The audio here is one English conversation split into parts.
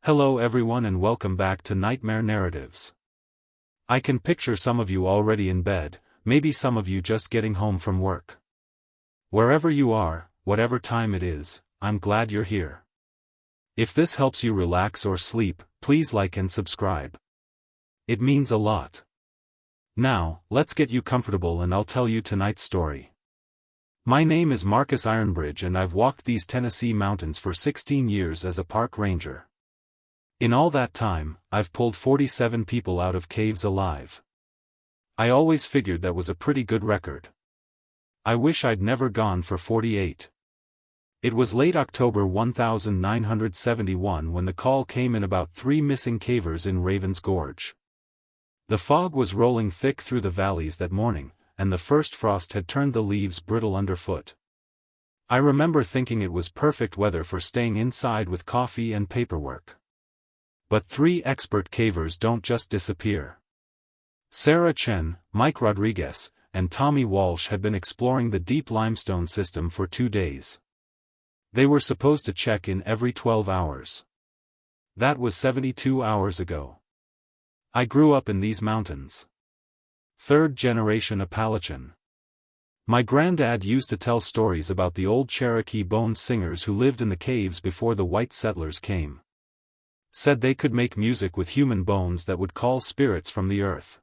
Hello everyone and welcome back to Nightmare Narratives. I can picture some of you already in bed, maybe some of you just getting home from work. Wherever you are, whatever time it is, I'm glad you're here. If this helps you relax or sleep, please like and subscribe. It means a lot. Now, let's get you comfortable and I'll tell you tonight's story. My name is Marcus Ironbridge and I've walked these Tennessee mountains for 16 years as a park ranger. In all that time, I've pulled 47 people out of caves alive. I always figured that was a pretty good record. I wish I'd never gone for 48. It was late October 1971 when the call came in about 3 missing cavers in Raven's Gorge. The fog was rolling thick through the valleys that morning, and the first frost had turned the leaves brittle underfoot. I remember thinking it was perfect weather for staying inside with coffee and paperwork. But 3 expert cavers don't just disappear. Sarah Chen, Mike Rodriguez, and Tommy Walsh had been exploring the deep limestone system for 2 days. They were supposed to check in every 12 hours. That was 72 hours ago. I grew up in these mountains. 3rd-generation Appalachian. My granddad used to tell stories about the old Cherokee bone singers who lived in the caves before the white settlers came. Said they could make music with human bones that would call spirits from the earth.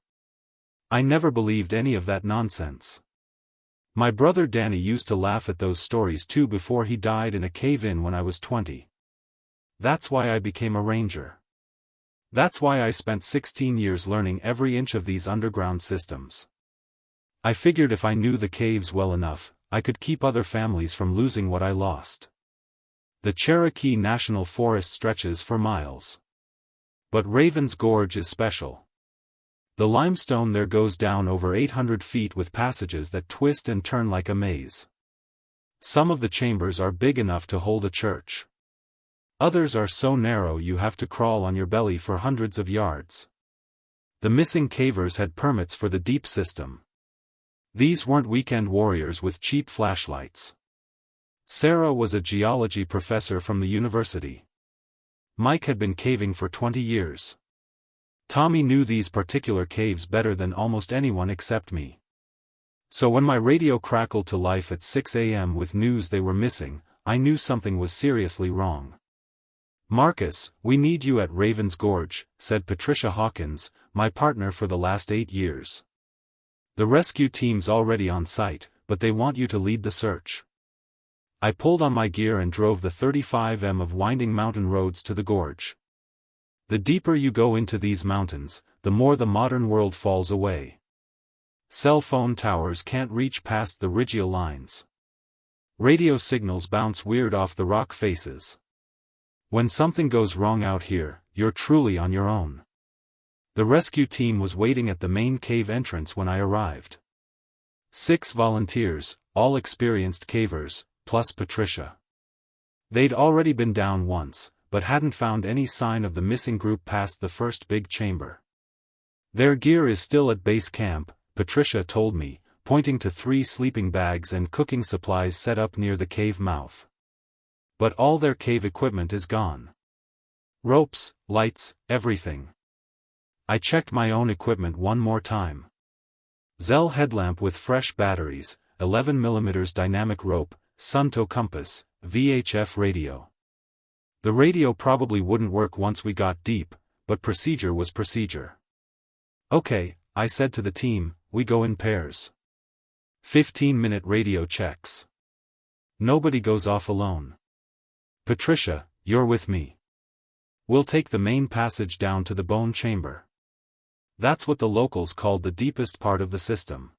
I never believed any of that nonsense. My brother Danny used to laugh at those stories too before he died in a cave-in when I was 20. That's why I became a ranger. That's why I spent 16 years learning every inch of these underground systems. I figured if I knew the caves well enough, I could keep other families from losing what I lost. The Cherokee National Forest stretches for miles. But Raven's Gorge is special. The limestone there goes down over 800 feet with passages that twist and turn like a maze. Some of the chambers are big enough to hold a church. Others are so narrow you have to crawl on your belly for hundreds of yards. The missing cavers had permits for the deep system. These weren't weekend warriors with cheap flashlights. Sarah was a geology professor from the university. Mike had been caving for 20 years. Tommy knew these particular caves better than almost anyone except me. So when my radio crackled to life at 6 a.m. with news they were missing, I knew something was seriously wrong. "Marcus, we need you at Raven's Gorge," said Patricia Hawkins, my partner for the last 8 years. "The rescue team's already on site, but they want you to lead the search." I pulled on my gear and drove the 35 m of winding mountain roads to the gorge. The deeper you go into these mountains, the more the modern world falls away. Cell phone towers can't reach past the radial lines. Radio signals bounce weird off the rock faces. When something goes wrong out here, you're truly on your own. The rescue team was waiting at the main cave entrance when I arrived. 6 volunteers, all experienced cavers, plus Patricia. They'd already been down once, but hadn't found any sign of the missing group past the first big chamber. "Their gear is still at base camp," Patricia told me, pointing to 3 sleeping bags and cooking supplies set up near the cave mouth. "But all their cave equipment is gone. Ropes, lights, everything." I checked my own equipment one more time. Zell headlamp with fresh batteries, 11mm dynamic rope, Sunto compass, VHF radio. The radio probably wouldn't work once we got deep, but procedure was procedure. "Okay," I said to the team, "we go in pairs. 15-minute radio checks. Nobody goes off alone. Patricia, you're with me. We'll take the main passage down to the bone chamber. That's what the locals called the deepest part of the system.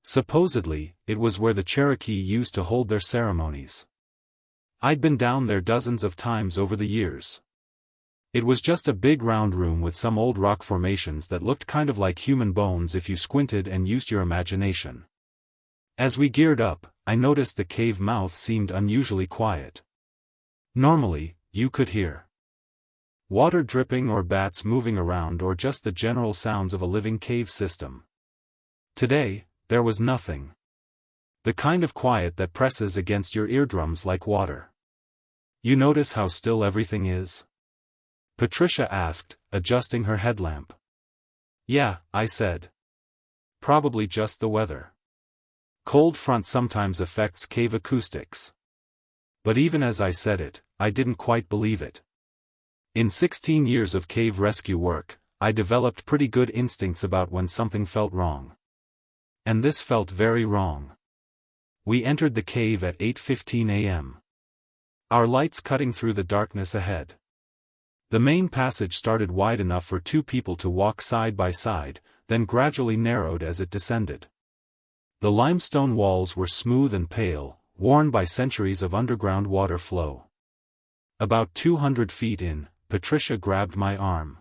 Supposedly, it was where the Cherokee used to hold their ceremonies. I'd been down there dozens of times over the years. It was just a big round room with some old rock formations that looked kind of like human bones if you squinted and used your imagination. As we geared up, I noticed the cave mouth seemed unusually quiet. Normally, you could hear water dripping or bats moving around or just the general sounds of a living cave system. Today, there was nothing. The kind of quiet that presses against your eardrums like water. You notice how still everything is? Patricia asked, adjusting her headlamp. Yeah, I said. Probably just the weather. Cold front sometimes affects cave acoustics. But even as I said it, I didn't quite believe it. In 16 years of cave rescue work, I developed pretty good instincts about when something felt wrong. And this felt very wrong. We entered the cave at 8:15 a.m. Our lights cutting through the darkness ahead. The main passage started wide enough for two people to walk side by side, then gradually narrowed as it descended. The limestone walls were smooth and pale, worn by centuries of underground water flow. About 200 feet in, Patricia grabbed my arm.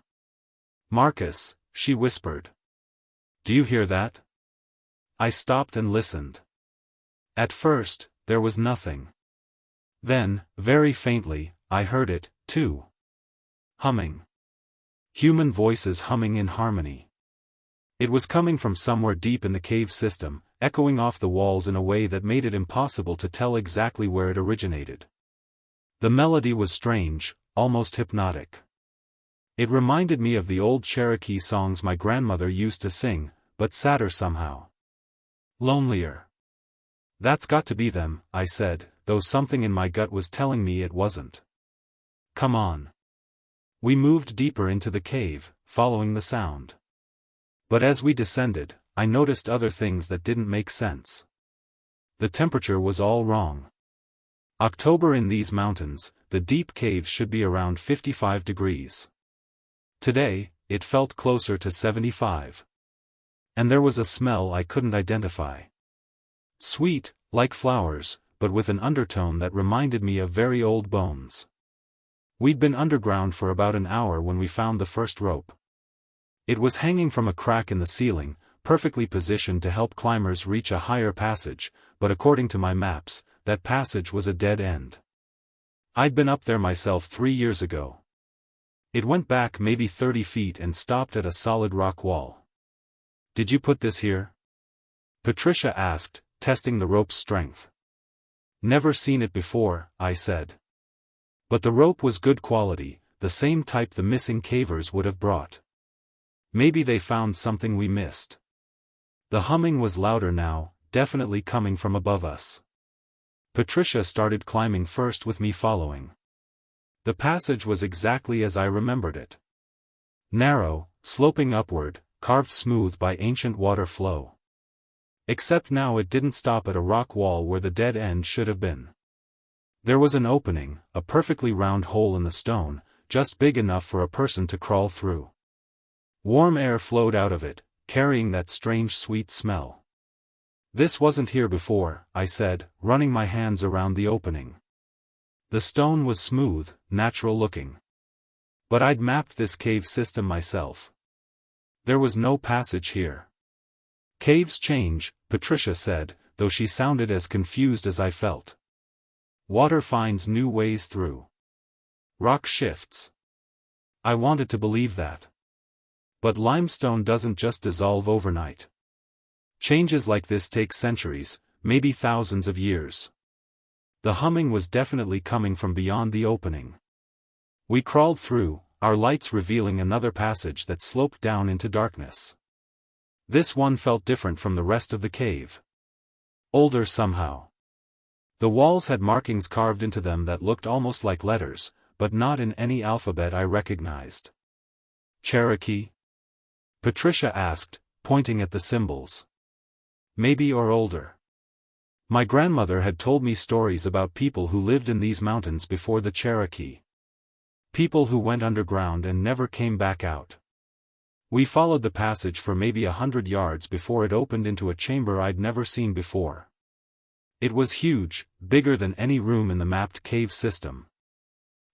Marcus, she whispered. Do you hear that? I stopped and listened. At first, there was nothing. Then, very faintly, I heard it, too. Humming. Human voices humming in harmony. It was coming from somewhere deep in the cave system, echoing off the walls in a way that made it impossible to tell exactly where it originated. The melody was strange, almost hypnotic. It reminded me of the old Cherokee songs my grandmother used to sing, but sadder somehow. Lonelier. That's got to be them, I said, though something in my gut was telling me it wasn't. Come on. We moved deeper into the cave, following the sound. But as we descended, I noticed other things that didn't make sense. The temperature was all wrong. October in these mountains, the deep caves should be around 55 degrees. Today, it felt closer to 75. And there was a smell I couldn't identify. Sweet, like flowers, but with an undertone that reminded me of very old bones. We'd been underground for about an hour when we found the first rope. It was hanging from a crack in the ceiling, perfectly positioned to help climbers reach a higher passage, but according to my maps, that passage was a dead end. I'd been up there myself 3 years ago. It went back maybe 30 feet and stopped at a solid rock wall. Did you put this here? Patricia asked, testing the rope's strength. Never seen it before, I said. But the rope was good quality, the same type the missing cavers would have brought. Maybe they found something we missed. The humming was louder now, definitely coming from above us. Patricia started climbing first with me following. The passage was exactly as I remembered it. Narrow, sloping upward, carved smooth by ancient water flow. Except now it didn't stop at a rock wall where the dead end should have been. There was an opening, a perfectly round hole in the stone, just big enough for a person to crawl through. Warm air flowed out of it, carrying that strange sweet smell. This wasn't here before, I said, running my hands around the opening. The stone was smooth, natural looking. But I'd mapped this cave system myself. There was no passage here. Caves change, Patricia said, though she sounded as confused as I felt. Water finds new ways through. Rock shifts. I wanted to believe that. But limestone doesn't just dissolve overnight. Changes like this take centuries, maybe thousands of years. The humming was definitely coming from beyond the opening. We crawled through, our lights revealing another passage that sloped down into darkness. This one felt different from the rest of the cave. Older somehow. The walls had markings carved into them that looked almost like letters, but not in any alphabet I recognized. Cherokee? Patricia asked, pointing at the symbols. Maybe or older. My grandmother had told me stories about people who lived in these mountains before the Cherokee. People who went underground and never came back out. We followed the passage for maybe 100 yards before it opened into a chamber I'd never seen before. It was huge, bigger than any room in the mapped cave system.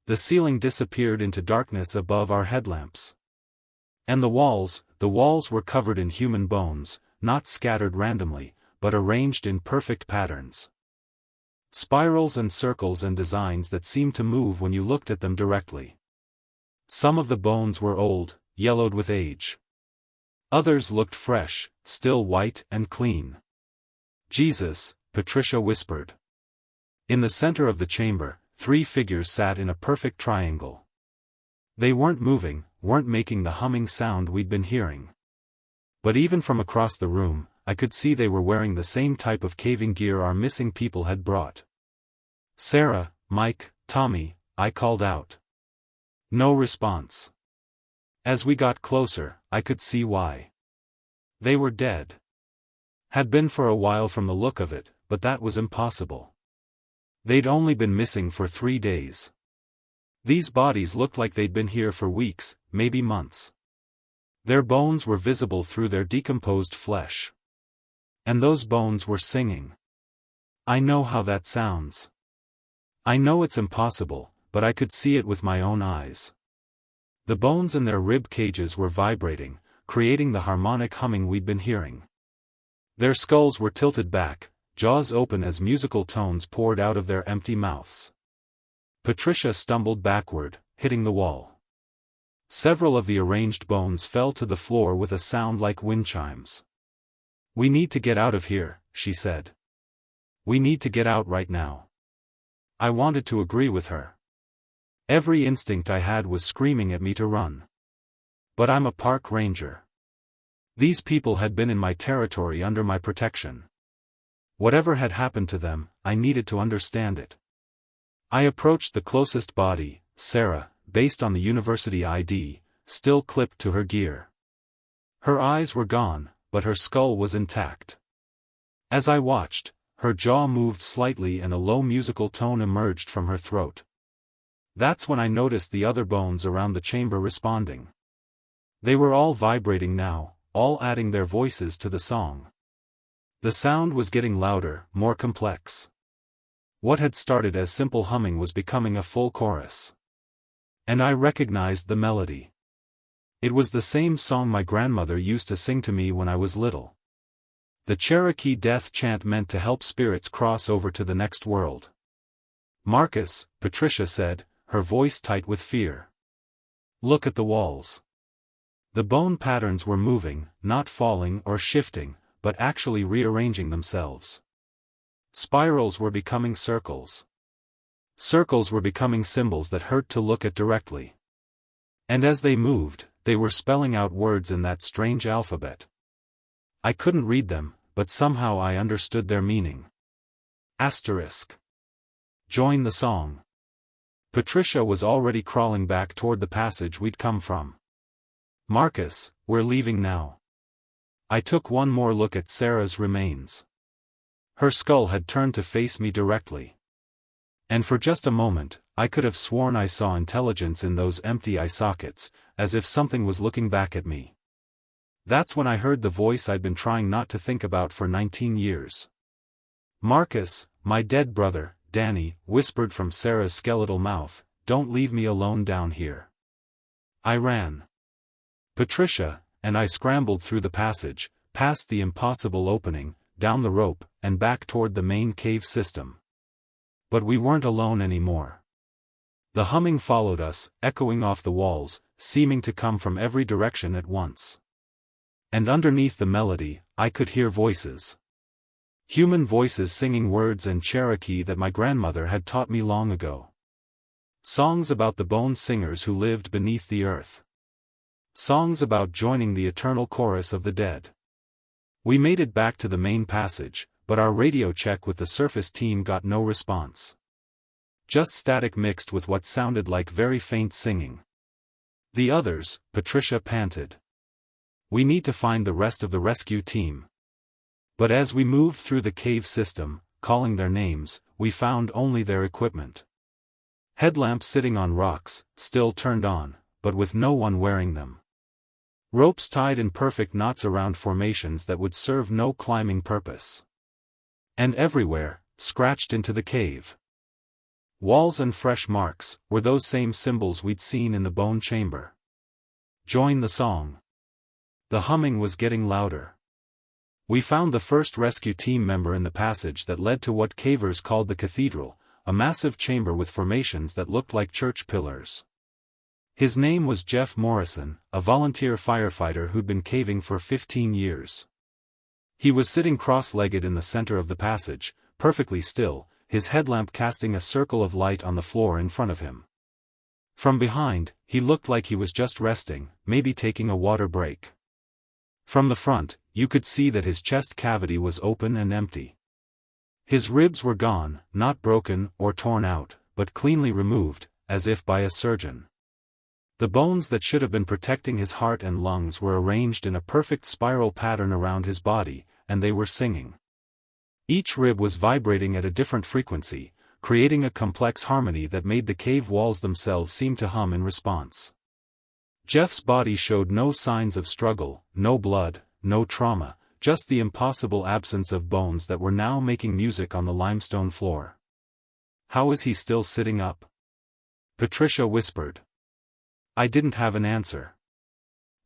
The ceiling disappeared into darkness above our headlamps. And the walls were covered in human bones, not scattered randomly, but arranged in perfect patterns. Spirals and circles and designs that seemed to move when you looked at them directly. Some of the bones were old, yellowed with age. Others looked fresh, still white and clean. Jesus, Patricia whispered. In the center of the chamber, 3 figures sat in a perfect triangle. They weren't moving, weren't making the humming sound we'd been hearing. But even from across the room, I could see they were wearing the same type of caving gear our missing people had brought. "Sarah, Mike, Tommy," I called out. No response. As we got closer, I could see why. They were dead. Had been for a while from the look of it, but that was impossible. They'd only been missing for 3 days. These bodies looked like they'd been here for weeks, maybe months. Their bones were visible through their decomposed flesh. And those bones were singing. I know how that sounds. I know it's impossible, but I could see it with my own eyes. The bones in their rib cages were vibrating, creating the harmonic humming we'd been hearing. Their skulls were tilted back, jaws open as musical tones poured out of their empty mouths. Patricia stumbled backward, hitting the wall. Several of the arranged bones fell to the floor with a sound like wind chimes. "We need to get out of here," she said. "We need to get out right now." I wanted to agree with her. Every instinct I had was screaming at me to run. But I'm a park ranger. These people had been in my territory under my protection. Whatever had happened to them, I needed to understand it. I approached the closest body, Sarah, based on the university ID, still clipped to her gear. Her eyes were gone, but her skull was intact. As I watched, her jaw moved slightly and a low musical tone emerged from her throat. That's when I noticed the other bones around the chamber responding. They were all vibrating now, all adding their voices to the song. The sound was getting louder, more complex. What had started as simple humming was becoming a full chorus. And I recognized the melody. It was the same song my grandmother used to sing to me when I was little. The Cherokee death chant meant to help spirits cross over to the next world. "Marcus," Patricia said, her voice tight with fear. "Look at the walls." The bone patterns were moving, not falling or shifting, but actually rearranging themselves. Spirals were becoming circles. Circles were becoming symbols that hurt to look at directly. And as they moved, they were spelling out words in that strange alphabet. I couldn't read them, but somehow I understood their meaning. Asterisk. Join the song. Patricia was already crawling back toward the passage we'd come from. "Marcus, we're leaving now." I took one more look at Sarah's remains. Her skull had turned to face me directly. And for just a moment, I could have sworn I saw intelligence in those empty eye sockets, as if something was looking back at me. That's when I heard the voice I'd been trying not to think about for 19 years. "Marcus, my dead brother," Danny whispered from Sarah's skeletal mouth, "don't leave me alone down here." I ran. Patricia and I scrambled through the passage, past the impossible opening, down the rope, and back toward the main cave system. But we weren't alone anymore. The humming followed us, echoing off the walls, seeming to come from every direction at once. And underneath the melody, I could hear voices. Human voices singing words in Cherokee that my grandmother had taught me long ago. Songs about the bone singers who lived beneath the earth. Songs about joining the eternal chorus of the dead. We made it back to the main passage, but our radio check with the surface team got no response. Just static mixed with what sounded like very faint singing. "The others," Patricia panted. "We need to find the rest of the rescue team." But as we moved through the cave system, calling their names, we found only their equipment. Headlamps sitting on rocks, still turned on, but with no one wearing them. Ropes tied in perfect knots around formations that would serve no climbing purpose. And everywhere, scratched into the cave. Walls and fresh marks, were those same symbols we'd seen in the bone chamber. Join the song. The humming was getting louder. We found the first rescue team member in the passage that led to what cavers called the cathedral, a massive chamber with formations that looked like church pillars. His name was Jeff Morrison, a volunteer firefighter who'd been caving for 15 years. He was sitting cross-legged in the center of the passage, perfectly still, his headlamp casting a circle of light on the floor in front of him. From behind, he looked like he was just resting, maybe taking a water break. From the front, you could see that his chest cavity was open and empty. His ribs were gone, not broken or torn out, but cleanly removed, as if by a surgeon. The bones that should have been protecting his heart and lungs were arranged in a perfect spiral pattern around his body, and they were singing. Each rib was vibrating at a different frequency, creating a complex harmony that made the cave walls themselves seem to hum in response. Jeff's body showed no signs of struggle, no blood, no trauma, just the impossible absence of bones that were now making music on the limestone floor. "How is he still sitting up?" Patricia whispered. I didn't have an answer.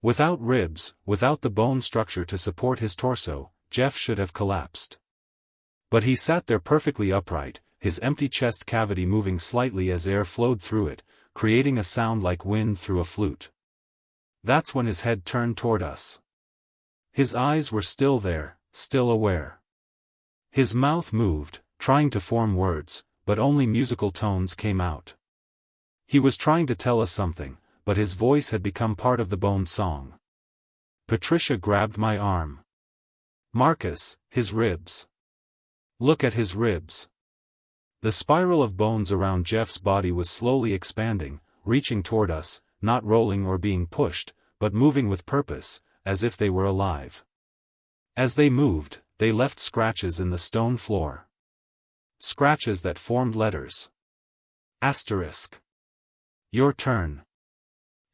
Without ribs, without the bone structure to support his torso, Jeff should have collapsed. But he sat there perfectly upright, his empty chest cavity moving slightly as air flowed through it, creating a sound like wind through a flute. That's when his head turned toward us. His eyes were still there, still aware. His mouth moved, trying to form words, but only musical tones came out. He was trying to tell us something, but his voice had become part of the bone song. Patricia grabbed my arm. "Marcus, his ribs. Look at his ribs." The spiral of bones around Jeff's body was slowly expanding, reaching toward us, not rolling or being pushed, but moving with purpose, as if they were alive. As they moved, they left scratches in the stone floor. Scratches that formed letters. Asterisk. "Your turn."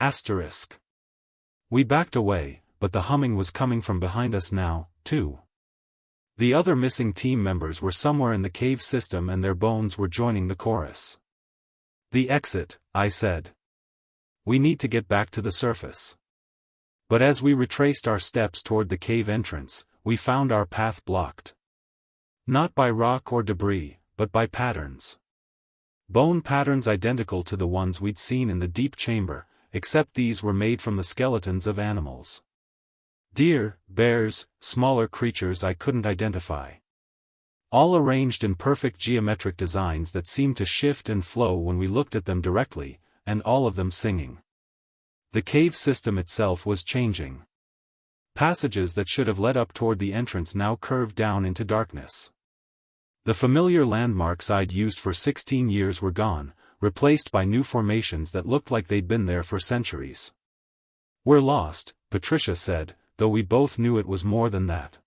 Asterisk. We backed away, but the humming was coming from behind us now, too. The other missing team members were somewhere in the cave system and their bones were joining the chorus. "The exit," I said. "We need to get back to the surface." But as we retraced our steps toward the cave entrance, we found our path blocked. Not by rock or debris, but by patterns. Bone patterns identical to the ones we'd seen in the deep chamber, except these were made from the skeletons of animals. Deer, bears, smaller creatures I couldn't identify. All arranged in perfect geometric designs that seemed to shift and flow when we looked at them directly, and all of them singing. The cave system itself was changing. Passages that should have led up toward the entrance now curved down into darkness. The familiar landmarks I'd used for 16 years were gone, replaced by new formations that looked like they'd been there for centuries. "We're lost," Patricia said, though we both knew it was more than that.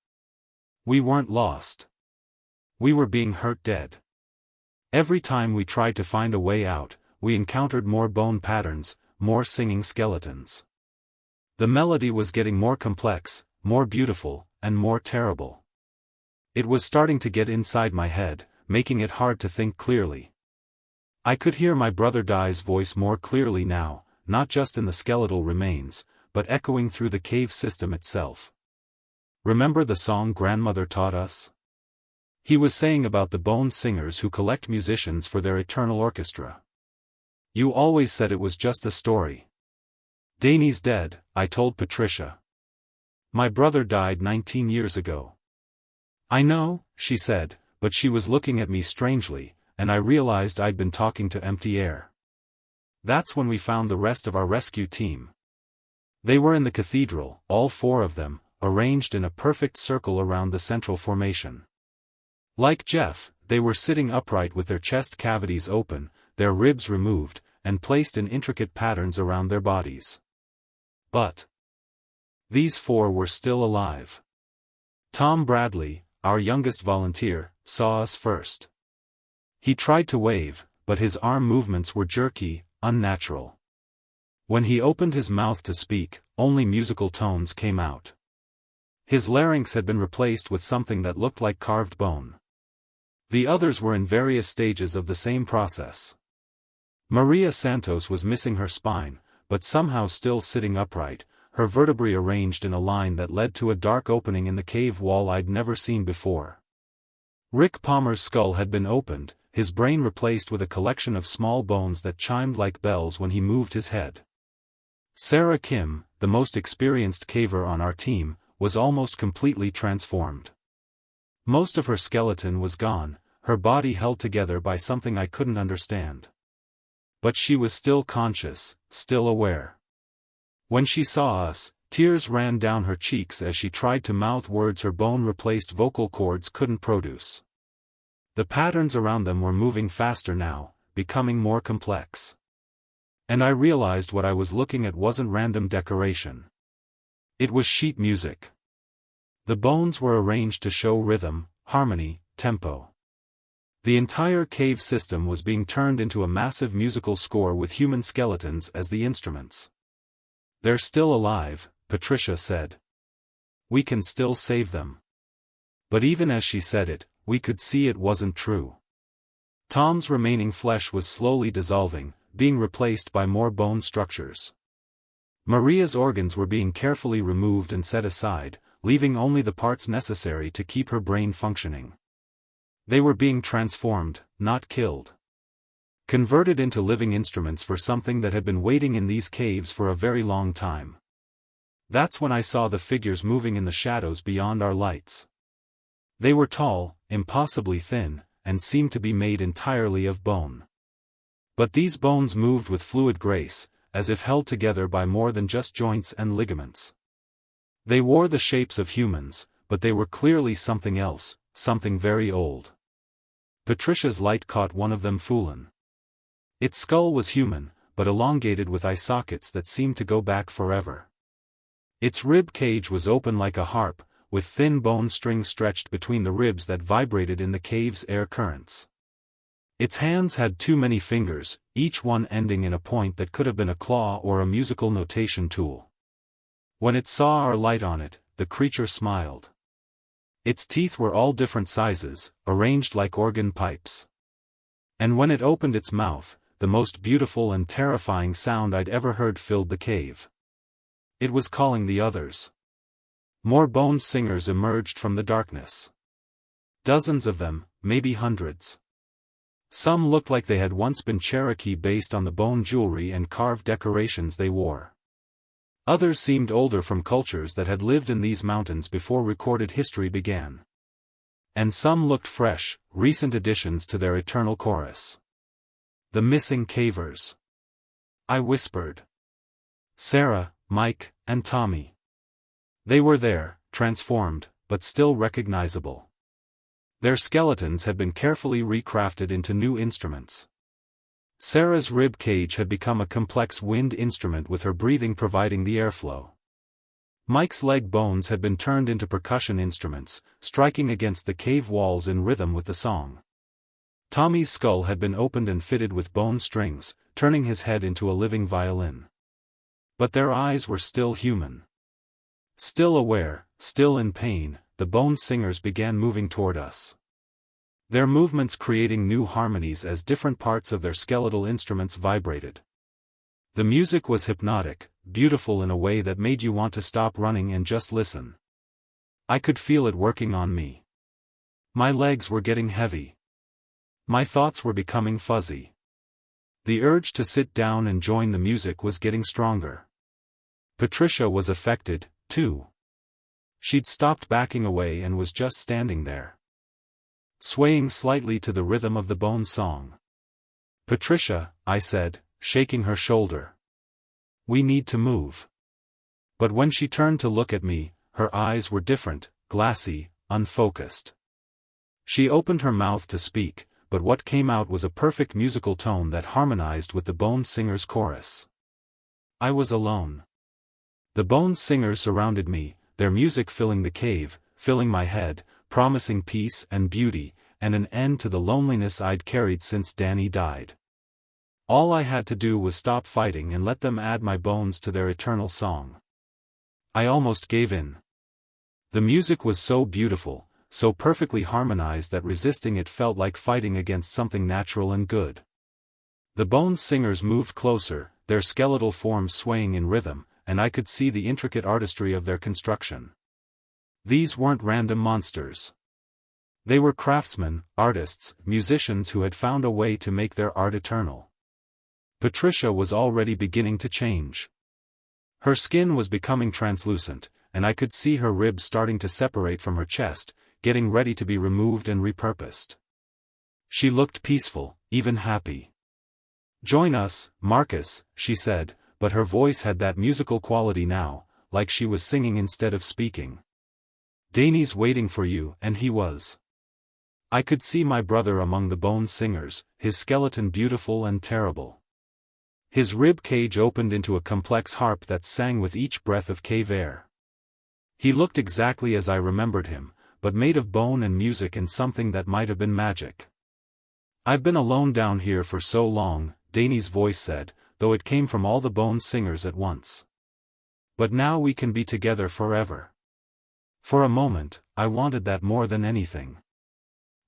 We weren't lost. We were being hurt dead. Every time we tried to find a way out, we encountered more bone patterns, more singing skeletons. The melody was getting more complex, more beautiful, and more terrible. It was starting to get inside my head, making it hard to think clearly. I could hear my brother Dai's voice more clearly now, not just in the skeletal remains, but echoing through the cave system itself. "Remember the song grandmother taught us?" He was saying about the bone singers who collect musicians for their eternal orchestra. "You always said it was just a story." "Danny's dead," I told Patricia. "My brother died 19 years ago." "I know," she said, but she was looking at me strangely, and I realized I'd been talking to empty air. That's when we found the rest of our rescue team. They were in the cathedral, all 4 of them, arranged in a perfect circle around the central formation. Like Jeff, they were sitting upright with their chest cavities open, their ribs removed, and placed in intricate patterns around their bodies. But these 4 were still alive. Tom Bradley, our youngest volunteer, saw us first. He tried to wave, but his arm movements were jerky, unnatural. When he opened his mouth to speak, only musical tones came out. His larynx had been replaced with something that looked like carved bone. The others were in various stages of the same process. Maria Santos was missing her spine, but somehow still sitting upright, her vertebrae arranged in a line that led to a dark opening in the cave wall I'd never seen before. Rick Palmer's skull had been opened, his brain replaced with a collection of small bones that chimed like bells when he moved his head. Sarah Kim, the most experienced caver on our team, was almost completely transformed. Most of her skeleton was gone, her body held together by something I couldn't understand. But she was still conscious, still aware. When she saw us, tears ran down her cheeks as she tried to mouth words her bone-replaced vocal cords couldn't produce. The patterns around them were moving faster now, becoming more complex. And I realized what I was looking at wasn't random decoration. It was sheet music. The bones were arranged to show rhythm, harmony, tempo. The entire cave system was being turned into a massive musical score with human skeletons as the instruments. "They're still alive," Patricia said. "We can still save them." But even as she said it, we could see it wasn't true. Tom's remaining flesh was slowly dissolving, being replaced by more bone structures. Maria's organs were being carefully removed and set aside, leaving only the parts necessary to keep her brain functioning. They were being transformed, not killed. Converted into living instruments for something that had been waiting in these caves for a very long time. That's when I saw the figures moving in the shadows beyond our lights. They were tall, impossibly thin, and seemed to be made entirely of bone. But these bones moved with fluid grace, as if held together by more than just joints and ligaments. They wore the shapes of humans, but they were clearly something else, something very old. Patricia's light caught one of them Fulin. Its skull was human, but elongated with eye sockets that seemed to go back forever. Its rib cage was open like a harp, with thin bone strings stretched between the ribs that vibrated in the cave's air currents. Its hands had too many fingers, each one ending in a point that could have been a claw or a musical notation tool. When it saw our light on it, the creature smiled. Its teeth were all different sizes, arranged like organ pipes. And when it opened its mouth, the most beautiful and terrifying sound I'd ever heard filled the cave. It was calling the others. More bone singers emerged from the darkness. Dozens of them, maybe hundreds. Some looked like they had once been Cherokee based on the bone jewelry and carved decorations they wore. Others seemed older from cultures that had lived in these mountains before recorded history began. And some looked fresh, recent additions to their eternal chorus. The missing cavers. I whispered. Sarah, Mike, and Tommy. They were there, transformed, but still recognizable. Their skeletons had been carefully recrafted into new instruments. Sarah's rib cage had become a complex wind instrument with her breathing providing the airflow. Mike's leg bones had been turned into percussion instruments, striking against the cave walls in rhythm with the song. Tommy's skull had been opened and fitted with bone strings, turning his head into a living violin. But their eyes were still human. Still aware, still in pain, the bone singers began moving toward us. Their movements creating new harmonies as different parts of their skeletal instruments vibrated. The music was hypnotic, beautiful in a way that made you want to stop running and just listen. I could feel it working on me. My legs were getting heavy. My thoughts were becoming fuzzy. The urge to sit down and join the music was getting stronger. Patricia was affected, too. She'd stopped backing away and was just standing there, swaying slightly to the rhythm of the bone song. Patricia, I said, shaking her shoulder. We need to move. But when she turned to look at me, her eyes were different, glassy, unfocused. She opened her mouth to speak, but what came out was a perfect musical tone that harmonized with the bone singer's chorus. I was alone. The bone singers surrounded me, their music filling the cave, filling my head, promising peace and beauty, and an end to the loneliness I'd carried since Danny died. All I had to do was stop fighting and let them add my bones to their eternal song. I almost gave in. The music was so beautiful, so perfectly harmonized that resisting it felt like fighting against something natural and good. The bone singers moved closer, their skeletal forms swaying in rhythm, and I could see the intricate artistry of their construction. These weren't random monsters. They were craftsmen, artists, musicians who had found a way to make their art eternal. Patricia was already beginning to change. Her skin was becoming translucent, and I could see her ribs starting to separate from her chest, getting ready to be removed and repurposed. She looked peaceful, even happy. "Join us, Marcus," she said, but her voice had that musical quality now, like she was singing instead of speaking. "Danny's waiting for you," and he was. I could see my brother among the bone singers, his skeleton beautiful and terrible. His rib cage opened into a complex harp that sang with each breath of cave air. He looked exactly as I remembered him, but made of bone and music and something that might have been magic. "I've been alone down here for so long," Danny's voice said, though it came from all the bone singers at once. "But now we can be together forever." For a moment, I wanted that more than anything.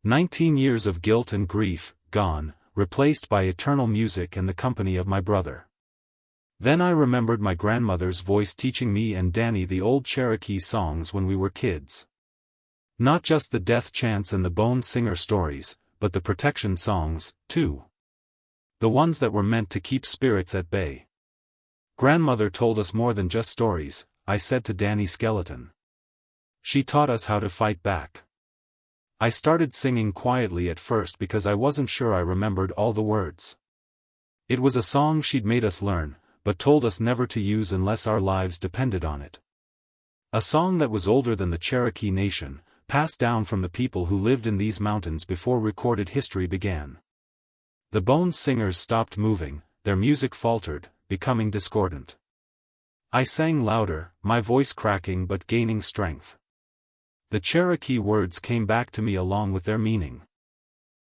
19 years of guilt and grief, gone, replaced by eternal music and the company of my brother. Then I remembered my grandmother's voice teaching me and Danny the old Cherokee songs when we were kids. Not just the death chants and the bone singer stories, but the protection songs, too. The ones that were meant to keep spirits at bay. "Grandmother told us more than just stories," I said to Danny Skeleton. "She taught us how to fight back." I started singing quietly at first because I wasn't sure I remembered all the words. It was a song she'd made us learn, but told us never to use unless our lives depended on it. A song that was older than the Cherokee Nation, passed down from the people who lived in these mountains before recorded history began. The bone singers stopped moving, their music faltered, becoming discordant. I sang louder, my voice cracking but gaining strength. The Cherokee words came back to me along with their meaning.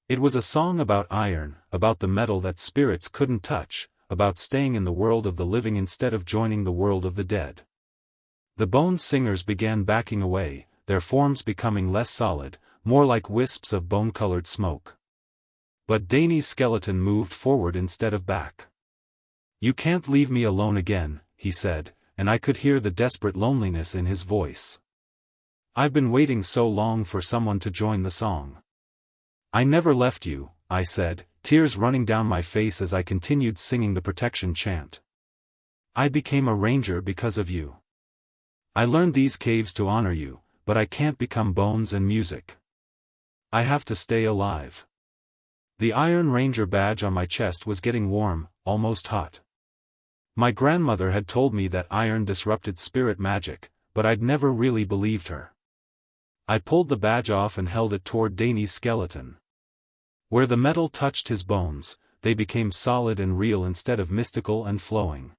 It was a song about iron, about the metal that spirits couldn't touch, about staying in the world of the living instead of joining the world of the dead. The bone singers began backing away, their forms becoming less solid, more like wisps of bone-colored smoke. But Danny's skeleton moved forward instead of back. "You can't leave me alone again," he said, and I could hear the desperate loneliness in his voice. "I've been waiting so long for someone to join the song." "I never left you," I said, tears running down my face as I continued singing the protection chant. "I became a ranger because of you. I learned these caves to honor you, but I can't become bones and music. I have to stay alive." The Iron Ranger badge on my chest was getting warm, almost hot. My grandmother had told me that iron disrupted spirit magic, but I'd never really believed her. I pulled the badge off and held it toward Danny's skeleton. Where the metal touched his bones, they became solid and real instead of mystical and flowing.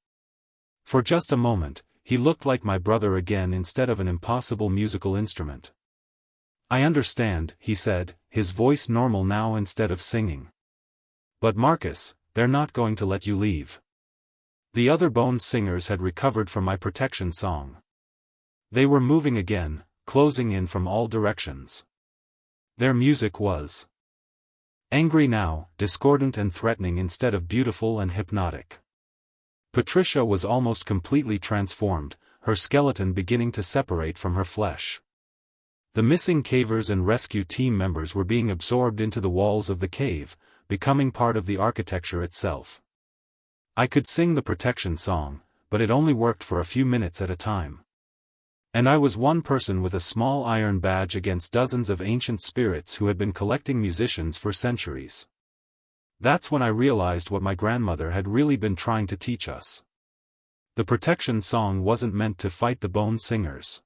For just a moment, he looked like my brother again instead of an impossible musical instrument. "I understand," he said, his voice normal now instead of singing. "But Marcus, they're not going to let you leave." The other bone singers had recovered from my protection song. They were moving again, closing in from all directions. Their music was angry now, discordant and threatening instead of beautiful and hypnotic. Patricia was almost completely transformed, her skeleton beginning to separate from her flesh. The missing cavers and rescue team members were being absorbed into the walls of the cave, becoming part of the architecture itself. I could sing the protection song, but it only worked for a few minutes at a time. And I was one person with a small iron badge against dozens of ancient spirits who had been collecting musicians for centuries. That's when I realized what my grandmother had really been trying to teach us. The protection song wasn't meant to fight the bone singers.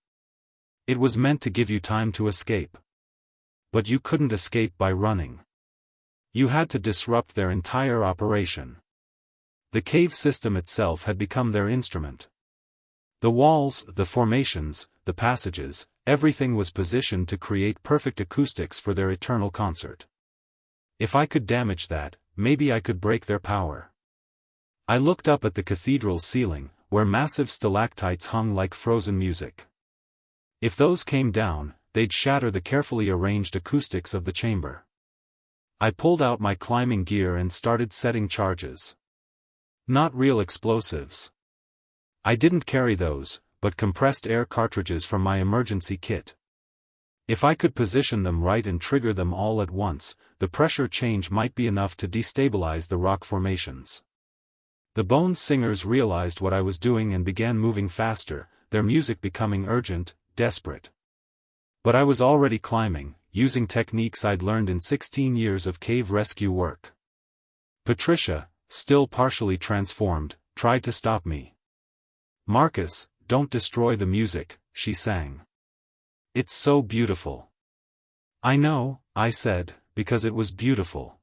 It was meant to give you time to escape. But you couldn't escape by running. You had to disrupt their entire operation. The cave system itself had become their instrument. The walls, the formations, the passages, everything was positioned to create perfect acoustics for their eternal concert. If I could damage that, maybe I could break their power. I looked up at the cathedral's ceiling, where massive stalactites hung like frozen music. If those came down, they'd shatter the carefully arranged acoustics of the chamber. I pulled out my climbing gear and started setting charges. Not real explosives. I didn't carry those, but compressed air cartridges from my emergency kit. If I could position them right and trigger them all at once, the pressure change might be enough to destabilize the rock formations. The bone singers realized what I was doing and began moving faster, their music becoming urgent, desperate. But I was already climbing, using techniques I'd learned in 16 years of cave rescue work. Patricia, still partially transformed, tried to stop me. "Marcus, don't destroy the music," she sang. "It's so beautiful." "I know," I said, because it was beautiful.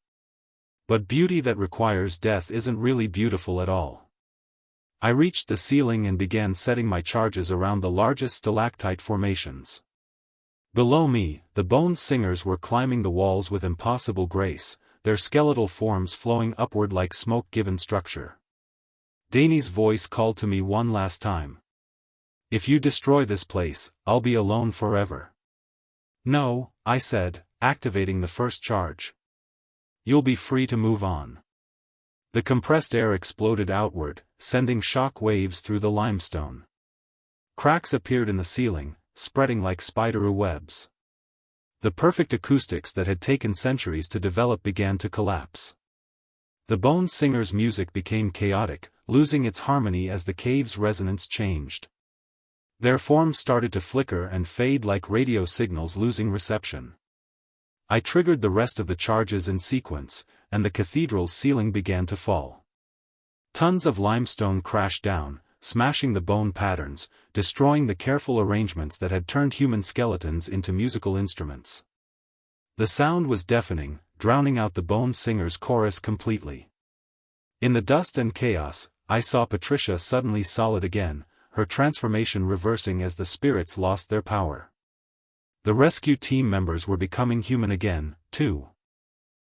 But beauty that requires death isn't really beautiful at all. I reached the ceiling and began setting my charges around the largest stalactite formations. Below me, the bone singers were climbing the walls with impossible grace, their skeletal forms flowing upward like smoke-given structure. Danny's voice called to me one last time. "If you destroy this place, I'll be alone forever." "No," I said, activating the first charge. "You'll be free to move on." The compressed air exploded outward, sending shock waves through the limestone. Cracks appeared in the ceiling, spreading like spider webs. The perfect acoustics that had taken centuries to develop began to collapse. The bone singers' music became chaotic, losing its harmony as the cave's resonance changed. Their forms started to flicker and fade like radio signals losing reception. I triggered the rest of the charges in sequence, and the cathedral's ceiling began to fall. Tons of limestone crashed down, smashing the bone patterns, destroying the careful arrangements that had turned human skeletons into musical instruments. The sound was deafening, drowning out the bone singers' chorus completely. In the dust and chaos, I saw Patricia suddenly solid again, her transformation reversing as the spirits lost their power. The rescue team members were becoming human again, too.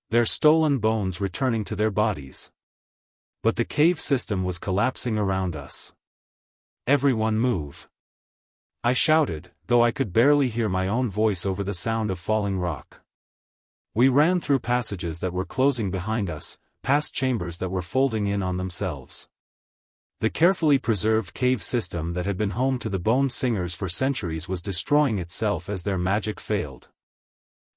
Their stolen bones returning to their bodies. But the cave system was collapsing around us. "Everyone move!" I shouted, though I could barely hear my own voice over the sound of falling rock. We ran through passages that were closing behind us, past chambers that were folding in on themselves. The carefully preserved cave system that had been home to the bone singers for centuries was destroying itself as their magic failed.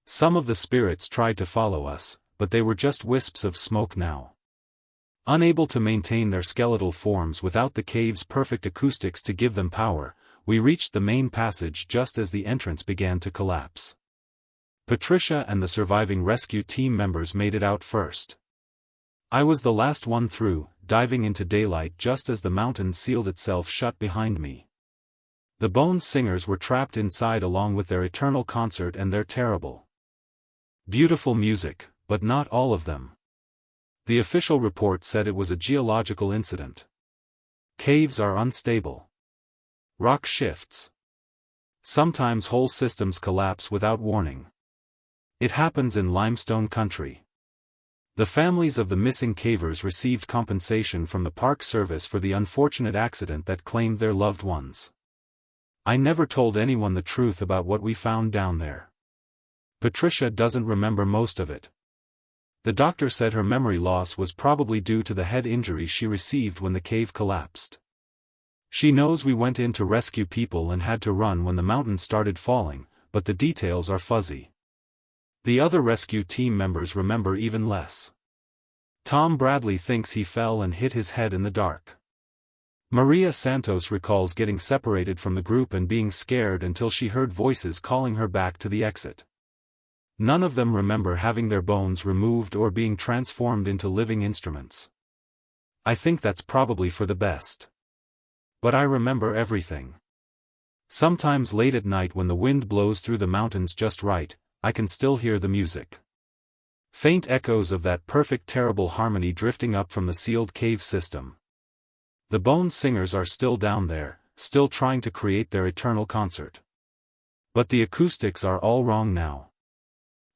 Some of the spirits tried to follow us, but they were just wisps of smoke now. Unable to maintain their skeletal forms without the cave's perfect acoustics to give them power, we reached the main passage just as the entrance began to collapse. Patricia and the surviving rescue team members made it out first. I was the last one through, diving into daylight just as the mountain sealed itself shut behind me. The bone singers were trapped inside along with their eternal concert and their terrible, beautiful music, but not all of them. The official report said it was a geological incident. Caves are unstable. Rock shifts. Sometimes whole systems collapse without warning. It happens in limestone country. The families of the missing cavers received compensation from the Park Service for the unfortunate accident that claimed their loved ones. I never told anyone the truth about what we found down there. Patricia doesn't remember most of it. The doctor said her memory loss was probably due to the head injury she received when the cave collapsed. She knows we went in to rescue people and had to run when the mountain started falling, but the details are fuzzy. The other rescue team members remember even less. Tom Bradley thinks he fell and hit his head in the dark. Maria Santos recalls getting separated from the group and being scared until she heard voices calling her back to the exit. None of them remember having their bones removed or being transformed into living instruments. I think that's probably for the best. But I remember everything. Sometimes late at night when the wind blows through the mountains just right, I can still hear the music. Faint echoes of that perfect terrible harmony drifting up from the sealed cave system. The bone singers are still down there, still trying to create their eternal concert. But the acoustics are all wrong now.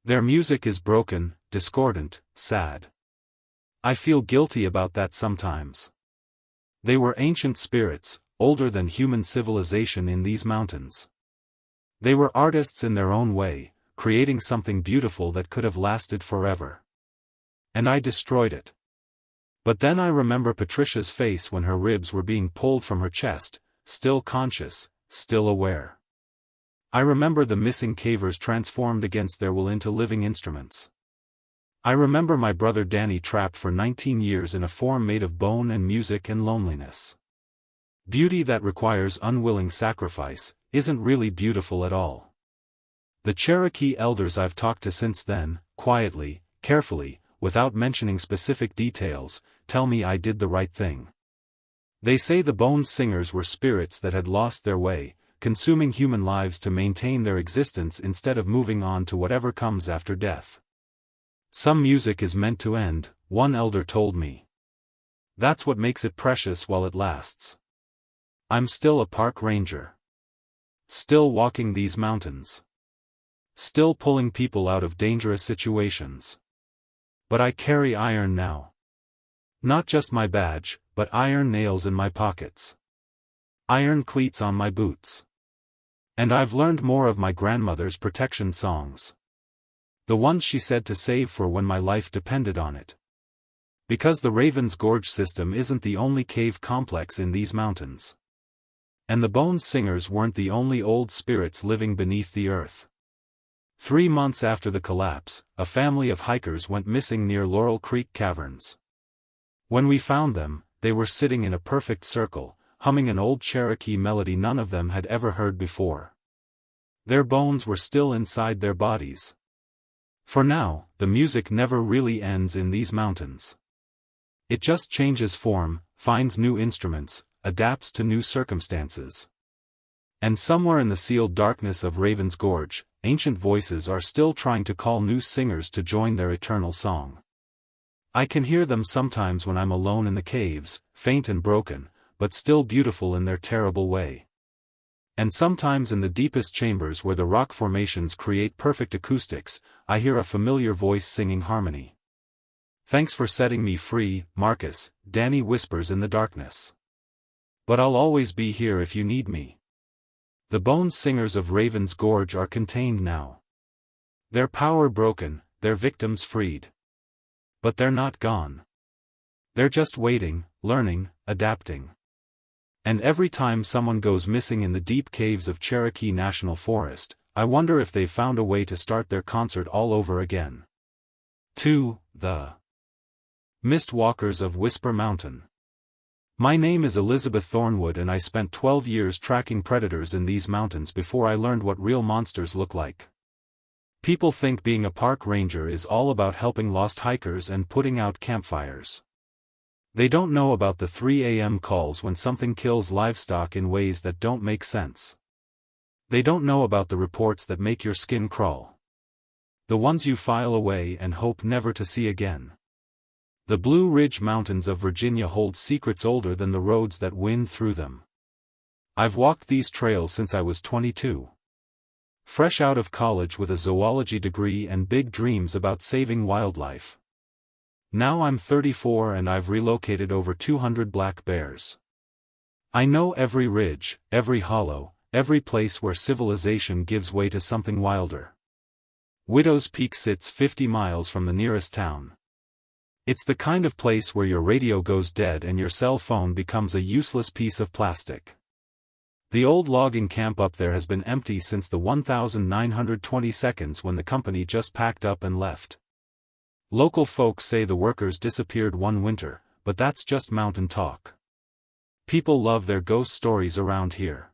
Their music is broken, discordant, sad. I feel guilty about that sometimes. They were ancient spirits, older than human civilization in these mountains. They were artists in their own way, creating something beautiful that could have lasted forever. And I destroyed it. But then I remember Patricia's face when her ribs were being pulled from her chest, still conscious, still aware. I remember the missing cavers transformed against their will into living instruments. I remember my brother Danny trapped for 19 years in a form made of bone and music and loneliness. Beauty that requires unwilling sacrifice isn't really beautiful at all. The Cherokee elders I've talked to since then, quietly, carefully, without mentioning specific details, tell me I did the right thing. They say the Bones Singers were spirits that had lost their way, consuming human lives to maintain their existence instead of moving on to whatever comes after death. Some music is meant to end, one elder told me. That's what makes it precious while it lasts. I'm still a park ranger. Still walking these mountains. Still pulling people out of dangerous situations. But I carry iron now. Not just my badge, but iron nails in my pockets. Iron cleats on my boots. And I've learned more of my grandmother's protection songs. The ones she said to save for when my life depended on it. Because the Raven's Gorge system isn't the only cave complex in these mountains. And the Bones Singers weren't the only old spirits living beneath the earth. 3 months after the collapse, a family of hikers went missing near Laurel Creek Caverns. When we found them, they were sitting in a perfect circle, humming an old Cherokee melody none of them had ever heard before. Their bones were still inside their bodies. For now, the music never really ends in these mountains. It just changes form, finds new instruments, adapts to new circumstances. And somewhere in the sealed darkness of Raven's Gorge, ancient voices are still trying to call new singers to join their eternal song. I can hear them sometimes when I'm alone in the caves, faint and broken, but still beautiful in their terrible way. And sometimes in the deepest chambers where the rock formations create perfect acoustics, I hear a familiar voice singing harmony. Thanks for setting me free, Marcus, Danny whispers in the darkness. But I'll always be here if you need me. The Bones Singers of Raven's Gorge are contained now. Their power broken, their victims freed. But they're not gone. They're just waiting, learning, adapting. And every time someone goes missing in the deep caves of Cherokee National Forest, I wonder if they've found a way to start their concert all over again. To the Mist Walkers of Whisper Mountain. My name is Elizabeth Thornwood and I spent 12 years tracking predators in these mountains before I learned what real monsters look like. People think being a park ranger is all about helping lost hikers and putting out campfires. They don't know about the 3 a.m. calls when something kills livestock in ways that don't make sense. They don't know about the reports that make your skin crawl. The ones you file away and hope never to see again. The Blue Ridge Mountains of Virginia hold secrets older than the roads that wind through them. I've walked these trails since I was 22. Fresh out of college with a zoology degree and big dreams about saving wildlife. Now I'm 34 and I've relocated over 200 black bears. I know every ridge, every hollow, every place where civilization gives way to something wilder. Widow's Peak sits 50 miles from the nearest town. It's the kind of place where your radio goes dead and your cell phone becomes a useless piece of plastic. The old logging camp up there has been empty since the 1920 seconds when the company just packed up and left. Local folks say the workers disappeared one winter, but that's just mountain talk. People love their ghost stories around here.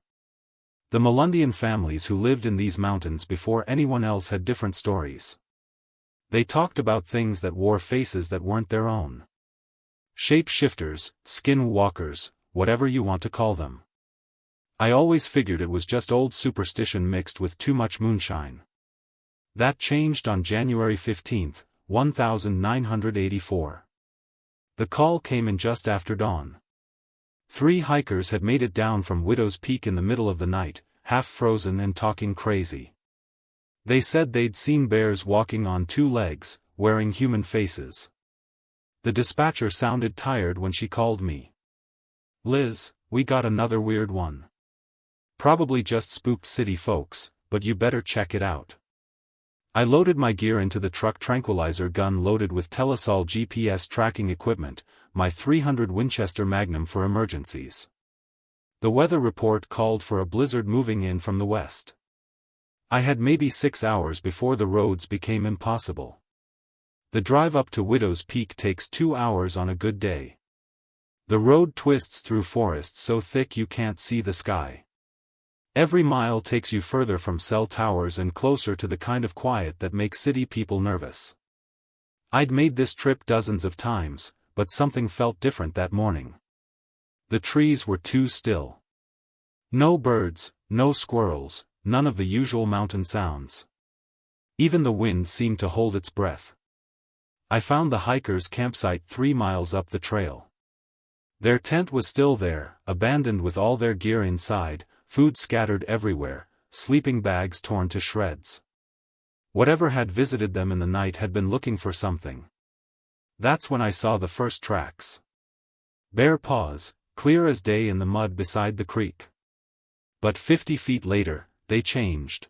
The Melundian families who lived in these mountains before anyone else had different stories. They talked about things that wore faces that weren't their own. Shape-shifters, skin walkers, whatever you want to call them. I always figured it was just old superstition mixed with too much moonshine. That changed on January 15, 1984. The call came in just after dawn. 3 hikers had made it down from Widow's Peak in the middle of the night, half frozen and talking crazy. They said they'd seen bears walking on 2 legs, wearing human faces. The dispatcher sounded tired when she called me. "Liz, we got another weird one. Probably just spooked city folks, but you better check it out." I loaded my gear into the truck, tranquilizer gun loaded with Telesol GPS tracking equipment, my .300 Winchester Magnum for emergencies. The weather report called for a blizzard moving in from the west. I had maybe 6 hours before the roads became impossible. The drive up to Widow's Peak takes 2 hours on a good day. The road twists through forests so thick you can't see the sky. Every mile takes you further from cell towers and closer to the kind of quiet that makes city people nervous. I'd made this trip dozens of times, but something felt different that morning. The trees were too still. No birds, no squirrels, none of the usual mountain sounds. Even the wind seemed to hold its breath. I found the hikers' campsite 3 miles up the trail. Their tent was still there, abandoned with all their gear inside, food scattered everywhere, sleeping bags torn to shreds. Whatever had visited them in the night had been looking for something. That's when I saw the first tracks. Bare paws, clear as day in the mud beside the creek. But 50 feet later, they changed.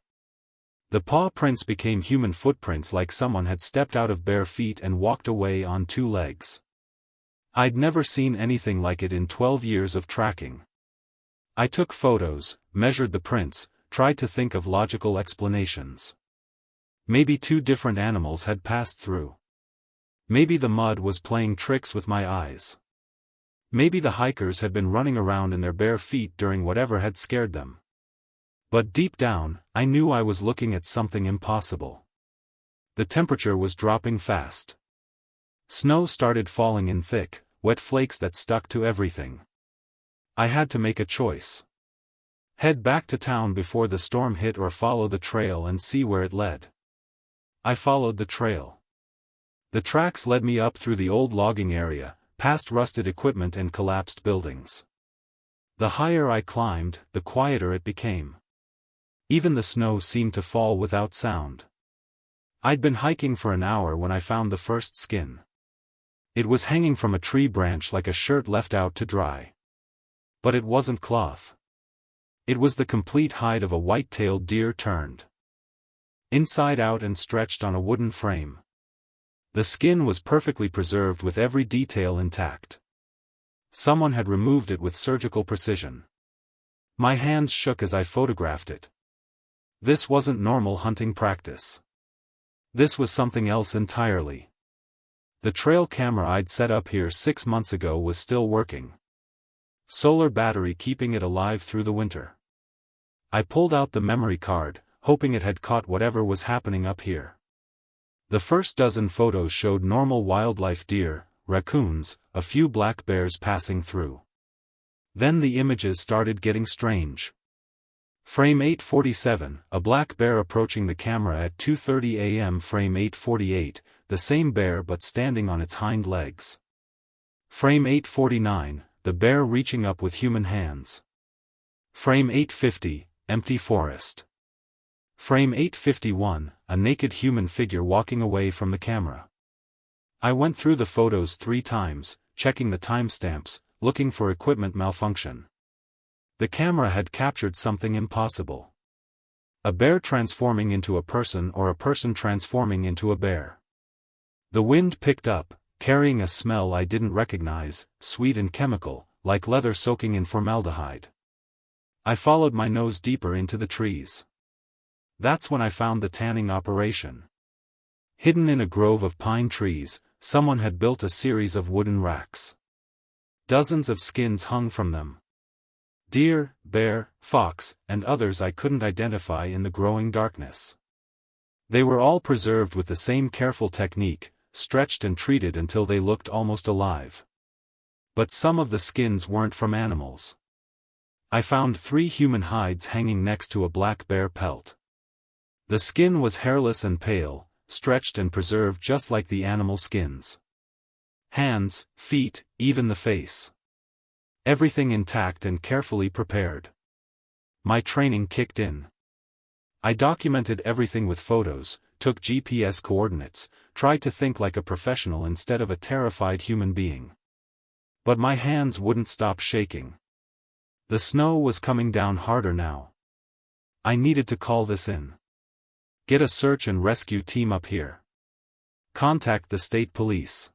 The paw prints became human footprints, like someone had stepped out of bare feet and walked away on 2 legs. I'd never seen anything like it in 12 years of tracking. I took photos, measured the prints, tried to think of logical explanations. Maybe 2 different animals had passed through. Maybe the mud was playing tricks with my eyes. Maybe the hikers had been running around in their bare feet during whatever had scared them. But deep down, I knew I was looking at something impossible. The temperature was dropping fast. Snow started falling in thick, wet flakes that stuck to everything. I had to make a choice. Head back to town before the storm hit, or follow the trail and see where it led. I followed the trail. The tracks led me up through the old logging area, past rusted equipment and collapsed buildings. The higher I climbed, the quieter it became. Even the snow seemed to fall without sound. I'd been hiking for an hour when I found the first skin. It was hanging from a tree branch like a shirt left out to dry. But it wasn't cloth. It was the complete hide of a white-tailed deer turned inside out and stretched on a wooden frame. The skin was perfectly preserved with every detail intact. Someone had removed it with surgical precision. My hands shook as I photographed it. This wasn't normal hunting practice. This was something else entirely. The trail camera I'd set up here 6 months ago was still working. Solar battery keeping it alive through the winter. I pulled out the memory card, hoping it had caught whatever was happening up here. The first dozen photos showed normal wildlife: deer, raccoons, a few black bears passing through. Then the images started getting strange. Frame 847, a black bear approaching the camera at 2:30 a.m. Frame 848, the same bear but standing on its hind legs. Frame 849, the bear reaching up with human hands. Frame 850, empty forest. Frame 851, a naked human figure walking away from the camera. I went through the photos 3 times, checking the timestamps, looking for equipment malfunction. The camera had captured something impossible. A bear transforming into a person, or a person transforming into a bear. The wind picked up, carrying a smell I didn't recognize, sweet and chemical, like leather soaking in formaldehyde. I followed my nose deeper into the trees. That's when I found the tanning operation. Hidden in a grove of pine trees, someone had built a series of wooden racks. Dozens of skins hung from them. Deer, bear, fox, and others I couldn't identify in the growing darkness. They were all preserved with the same careful technique, stretched and treated until they looked almost alive. But some of the skins weren't from animals. I found 3 human hides hanging next to a black bear pelt. The skin was hairless and pale, stretched and preserved just like the animal skins. Hands, feet, even the face. Everything intact and carefully prepared. My training kicked in. I documented everything with photos, took GPS coordinates, tried to think like a professional instead of a terrified human being. But my hands wouldn't stop shaking. The snow was coming down harder now. I needed to call this in. Get a search and rescue team up here. Contact the state police.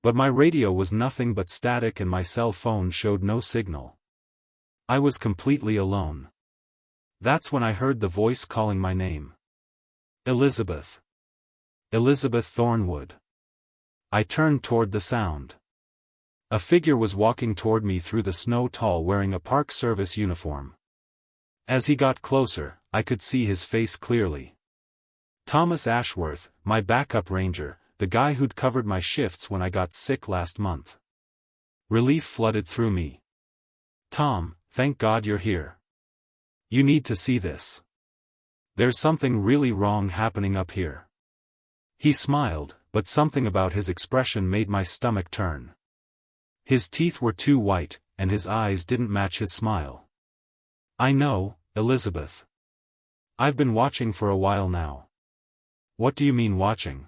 But my radio was nothing but static and my cell phone showed no signal. I was completely alone. That's when I heard the voice calling my name. Elizabeth. Elizabeth Thornwood. I turned toward the sound. A figure was walking toward me through the snow, tall, wearing a Park Service uniform. As he got closer, I could see his face clearly. Thomas Ashworth, my backup ranger, the guy who'd covered my shifts when I got sick last month. Relief flooded through me. Tom, thank God you're here. You need to see this. There's something really wrong happening up here. He smiled, but something about his expression made my stomach turn. His teeth were too white, and his eyes didn't match his smile. I know, Elizabeth. I've been watching for a while now. What do you mean watching?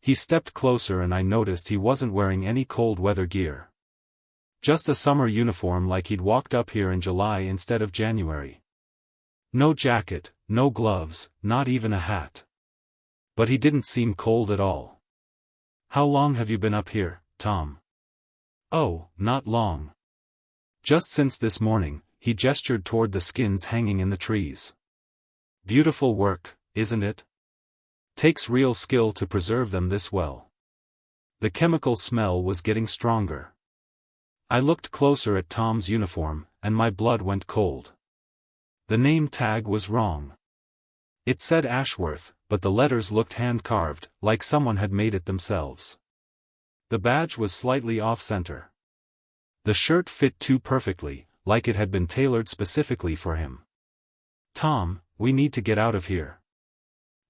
He stepped closer and I noticed he wasn't wearing any cold weather gear. Just a summer uniform like he'd walked up here in July instead of January. No jacket, no gloves, not even a hat. But he didn't seem cold at all. How long have you been up here, Tom? Oh, not long. Just since this morning, he gestured toward the skins hanging in the trees. Beautiful work, isn't it? Takes real skill to preserve them this well. The chemical smell was getting stronger. I looked closer at Tom's uniform, and my blood went cold. The name tag was wrong. It said Ashworth, but the letters looked hand-carved, like someone had made it themselves. The badge was slightly off-center. The shirt fit too perfectly, like it had been tailored specifically for him. Tom, we need to get out of here.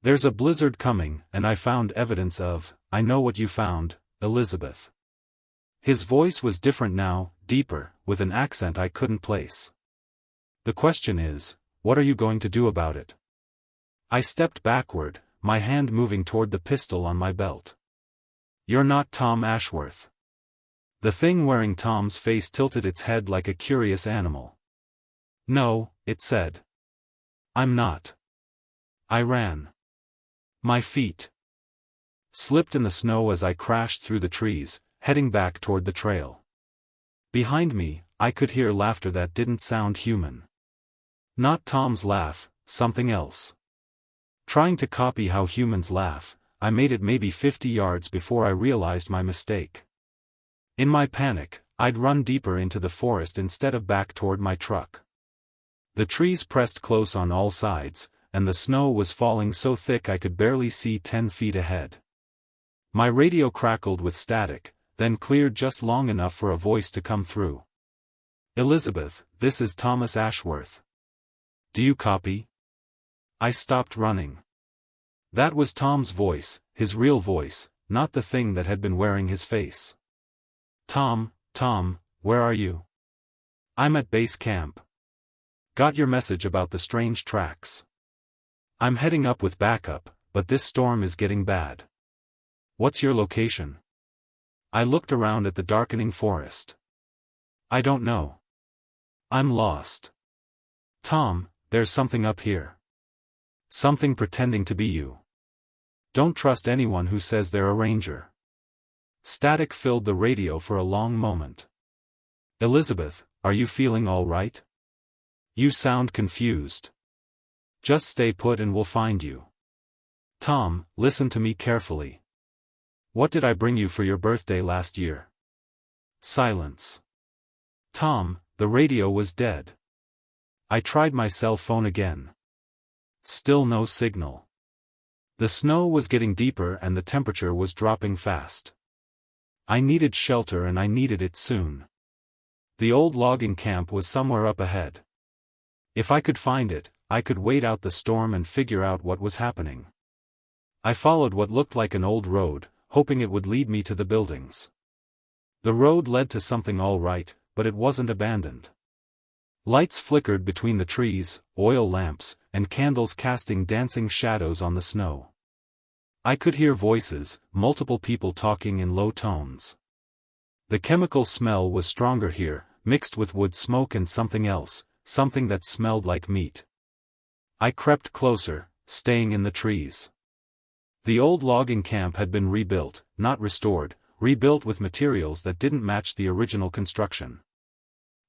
There's a blizzard coming, and I found evidence of, I know what you found, Elizabeth. His voice was different now, deeper, with an accent I couldn't place. The question is, what are you going to do about it? I stepped backward, my hand moving toward the pistol on my belt. You're not Tom Ashworth. The thing wearing Tom's face tilted its head like a curious animal. No, it said. I'm not. I ran. My feet slipped in the snow as I crashed through the trees, heading back toward the trail. Behind me, I could hear laughter that didn't sound human. Not Tom's laugh, something else. Trying to copy how humans laugh, I made it maybe 50 yards before I realized my mistake. In my panic, I'd run deeper into the forest instead of back toward my truck. The trees pressed close on all sides, and the snow was falling so thick I could barely see 10 feet ahead. My radio crackled with static, then cleared just long enough for a voice to come through. Elizabeth, this is Thomas Ashworth. Do you copy? I stopped running. That was Tom's voice, his real voice, not the thing that had been wearing his face. Tom, where are you? I'm at base camp. Got your message about the strange tracks. I'm heading up with backup, but this storm is getting bad. What's your location? I looked around at the darkening forest. I don't know. I'm lost. Tom, there's something up here. Something pretending to be you. Don't trust anyone who says they're a ranger. Static filled the radio for a long moment. Elizabeth, are you feeling all right? You sound confused. Just stay put and we'll find you. Tom, listen to me carefully. What did I bring you for your birthday last year? Silence. Tom, the radio was dead. I tried my cell phone again. Still no signal. The snow was getting deeper and the temperature was dropping fast. I needed shelter and I needed it soon. The old logging camp was somewhere up ahead. If I could find it, I could wait out the storm and figure out what was happening. I followed what looked like an old road, hoping it would lead me to the buildings. The road led to something all right, but it wasn't abandoned. Lights flickered between the trees, oil lamps, and candles casting dancing shadows on the snow. I could hear voices, multiple people talking in low tones. The chemical smell was stronger here, mixed with wood smoke and something else, something that smelled like meat. I crept closer, staying in the trees. The old logging camp had been rebuilt, not restored, rebuilt with materials that didn't match the original construction.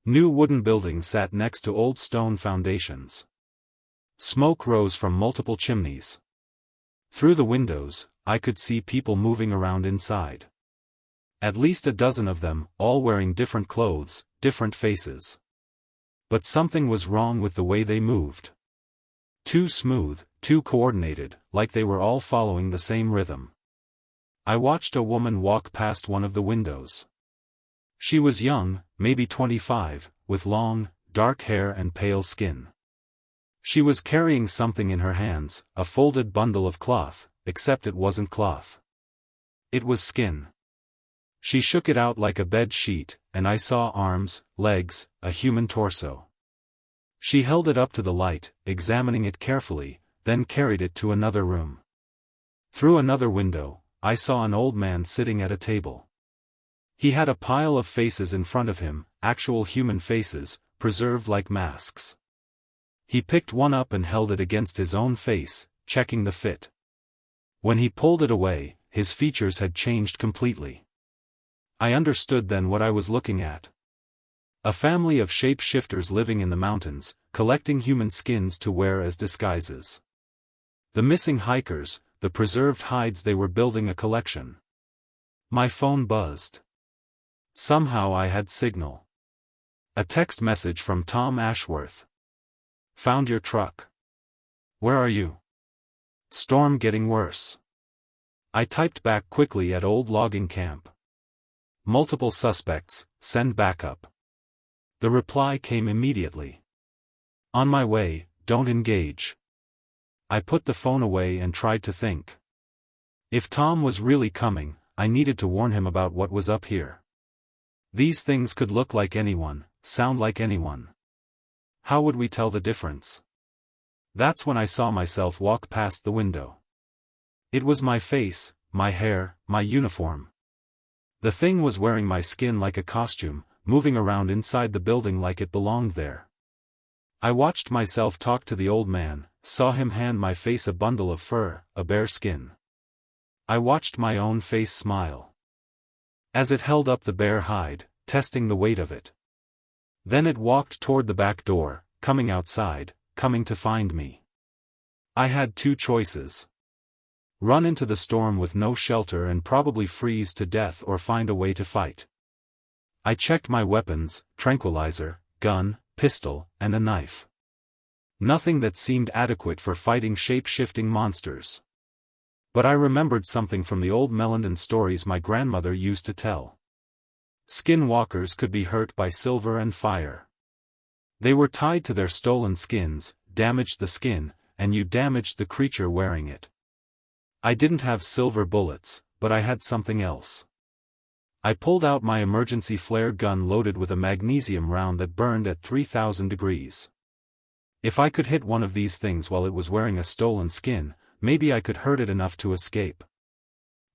New wooden buildings sat next to old stone foundations. Smoke rose from multiple chimneys. Through the windows, I could see people moving around inside. At least a dozen of them, all wearing different clothes, different faces. But something was wrong with the way they moved. Too smooth, too coordinated, like they were all following the same rhythm. I watched a woman walk past one of the windows. She was young, maybe 25, with long, dark hair and pale skin. She was carrying something in her hands, a folded bundle of cloth, except it wasn't cloth. It was skin. She shook it out like a bed sheet, and I saw arms, legs, a human torso. She held it up to the light, examining it carefully, then carried it to another room. Through another window, I saw an old man sitting at a table. He had a pile of faces in front of him, actual human faces, preserved like masks. He picked one up and held it against his own face, checking the fit. When he pulled it away, his features had changed completely. I understood then what I was looking at. A family of shape-shifters living in the mountains, collecting human skins to wear as disguises. The missing hikers, the preserved hides, they were building a collection. My phone buzzed. Somehow I had signal. A text message from Tom Ashworth. Found your truck. Where are you? Storm getting worse. I typed back quickly at old logging camp. Multiple suspects, send backup. The reply came immediately. On my way, don't engage. I put the phone away and tried to think. If Tom was really coming, I needed to warn him about what was up here. These things could look like anyone, sound like anyone. How would we tell the difference? That's when I saw myself walk past the window. It was my face, my hair, my uniform. The thing was wearing my skin like a costume, moving around inside the building like it belonged there. I watched myself talk to the old man, saw him hand my face a bundle of fur, a bare skin. I watched my own face smile. As it held up the bare hide, testing the weight of it. Then it walked toward the back door, coming outside, coming to find me. I had two choices. Run into the storm with no shelter and probably freeze to death, or find a way to fight. I checked my weapons, tranquilizer, gun, pistol, and a knife. Nothing that seemed adequate for fighting shape-shifting monsters. But I remembered something from the old Melendon stories my grandmother used to tell. Skinwalkers could be hurt by silver and fire. They were tied to their stolen skins, damaged the skin, and you damaged the creature wearing it. I didn't have silver bullets, but I had something else. I pulled out my emergency flare gun loaded with a magnesium round that burned at 3,000 degrees. If I could hit one of these things while it was wearing a stolen skin, maybe I could hurt it enough to escape.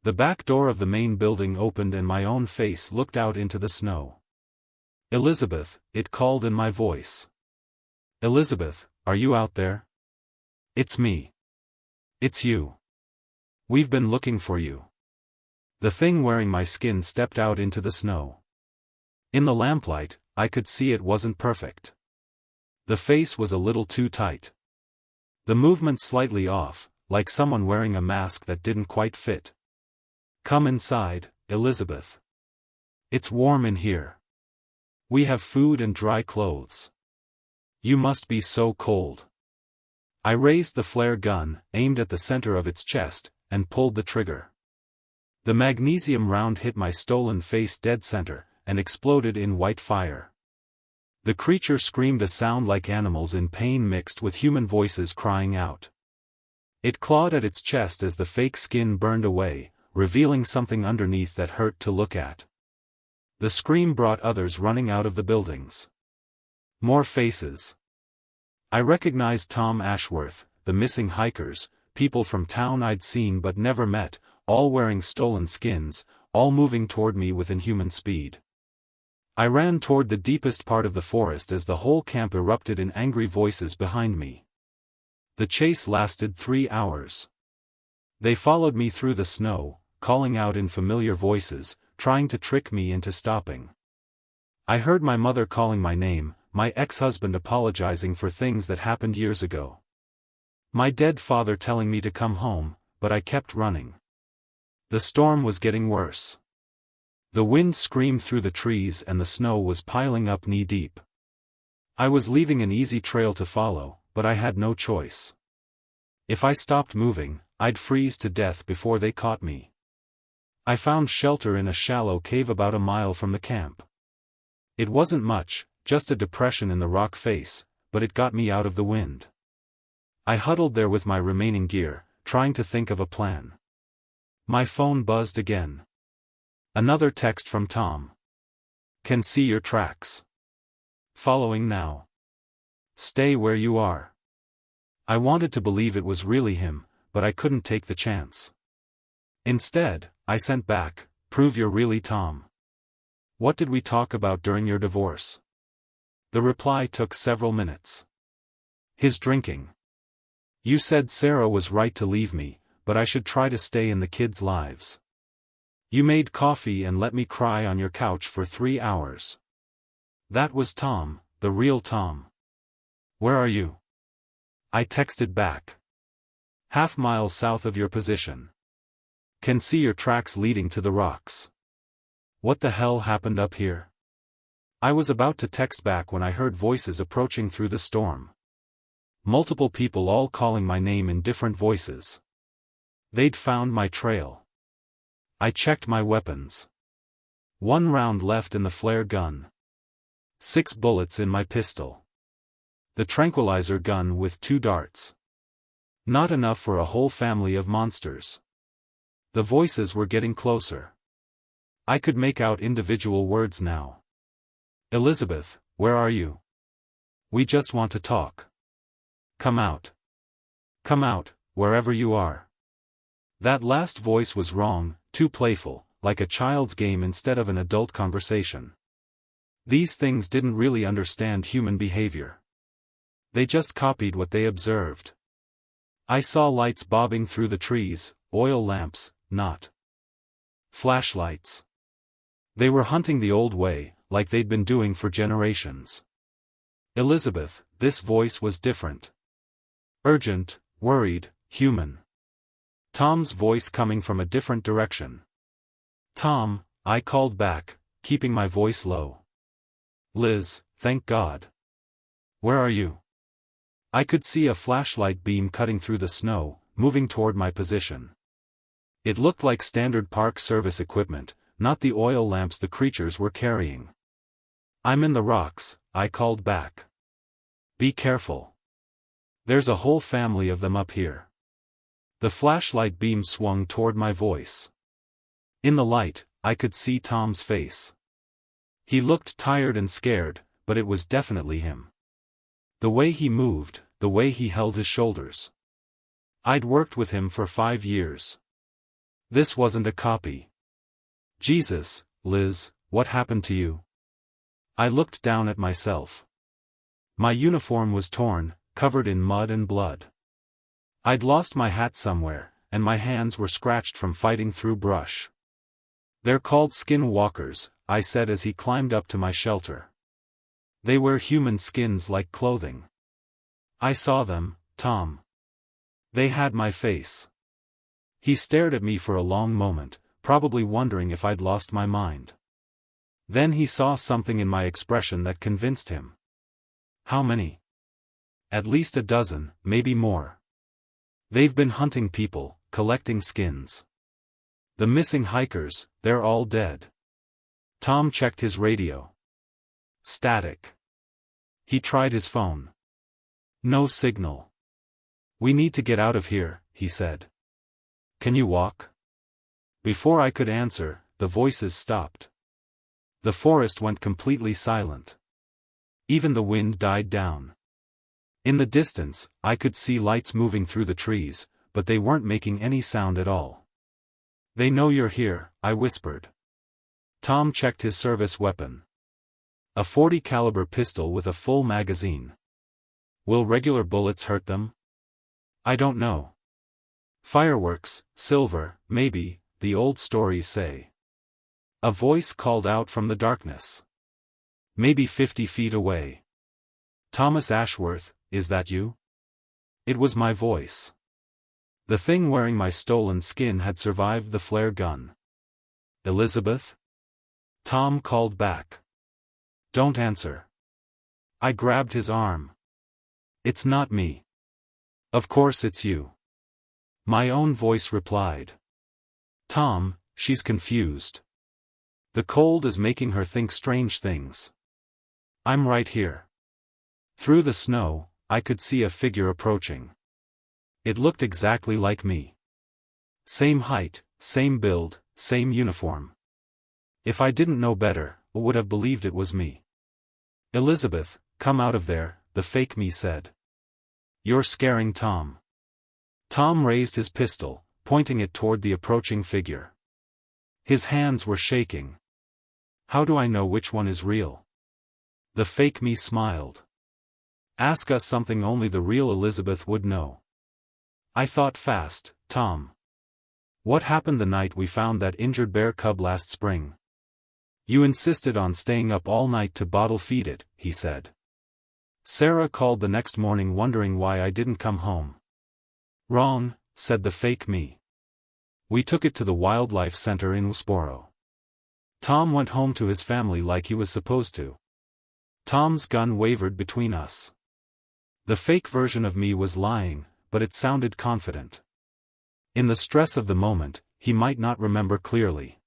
The back door of the main building opened and my own face looked out into the snow. Elizabeth, it called in my voice. Elizabeth, are you out there? It's me. It's you. We've been looking for you. The thing wearing my skin stepped out into the snow. In the lamplight, I could see it wasn't perfect. The face was a little too tight. The movement slightly off, like someone wearing a mask that didn't quite fit. Come inside, Elizabeth. It's warm in here. We have food and dry clothes. You must be so cold. I raised the flare gun, aimed at the center of its chest, and pulled the trigger. The magnesium round hit my stolen face dead center, and exploded in white fire. The creature screamed a sound like animals in pain mixed with human voices crying out. It clawed at its chest as the fake skin burned away, revealing something underneath that hurt to look at. The scream brought others running out of the buildings. More faces. I recognized Tom Ashworth, the missing hikers, people from town I'd seen but never met, all wearing stolen skins, all moving toward me with inhuman speed. I ran toward the deepest part of the forest as the whole camp erupted in angry voices behind me. The chase lasted 3 hours. They followed me through the snow, calling out in familiar voices, trying to trick me into stopping. I heard my mother calling my name, my ex-husband apologizing for things that happened years ago. My dead father telling me to come home, but I kept running. The storm was getting worse. The wind screamed through the trees and the snow was piling up knee-deep. I was leaving an easy trail to follow, but I had no choice. If I stopped moving, I'd freeze to death before they caught me. I found shelter in a shallow cave about a mile from the camp. It wasn't much, just a depression in the rock face, but it got me out of the wind. I huddled there with my remaining gear, trying to think of a plan. My phone buzzed again. Another text from Tom. Can see your tracks. Following now. Stay where you are. I wanted to believe it was really him, but I couldn't take the chance. Instead, I sent back, prove you're really Tom. What did we talk about during your divorce? The reply took several minutes. His drinking. You said Sarah was right to leave me, but I should try to stay in the kids' lives. You made coffee and let me cry on your couch for 3 hours. That was Tom, the real Tom. Where are you? I texted back. Half-mile south of your position. Can see your tracks leading to the rocks. What the hell happened up here? I was about to text back when I heard voices approaching through the storm. Multiple people all calling my name in different voices. They'd found my trail. I checked my weapons. 1 round left in the flare gun. 6 bullets in my pistol. The tranquilizer gun with 2 darts. Not enough for a whole family of monsters. The voices were getting closer. I could make out individual words now. Elizabeth, where are you? We just want to talk. Come out. Come out, wherever you are. That last voice was wrong, too playful, like a child's game instead of an adult conversation. These things didn't really understand human behavior. They just copied what they observed. I saw lights bobbing through the trees, oil lamps, not flashlights. They were hunting the old way, like they'd been doing for generations. Elizabeth, this voice was different. Urgent, worried, human. Tom's voice coming from a different direction. Tom, I called back, keeping my voice low. Liz, thank God. Where are you? I could see a flashlight beam cutting through the snow, moving toward my position. It looked like standard Park Service equipment, not the oil lamps the creatures were carrying. I'm in the rocks, I called back. Be careful. There's a whole family of them up here. The flashlight beam swung toward my voice. In the light, I could see Tom's face. He looked tired and scared, but it was definitely him. The way he moved, the way he held his shoulders. I'd worked with him for 5 years. This wasn't a copy. Jesus, Liz, what happened to you? I looked down at myself. My uniform was torn, covered in mud and blood. I'd lost my hat somewhere, and my hands were scratched from fighting through brush. They're called skin walkers, I said as he climbed up to my shelter. They wear human skins like clothing. I saw them, Tom. They had my face. He stared at me for a long moment, probably wondering if I'd lost my mind. Then he saw something in my expression that convinced him. How many? At least a dozen, maybe more. They've been hunting people, collecting skins. The missing hikers, they're all dead. Tom checked his radio. Static. He tried his phone. No signal. We need to get out of here, he said. Can you walk? Before I could answer, the voices stopped. The forest went completely silent. Even the wind died down. In the distance, I could see lights moving through the trees, but they weren't making any sound at all. They know you're here, I whispered. Tom checked his service weapon. A .40 caliber pistol with a full magazine. Will regular bullets hurt them? I don't know. Fireworks, silver, maybe, the old stories say. A voice called out from the darkness. Maybe 50 feet away. Thomas Ashworth, is that you? It was my voice. The thing wearing my stolen skin had survived the flare gun. Elizabeth? Tom called back. Don't answer. I grabbed his arm. It's not me. Of course it's you. My own voice replied. Tom, she's confused. The cold is making her think strange things. I'm right here. Through the snow, I could see a figure approaching. It looked exactly like me. Same height, same build, same uniform. If I didn't know better, I would have believed it was me. "Elizabeth, come out of there," the fake me said. "You're scaring Tom." Tom raised his pistol, pointing it toward the approaching figure. His hands were shaking. "How do I know which one is real?" The fake me smiled. "Ask us something only the real Elizabeth would know." I thought fast. "Tom. What happened the night we found that injured bear cub last spring?" "You insisted on staying up all night to bottle feed it," he said. "Sarah called the next morning wondering why I didn't come home." "Wrong," said the fake me. "We took it to the wildlife center in Woodsboro. Tom went home to his family like he was supposed to." Tom's gun wavered between us. The fake version of me was lying, but it sounded confident. In the stress of the moment, he might not remember clearly.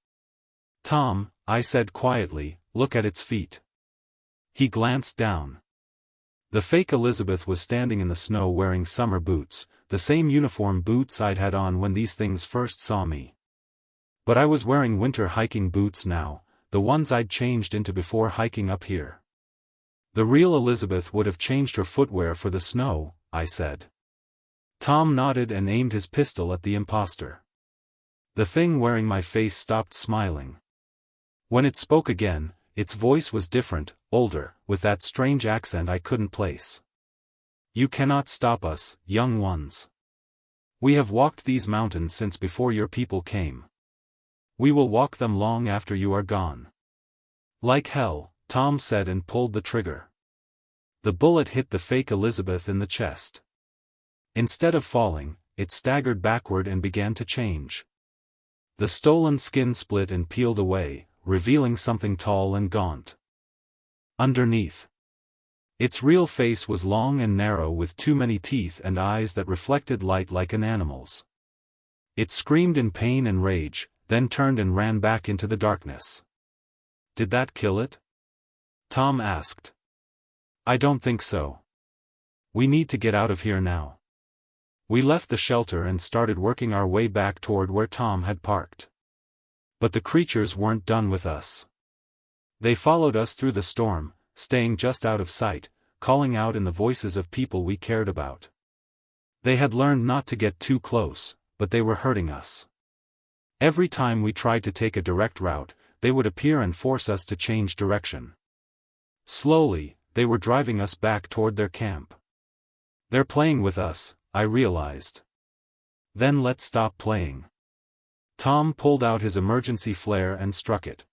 "Tom," I said quietly, "look at its feet." He glanced down. The fake Elizabeth was standing in the snow wearing summer boots, the same uniform boots I'd had on when these things first saw me. But I was wearing winter hiking boots now, the ones I'd changed into before hiking up here. "The real Elizabeth would have changed her footwear for the snow," I said. Tom nodded and aimed his pistol at the imposter. The thing wearing my face stopped smiling. When it spoke again, its voice was different, older, with that strange accent I couldn't place. "You cannot stop us, young ones. We have walked these mountains since before your people came. We will walk them long after you are gone." "Like hell," Tom said and pulled the trigger. The bullet hit the fake Elizabeth in the chest. Instead of falling, it staggered backward and began to change. The stolen skin split and peeled away, revealing something tall and gaunt. Underneath, its real face was long and narrow with too many teeth and eyes that reflected light like an animal's. It screamed in pain and rage, then turned and ran back into the darkness. "Did that kill it?" Tom asked. "I don't think so. We need to get out of here now." We left the shelter and started working our way back toward where Tom had parked. But the creatures weren't done with us. They followed us through the storm, staying just out of sight, calling out in the voices of people we cared about. They had learned not to get too close, but they were hurting us. Every time we tried to take a direct route, they would appear and force us to change direction. Slowly, they were driving us back toward their camp. "They're playing with us," I realized. "Then let's stop playing." Tom pulled out his emergency flare and struck it.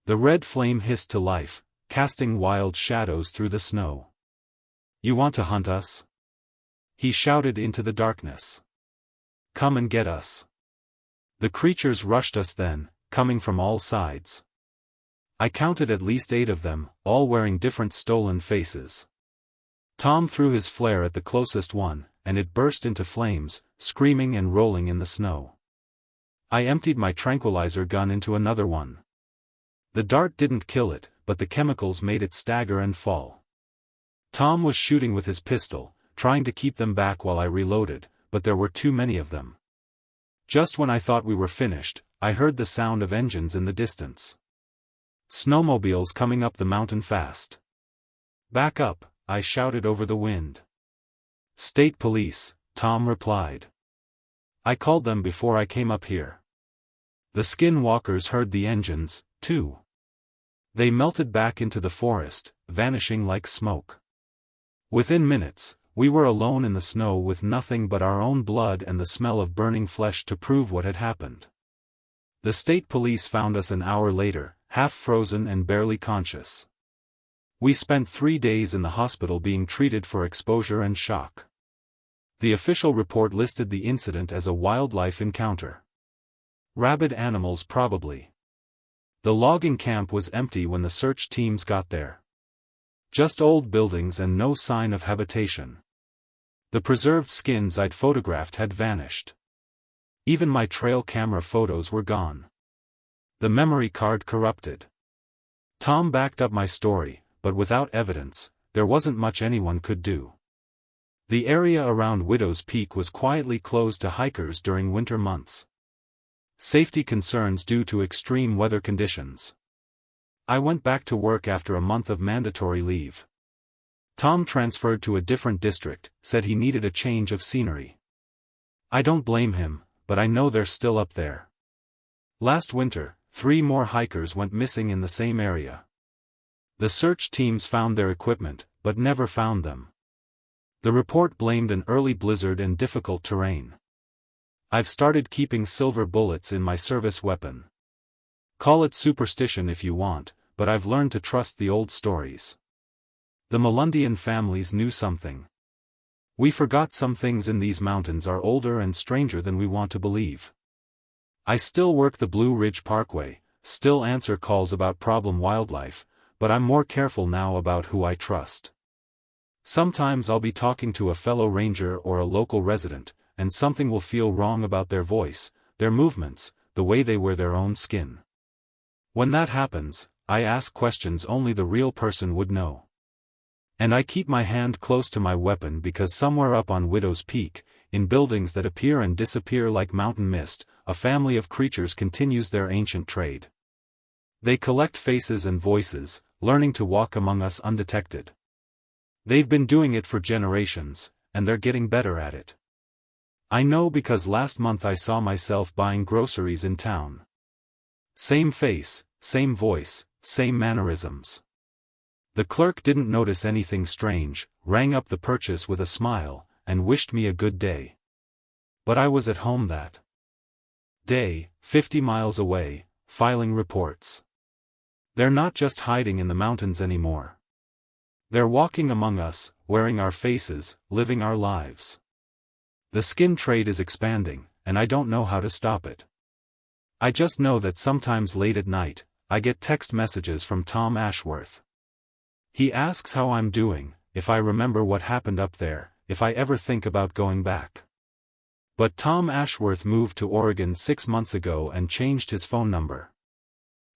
The red flame hissed to life, casting wild shadows through the snow. "You want to hunt us?" he shouted into the darkness. "Come and get us." The creatures rushed us then, coming from all sides. I counted at least 8 of them, all wearing different stolen faces. Tom threw his flare at the closest one, and it burst into flames, screaming and rolling in the snow. I emptied my tranquilizer gun into another one. The dart didn't kill it, but the chemicals made it stagger and fall. Tom was shooting with his pistol, trying to keep them back while I reloaded, but there were too many of them. Just when I thought we were finished, I heard the sound of engines in the distance. Snowmobiles coming up the mountain fast. "Back up," I shouted over the wind. "State police," Tom replied. "I called them before I came up here." The skinwalkers heard the engines, too. They melted back into the forest, vanishing like smoke. Within minutes, we were alone in the snow with nothing but our own blood and the smell of burning flesh to prove what had happened. The state police found us an hour later, half frozen and barely conscious. We spent 3 days in the hospital being treated for exposure and shock. The official report listed the incident as a wildlife encounter. Rabid animals probably. The logging camp was empty when the search teams got there. Just old buildings and no sign of habitation. The preserved skins I'd photographed had vanished. Even my trail camera photos were gone. The memory card corrupted. Tom backed up my story, but without evidence, there wasn't much anyone could do. The area around Widow's Peak was quietly closed to hikers during winter months. Safety concerns due to extreme weather conditions. I went back to work after a month of mandatory leave. Tom transferred to a different district, said he needed a change of scenery. I don't blame him, but I know they're still up there. Last winter, 3 more hikers went missing in the same area. The search teams found their equipment, but never found them. The report blamed an early blizzard and difficult terrain. I've started keeping silver bullets in my service weapon. Call it superstition if you want, but I've learned to trust the old stories. The Melundian families knew something. We forgot some things in these mountains are older and stranger than we want to believe. I still work the Blue Ridge Parkway, still answer calls about problem wildlife, but I'm more careful now about who I trust. Sometimes I'll be talking to a fellow ranger or a local resident, and something will feel wrong about their voice, their movements, the way they wear their own skin. When that happens, I ask questions only the real person would know. And I keep my hand close to my weapon because somewhere up on Widow's Peak, in buildings that appear and disappear like mountain mist, a family of creatures continues their ancient trade. They collect faces and voices, learning to walk among us undetected. They've been doing it for generations, and they're getting better at it. I know because last month I saw myself buying groceries in town. Same face, same voice, same mannerisms. The clerk didn't notice anything strange, rang up the purchase with a smile, and wished me a good day. But I was at home that day, 50 miles away, filing reports. They're not just hiding in the mountains anymore. They're walking among us, wearing our faces, living our lives. The skin trade is expanding, and I don't know how to stop it. I just know that sometimes late at night, I get text messages from Tom Ashworth. He asks how I'm doing, if I remember what happened up there, if I ever think about going back. But Tom Ashworth moved to Oregon 6 months ago and changed his phone number.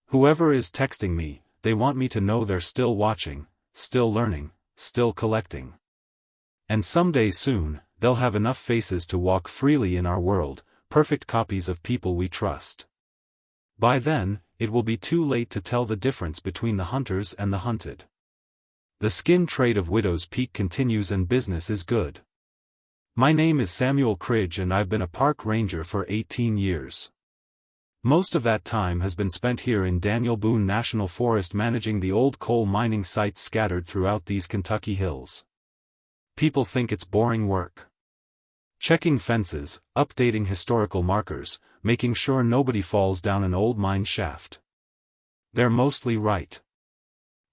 Whoever is texting me, they want me to know they're still watching, still learning, still collecting. And someday soon, they'll have enough faces to walk freely in our world, perfect copies of people we trust. By then, it will be too late to tell the difference between the hunters and the hunted. The skin trade of Widow's Peak continues and business is good. My name is Samuel Cridge and I've been a park ranger for 18 years. Most of that time has been spent here in Daniel Boone National Forest managing the old coal mining sites scattered throughout these Kentucky hills. People think it's boring work. Checking fences, updating historical markers, making sure nobody falls down an old mine shaft. They're mostly right.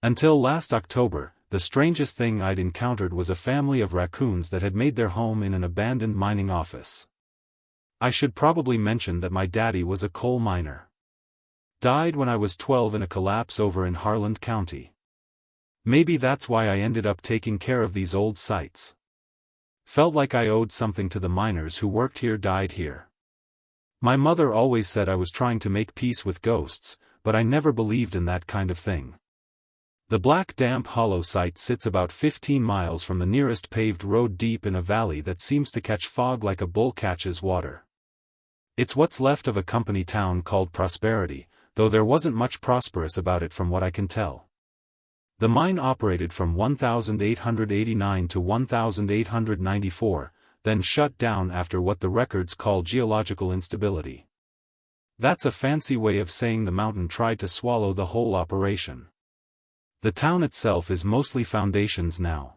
Until last October, the strangest thing I'd encountered was a family of raccoons that had made their home in an abandoned mining office. I should probably mention that my daddy was a coal miner. Died when I was 12 in a collapse over in Harland County. Maybe that's why I ended up taking care of these old sites. Felt like I owed something to the miners who worked here died here. My mother always said I was trying to make peace with ghosts, but I never believed in that kind of thing. The Black Damp Hollow site sits about 15 miles from the nearest paved road deep in a valley that seems to catch fog like a bull catches water. It's what's left of a company town called Prosperity, though there wasn't much prosperous about it from what I can tell. The mine operated from 1889 to 1894, then shut down after what the records call geological instability. That's a fancy way of saying the mountain tried to swallow the whole operation. The town itself is mostly foundations now.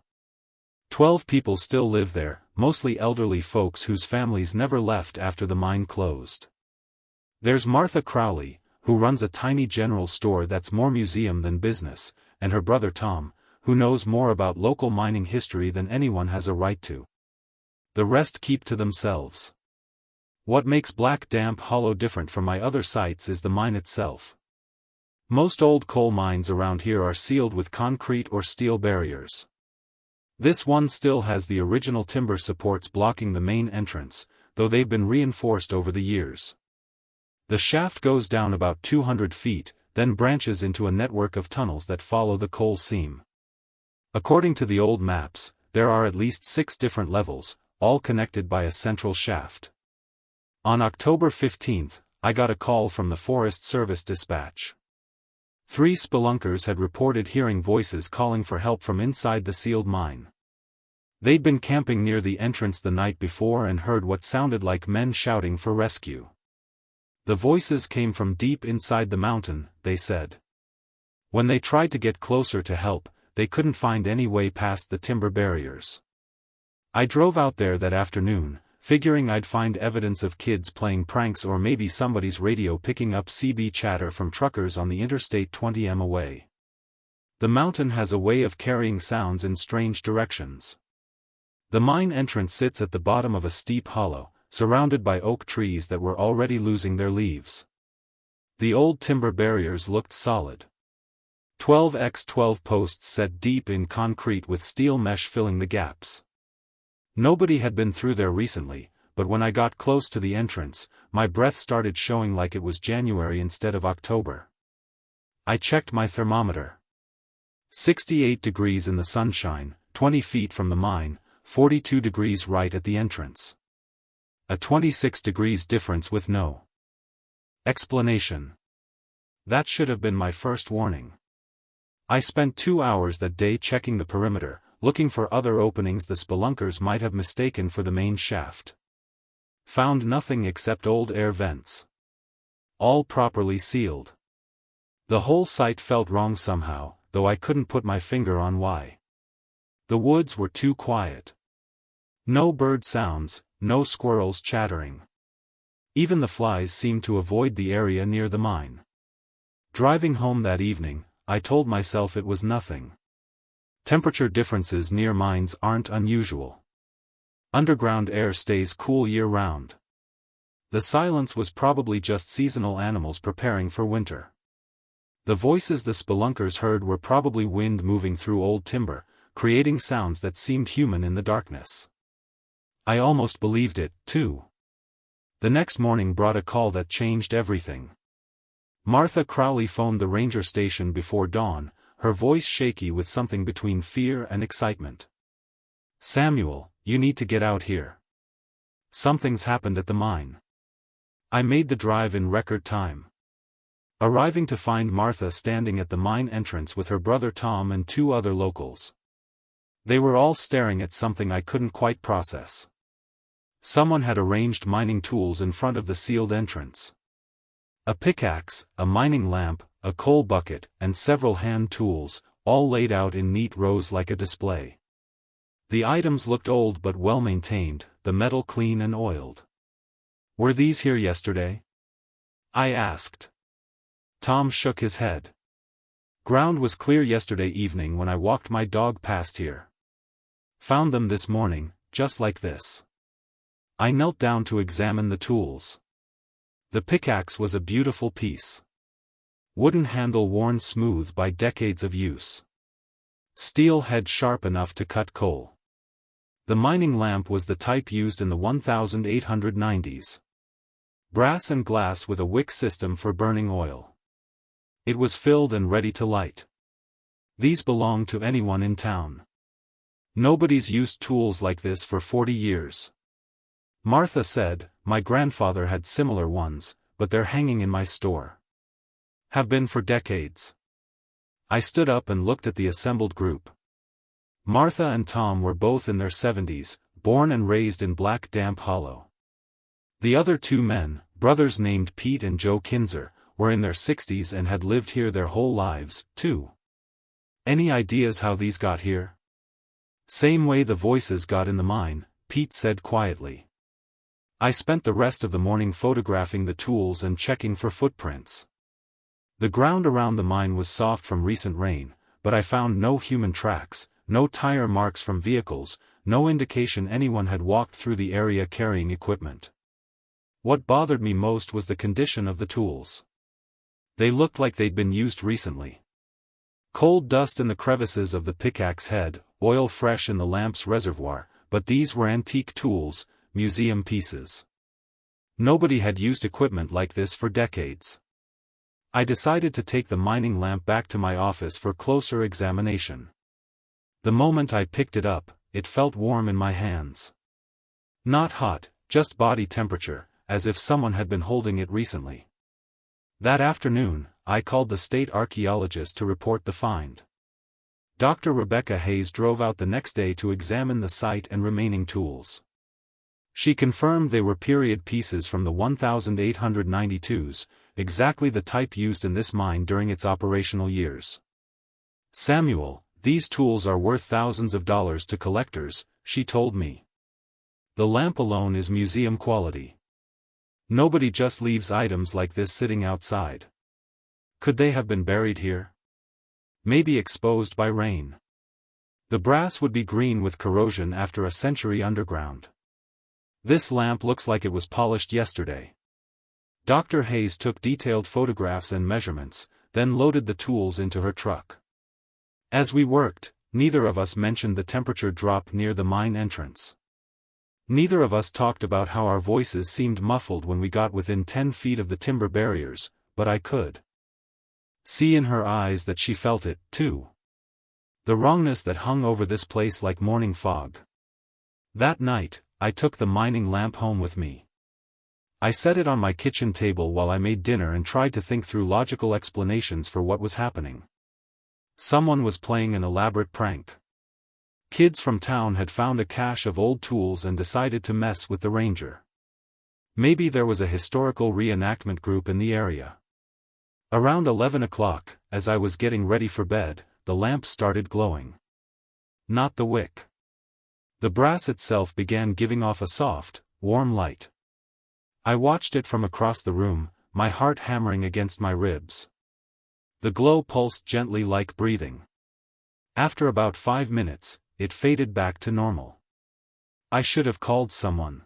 12 people still live there, mostly elderly folks whose families never left after the mine closed. There's Martha Crowley, who runs a tiny general store that's more museum than business, and her brother Tom, who knows more about local mining history than anyone has a right to. The rest keep to themselves. What makes Black Damp Hollow different from my other sites is the mine itself. Most old coal mines around here are sealed with concrete or steel barriers. This one still has the original timber supports blocking the main entrance, though they've been reinforced over the years. The shaft goes down about 200 feet, then branches into a network of tunnels that follow the coal seam. According to the old maps, there are at least 6 different levels, all connected by a central shaft. On October 15, I got a call from the Forest Service dispatch. 3 spelunkers had reported hearing voices calling for help from inside the sealed mine. They'd been camping near the entrance the night before and heard what sounded like men shouting for rescue. The voices came from deep inside the mountain, they said. When they tried to get closer to help, they couldn't find any way past the timber barriers. I drove out there that afternoon, figuring I'd find evidence of kids playing pranks or maybe somebody's radio picking up CB chatter from truckers on the Interstate 20m away. The mountain has a way of carrying sounds in strange directions. The mine entrance sits at the bottom of a steep hollow, surrounded by oak trees that were already losing their leaves. The old timber barriers looked solid. 12x12 posts set deep in concrete with steel mesh filling the gaps. Nobody had been through there recently, but when I got close to the entrance, my breath started showing like it was January instead of October. I checked my thermometer. 68 degrees in the sunshine, 20 feet from the mine, 42 degrees right at the entrance. A 26 degrees difference with no explanation. That should have been my first warning. I spent 2 hours that day checking the perimeter, looking for other openings the spelunkers might have mistaken for the main shaft. Found nothing except old air vents. All properly sealed. The whole site felt wrong somehow, though I couldn't put my finger on why. The woods were too quiet. No bird sounds, no squirrels chattering. Even the flies seemed to avoid the area near the mine. Driving home that evening, I told myself it was nothing. Temperature differences near mines aren't unusual. Underground air stays cool year-round. The silence was probably just seasonal animals preparing for winter. The voices the spelunkers heard were probably wind moving through old timber, creating sounds that seemed human in the darkness. I almost believed it, too. The next morning brought a call that changed everything. Martha Crowley phoned the ranger station before dawn, her voice shaky with something between fear and excitement. "Samuel, you need to get out here. Something's happened at the mine." I made the drive in record time. Arriving to find Martha standing at the mine entrance with her brother Tom and 2 other locals. They were all staring at something I couldn't quite process. Someone had arranged mining tools in front of the sealed entrance. A pickaxe, a mining lamp, a coal bucket, and several hand tools, all laid out in neat rows like a display. The items looked old but well maintained, the metal clean and oiled. "Were these here yesterday?" I asked. Tom shook his head. "Ground was clear yesterday evening when I walked my dog past here. Found them this morning, just like this." I knelt down to examine the tools. The pickaxe was a beautiful piece. Wooden handle worn smooth by decades of use. Steel head sharp enough to cut coal. The mining lamp was the type used in the 1890s. Brass and glass with a wick system for burning oil. It was filled and ready to light. These belonged to anyone in town. Nobody's used tools like this for 40 years. Martha said, "My grandfather had similar ones, but they're hanging in my store. Have been for decades." I stood up and looked at the assembled group. Martha and Tom were both in their 70s, born and raised in Black Damp Hollow. The other 2 men, brothers named Pete and Joe Kinzer, were in their 60s and had lived here their whole lives, too. "Any ideas how these got here?" "Same way the voices got in the mine," Pete said quietly. I spent the rest of the morning photographing the tools and checking for footprints. The ground around the mine was soft from recent rain, but I found no human tracks, no tire marks from vehicles, no indication anyone had walked through the area carrying equipment. What bothered me most was the condition of the tools. They looked like they'd been used recently. Cold dust in the crevices of the pickaxe head, oil fresh in the lamp's reservoir, but these were antique tools, museum pieces. Nobody had used equipment like this for decades. I decided to take the mining lamp back to my office for closer examination. The moment I picked it up, it felt warm in my hands. Not hot, just body temperature, as if someone had been holding it recently. That afternoon, I called the state archaeologist to report the find. Dr. Rebecca Hayes drove out the next day to examine the site and remaining tools. She confirmed they were period pieces from the 1892s, exactly the type used in this mine during its operational years. "Samuel, these tools are worth thousands of dollars to collectors," she told me. "The lamp alone is museum quality. Nobody just leaves items like this sitting outside. Could they have been buried here? Maybe exposed by rain. The brass would be green with corrosion after a century underground. This lamp looks like it was polished yesterday." Dr. Hayes took detailed photographs and measurements, then loaded the tools into her truck. As we worked, neither of us mentioned the temperature drop near the mine entrance. Neither of us talked about how our voices seemed muffled when we got within 10 feet of the timber barriers, but I could see in her eyes that she felt it, too. The wrongness that hung over this place like morning fog. That night, I took the mining lamp home with me. I set it on my kitchen table while I made dinner and tried to think through logical explanations for what was happening. Someone was playing an elaborate prank. Kids from town had found a cache of old tools and decided to mess with the ranger. Maybe there was a historical reenactment group in the area. Around 11 o'clock, as I was getting ready for bed, the lamp started glowing. Not the wick. The brass itself began giving off a soft, warm light. I watched it from across the room, my heart hammering against my ribs. The glow pulsed gently like breathing. After about 5 minutes, it faded back to normal. I should have called someone.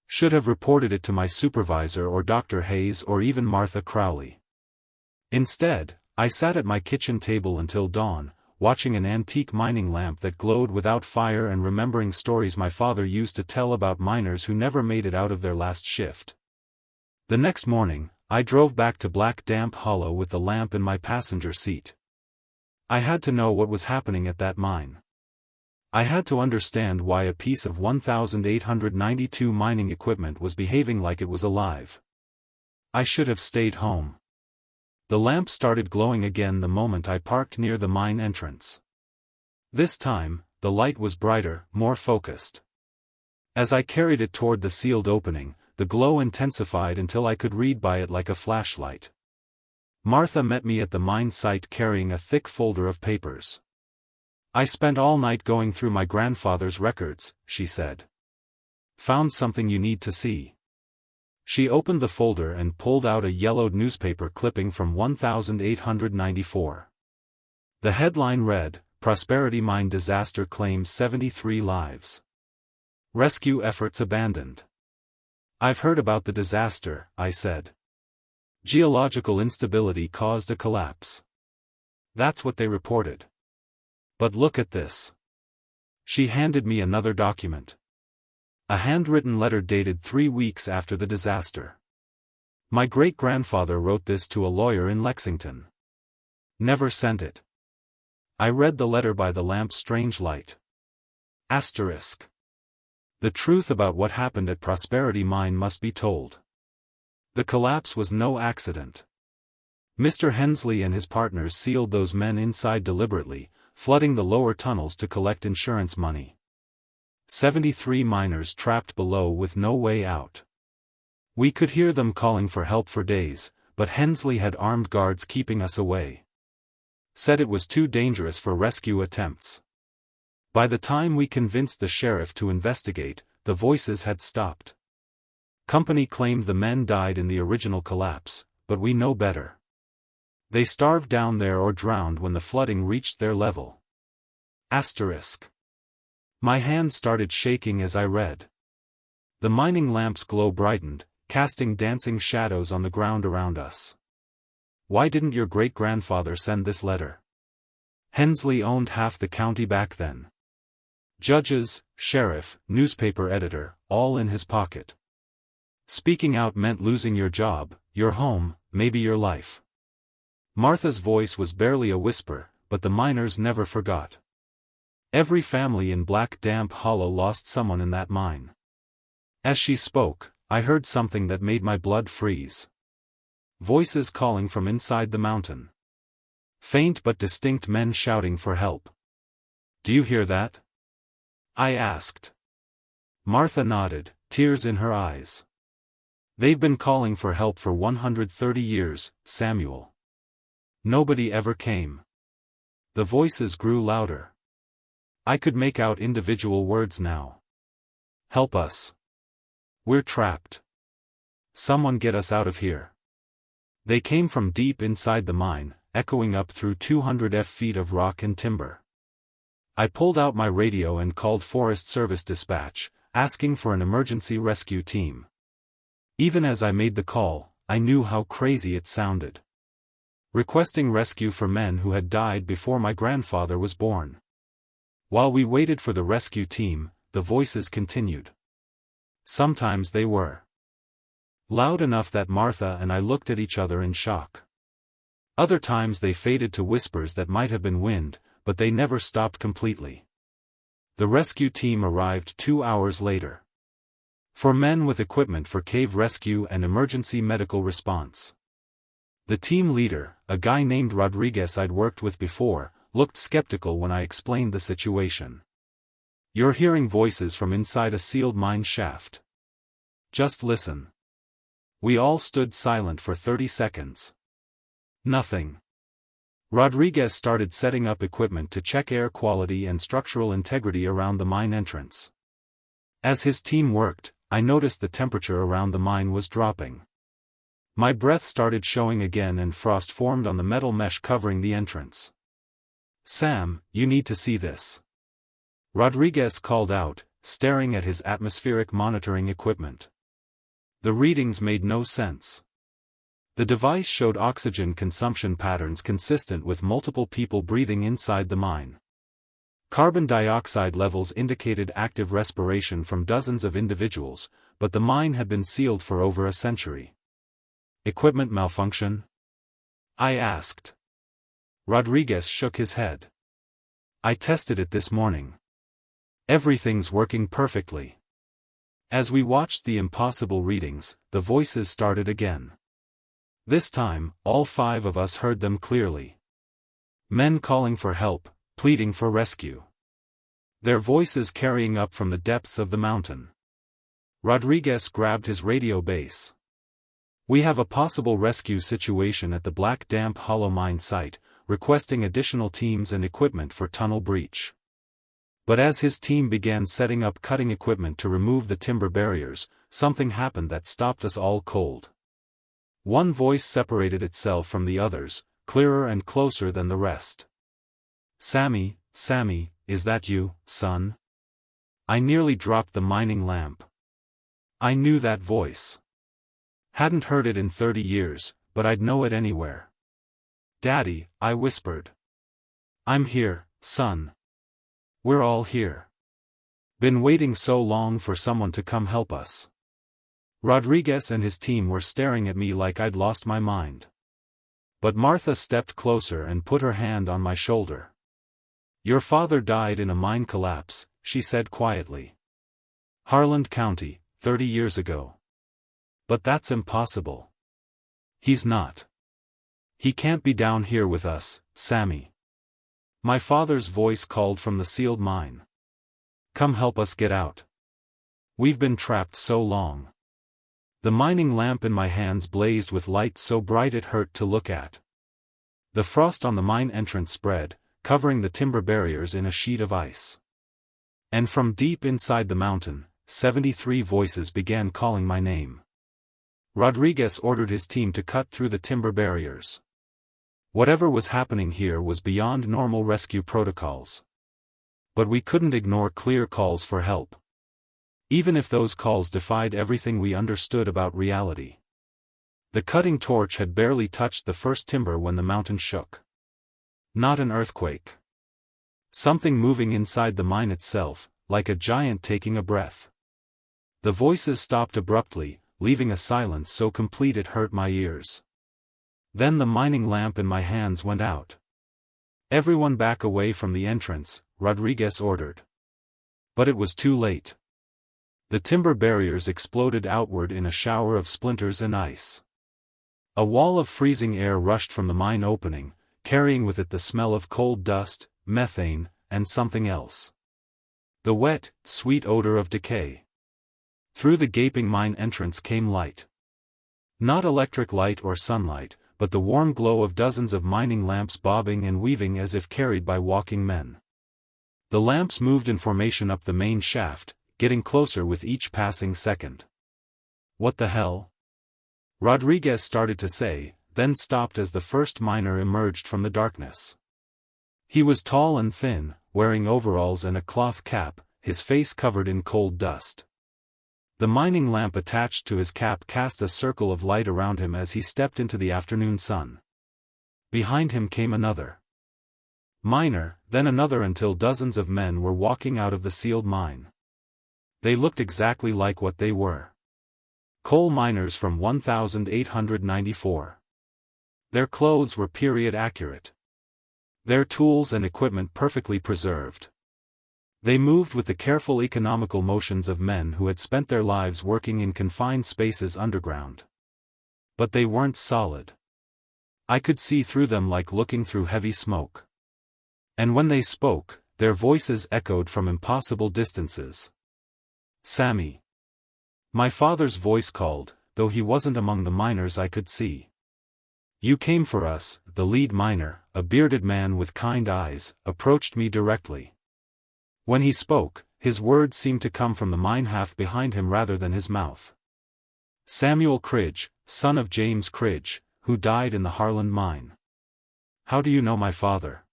Should have reported it to my supervisor or Dr. Hayes or even Martha Crowley. Instead, I sat at my kitchen table until dawn, watching an antique mining lamp that glowed without fire and remembering stories my father used to tell about miners who never made it out of their last shift. The next morning, I drove back to Black Damp Hollow with the lamp in my passenger seat. I had to know what was happening at that mine. I had to understand why a piece of 1892 mining equipment was behaving like it was alive. I should have stayed home. The lamp started glowing again the moment I parked near the mine entrance. This time, the light was brighter, more focused. As I carried it toward the sealed opening, the glow intensified until I could read by it like a flashlight. Martha met me at the mine site carrying a thick folder of papers. "I spent all night going through my grandfather's records," she said. "Found something you need to see." She opened the folder and pulled out a yellowed newspaper clipping from 1894. The headline read, "Prosperity Mine Disaster Claims 73 Lives. Rescue Efforts Abandoned." "I've heard about the disaster," I said. "Geological instability caused a collapse. That's what they reported. But look at this." She handed me another document. A handwritten letter dated 3 weeks after the disaster. My great-grandfather wrote this to a lawyer in Lexington. Never sent it. I read the letter by the lamp's strange light. Asterisk. The truth about what happened at Prosperity Mine must be told. The collapse was no accident. Mr. Hensley and his partners sealed those men inside deliberately, flooding the lower tunnels to collect insurance money. 73 miners trapped below with no way out. We could hear them calling for help for days, but Hensley had armed guards keeping us away. Said it was too dangerous for rescue attempts. By the time we convinced the sheriff to investigate, the voices had stopped. Company claimed the men died in the original collapse, but we know better. They starved down there or drowned when the flooding reached their level. Asterisk. My hand started shaking as I read. The mining lamp's glow brightened, casting dancing shadows on the ground around us. Why didn't your great-grandfather send this letter? Hensley owned half the county back then. Judges, sheriff, newspaper editor, all in his pocket. Speaking out meant losing your job, your home, maybe your life. Martha's voice was barely a whisper, but the miners never forgot. Every family in Black Damp Hollow lost someone in that mine. As she spoke, I heard something that made my blood freeze. Voices calling from inside the mountain. Faint but distinct men shouting for help. "Do you hear that?" I asked. Martha nodded, tears in her eyes. "They've been calling for help for 130 years, Samuel. Nobody ever came." The voices grew louder. I could make out individual words now. "Help us. We're trapped. Someone get us out of here." They came from deep inside the mine, echoing up through 200 feet of rock and timber. I pulled out my radio and called Forest Service dispatch, asking for an emergency rescue team. Even as I made the call, I knew how crazy it sounded. Requesting rescue for men who had died before my grandfather was born. While we waited for the rescue team, the voices continued. Sometimes they were loud enough that Martha and I looked at each other in shock. Other times they faded to whispers that might have been wind, but they never stopped completely. The rescue team arrived 2 hours later. 4 men with equipment for cave rescue and emergency medical response. The team leader, a guy named Rodriguez I'd worked with before, looked skeptical when I explained the situation. "You're hearing voices from inside a sealed mine shaft. Just listen." We all stood silent for 30 seconds. Nothing. Rodriguez started setting up equipment to check air quality and structural integrity around the mine entrance. As his team worked, I noticed the temperature around the mine was dropping. My breath started showing again and frost formed on the metal mesh covering the entrance. "Sam, you need to see this." Rodriguez called out, staring at his atmospheric monitoring equipment. The readings made no sense. The device showed oxygen consumption patterns consistent with multiple people breathing inside the mine. Carbon dioxide levels indicated active respiration from dozens of individuals, but the mine had been sealed for over a century. "Equipment malfunction?" I asked. Rodriguez shook his head. "I tested it this morning. Everything's working perfectly." As we watched the impossible readings, the voices started again. This time, all 5 of us heard them clearly. Men calling for help, pleading for rescue. Their voices carrying up from the depths of the mountain. Rodriguez grabbed his radio base. "We have a possible rescue situation at the Black Damp Hollow mine site, requesting additional teams and equipment for tunnel breach." But as his team began setting up cutting equipment to remove the timber barriers, something happened that stopped us all cold. One voice separated itself from the others, clearer and closer than the rest. "Sammy, Sammy, is that you, son?" I nearly dropped the mining lamp. I knew that voice. Hadn't heard it in 30 years, but I'd know it anywhere. "Daddy," I whispered. "I'm here, son. We're all here. Been waiting so long for someone to come help us." Rodriguez and his team were staring at me like I'd lost my mind. But Martha stepped closer and put her hand on my shoulder. "Your father died in a mine collapse," she said quietly. "Harland County, 30 years ago. But that's impossible. He's not. He can't be down here with us, Sammy." My father's voice called from the sealed mine. "Come help us get out. We've been trapped so long." The mining lamp in my hands blazed with light so bright it hurt to look at. The frost on the mine entrance spread, covering the timber barriers in a sheet of ice. And from deep inside the mountain, 73 voices began calling my name. Rodriguez ordered his team to cut through the timber barriers. Whatever was happening here was beyond normal rescue protocols. But we couldn't ignore clear calls for help. Even if those calls defied everything we understood about reality. The cutting torch had barely touched the first timber when the mountain shook. Not an earthquake. Something moving inside the mine itself, like a giant taking a breath. The voices stopped abruptly, leaving a silence so complete it hurt my ears. Then the mining lamp in my hands went out. "Everyone back away from the entrance," Rodriguez ordered. But it was too late. The timber barriers exploded outward in a shower of splinters and ice. A wall of freezing air rushed from the mine opening, carrying with it the smell of coal dust, methane, and something else. The wet, sweet odor of decay. Through the gaping mine entrance came light. Not electric light or sunlight, but the warm glow of dozens of mining lamps bobbing and weaving as if carried by walking men. The lamps moved in formation up the main shaft, getting closer with each passing second. "What the hell?" Rodriguez started to say, then stopped as the first miner emerged from the darkness. He was tall and thin, wearing overalls and a cloth cap, his face covered in cold dust. The mining lamp attached to his cap cast a circle of light around him as he stepped into the afternoon sun. Behind him came another miner, then another until dozens of men were walking out of the sealed mine. They looked exactly like what they were. Coal miners from 1894. Their clothes were period accurate. Their tools and equipment perfectly preserved. They moved with the careful economical motions of men who had spent their lives working in confined spaces underground. But they weren't solid. I could see through them like looking through heavy smoke. And when they spoke, their voices echoed from impossible distances. "Sammy." My father's voice called, though he wasn't among the miners I could see. "You came for us." The lead miner, a bearded man with kind eyes, approached me directly. When he spoke, his words seemed to come from the mine shaft behind him rather than his mouth. "Samuel Cridge, son of James Cridge, who died in the Harland mine." "How do you know my father?"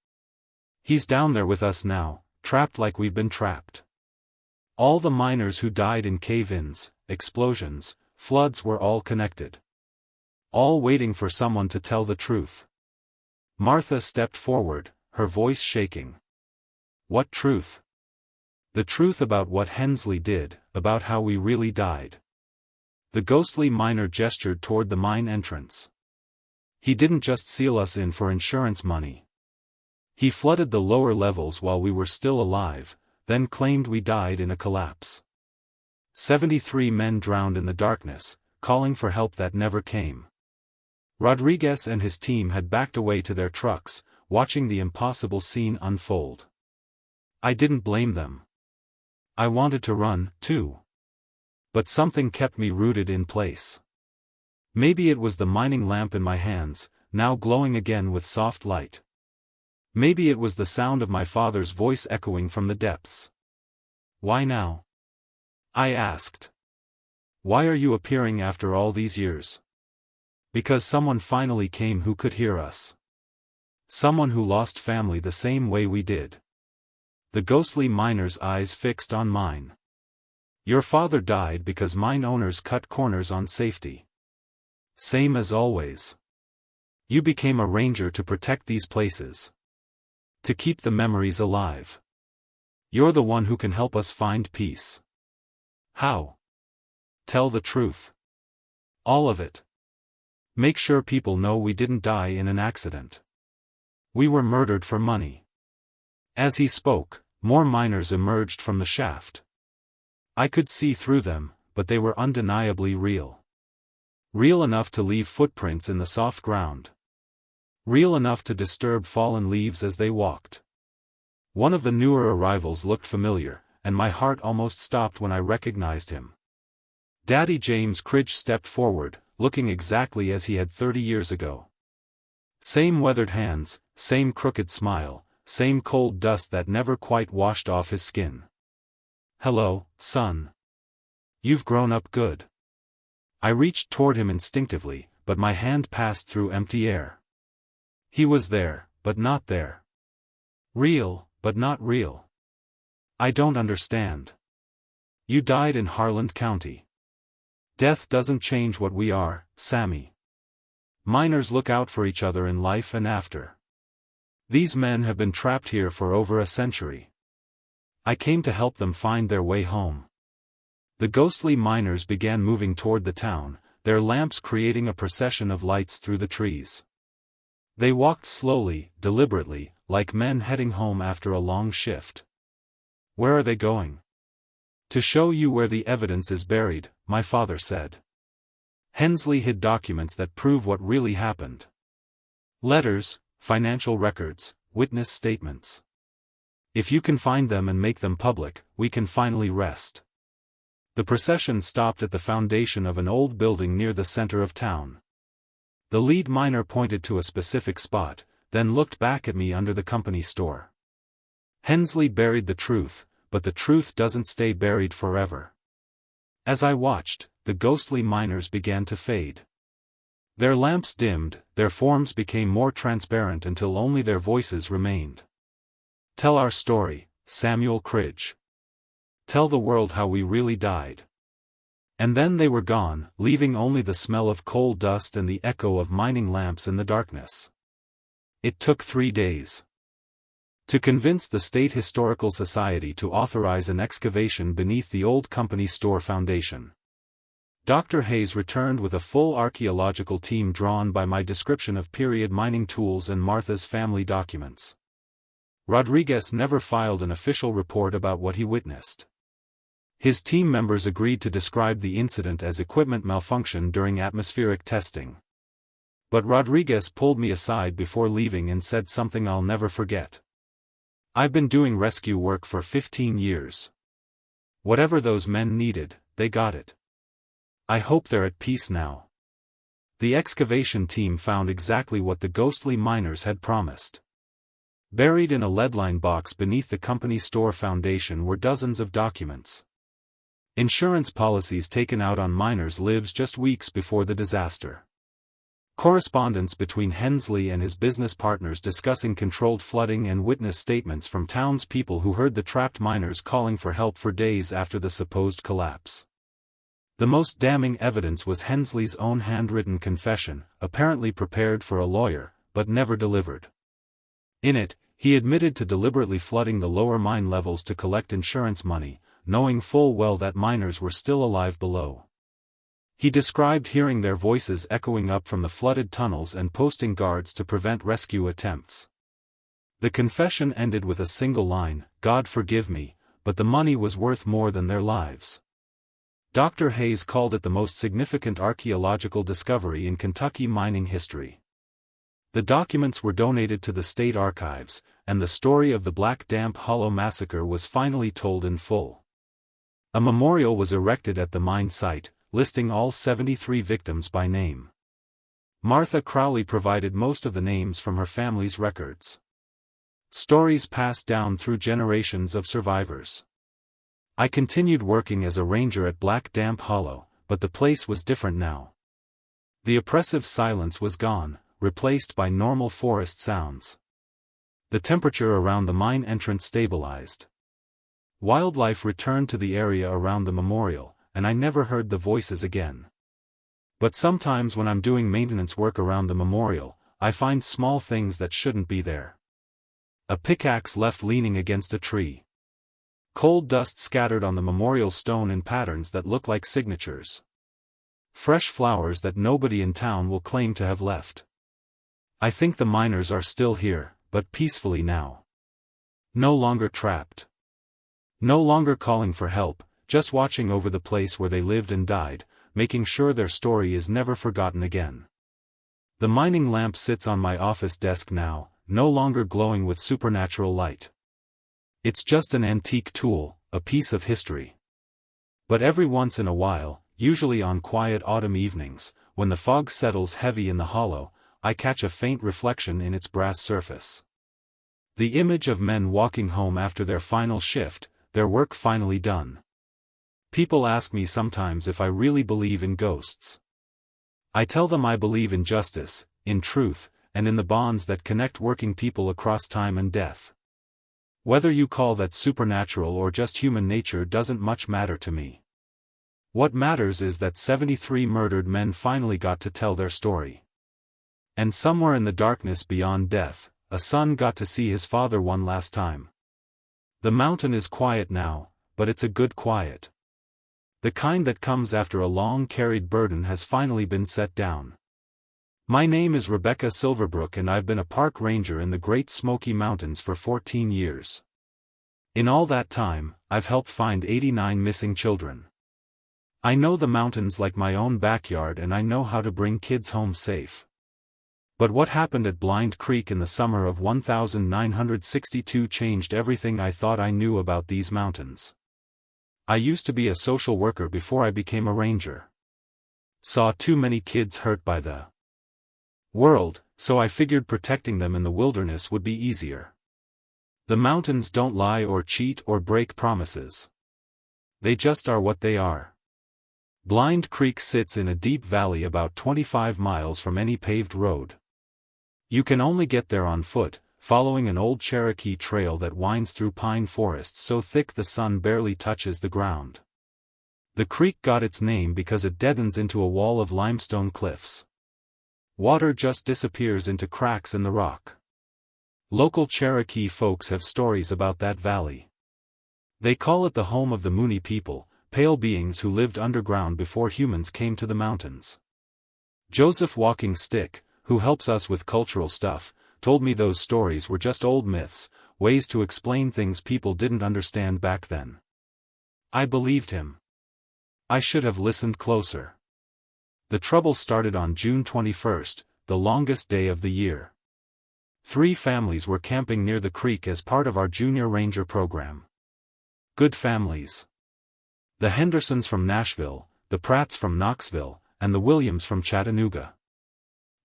"He's down there with us now, trapped like we've been trapped." All the miners who died in cave-ins, explosions, floods were all connected. All waiting for someone to tell the truth. Martha stepped forward, her voice shaking. "What truth?" "The truth about what Hensley did, about how we really died." The ghostly miner gestured toward the mine entrance. "He didn't just seal us in for insurance money. He flooded the lower levels while we were still alive, then claimed we died in a collapse. 73 men drowned in the darkness, calling for help that never came." Rodriguez and his team had backed away to their trucks, watching the impossible scene unfold. I didn't blame them. I wanted to run, too. But something kept me rooted in place. Maybe it was the mining lamp in my hands, now glowing again with soft light. Maybe it was the sound of my father's voice echoing from the depths. "Why now?" I asked. "Why are you appearing after all these years?" "Because someone finally came who could hear us. Someone who lost family the same way we did." The ghostly miner's eyes fixed on mine. "Your father died because mine owners cut corners on safety. Same as always. You became a ranger to protect these places. To keep the memories alive. You're the one who can help us find peace." "How?" "Tell the truth. All of it. Make sure people know we didn't die in an accident. We were murdered for money." As he spoke, more miners emerged from the shaft. I could see through them, but they were undeniably real. Real enough to leave footprints in the soft ground. Real enough to disturb fallen leaves as they walked. One of the newer arrivals looked familiar, and my heart almost stopped when I recognized him. Daddy James Cridge stepped forward, looking exactly as he had 30 years ago. Same weathered hands, same crooked smile, same cold dust that never quite washed off his skin. "Hello, son. You've grown up good." I reached toward him instinctively, but my hand passed through empty air. He was there, but not there. Real, but not real. "I don't understand. You died in Harland County. Death doesn't change what we are, Sammy. Miners look out for each other in life and after. These men have been trapped here for over a century. I came to help them find their way home. The ghostly miners began moving toward the town, their lamps creating a procession of lights through the trees. They walked slowly, deliberately, like men heading home after a long shift. "Where are they going?" "To show you where the evidence is buried," my father said. Hensley hid documents that prove what really happened. Letters, financial records, witness statements. "If you can find them and make them public, we can finally rest." The procession stopped at the foundation of an old building near the center of town. The lead miner pointed to a specific spot, then looked back at me under the company store. "Hensley buried the truth, but the truth doesn't stay buried forever." As I watched, the ghostly miners began to fade. Their lamps dimmed, their forms became more transparent until only their voices remained. "Tell our story, Samuel Cridge. Tell the world how we really died." And then they were gone, leaving only the smell of coal dust and the echo of mining lamps in the darkness. It took 3 days to convince the State Historical Society to authorize an excavation beneath the old company store foundation. Dr. Hayes returned with a full archaeological team drawn by my description of period mining tools and Martha's family documents. Rodriguez never filed an official report about what he witnessed. His team members agreed to describe the incident as equipment malfunction during atmospheric testing. But Rodriguez pulled me aside before leaving and said something I'll never forget. "I've been doing rescue work for 15 years. Whatever those men needed, they got it. I hope they're at peace now." The excavation team found exactly what the ghostly miners had promised. Buried in a leadline box beneath the company store foundation were dozens of documents. Insurance policies taken out on miners' lives just weeks before the disaster. Correspondence between Hensley and his business partners discussing controlled flooding and witness statements from townspeople who heard the trapped miners calling for help for days after the supposed collapse. The most damning evidence was Hensley's own handwritten confession, apparently prepared for a lawyer, but never delivered. In it, he admitted to deliberately flooding the lower mine levels to collect insurance money, knowing full well that miners were still alive below. He described hearing their voices echoing up from the flooded tunnels and posting guards to prevent rescue attempts. The confession ended with a single line, "God forgive me, but the money was worth more than their lives." Dr. Hayes called it the most significant archaeological discovery in Kentucky mining history. The documents were donated to the state archives, and the story of the Black Damp Hollow massacre was finally told in full. A memorial was erected at the mine site, listing all 73 victims by name. Martha Crowley provided most of the names from her family's records. Stories passed down through generations of survivors. I continued working as a ranger at Black Damp Hollow, but the place was different now. The oppressive silence was gone, replaced by normal forest sounds. The temperature around the mine entrance stabilized. Wildlife returned to the area around the memorial, and I never heard the voices again. But sometimes when I'm doing maintenance work around the memorial, I find small things that shouldn't be there. A pickaxe left leaning against a tree. Cold dust scattered on the memorial stone in patterns that look like signatures. Fresh flowers that nobody in town will claim to have left. I think the miners are still here, but peacefully now. No longer trapped. No longer calling for help, just watching over the place where they lived and died, making sure their story is never forgotten again. The mining lamp sits on my office desk now, no longer glowing with supernatural light. It's just an antique tool, a piece of history. But every once in a while, usually on quiet autumn evenings, when the fog settles heavy in the hollow, I catch a faint reflection in its brass surface. The image of men walking home after their final shift, their work finally done. People ask me sometimes if I really believe in ghosts. I tell them I believe in justice, in truth, and in the bonds that connect working people across time and death. Whether you call that supernatural or just human nature doesn't much matter to me. What matters is that 73 murdered men finally got to tell their story. And somewhere in the darkness beyond death, a son got to see his father one last time. The mountain is quiet now, but it's a good quiet. The kind that comes after a long carried burden has finally been set down. My name is Rebecca Silverbrook and I've been a park ranger in the Great Smoky Mountains for 14 years. In all that time, I've helped find 89 missing children. I know the mountains like my own backyard and I know how to bring kids home safe. But what happened at Blind Creek in the summer of 1962 changed everything I thought I knew about these mountains. I used to be a social worker before I became a ranger. Saw too many kids hurt by the world, so I figured protecting them in the wilderness would be easier. The mountains don't lie or cheat or break promises. They just are what they are. Blind Creek sits in a deep valley about 25 miles from any paved road. You can only get there on foot, following an old Cherokee trail that winds through pine forests so thick the sun barely touches the ground. The creek got its name because it deadens into a wall of limestone cliffs. Water just disappears into cracks in the rock. Local Cherokee folks have stories about that valley. They call it the home of the Mooney people, pale beings who lived underground before humans came to the mountains. Joseph Walking Stick, who helps us with cultural stuff, told me those stories were just old myths, ways to explain things people didn't understand back then. I believed him. I should have listened closer. The trouble started on June 21st, the longest day of the year. 3 families were camping near the creek as part of our Junior Ranger program. Good families. The Hendersons from Nashville, the Pratts from Knoxville, and the Williams from Chattanooga.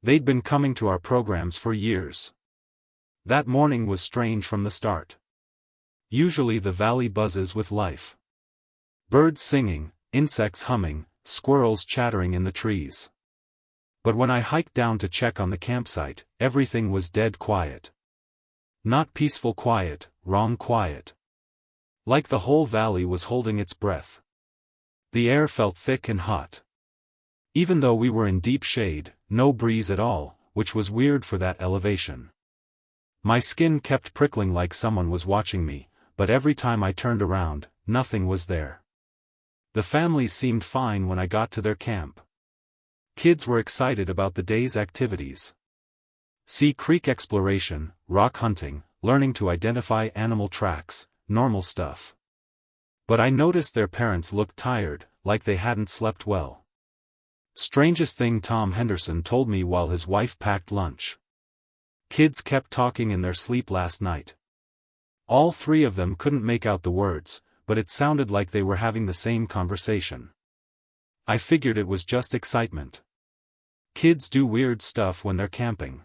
They'd been coming to our programs for years. That morning was strange from the start. Usually the valley buzzes with life. Birds singing, insects humming, squirrels chattering in the trees. But when I hiked down to check on the campsite, everything was dead quiet. Not peaceful quiet, wrong quiet. Like the whole valley was holding its breath. The air felt thick and hot. Even though we were in deep shade, no breeze at all, which was weird for that elevation. My skin kept prickling like someone was watching me, but every time I turned around, nothing was there. The families seemed fine when I got to their camp. Kids were excited about the day's activities. Sea creek exploration, rock hunting, learning to identify animal tracks, normal stuff. But I noticed their parents looked tired, like they hadn't slept well. Strangest thing Tom Henderson told me while his wife packed lunch. Kids kept talking in their sleep last night. All 3 of them couldn't make out the words, but it sounded like they were having the same conversation. I figured it was just excitement. Kids do weird stuff when they're camping.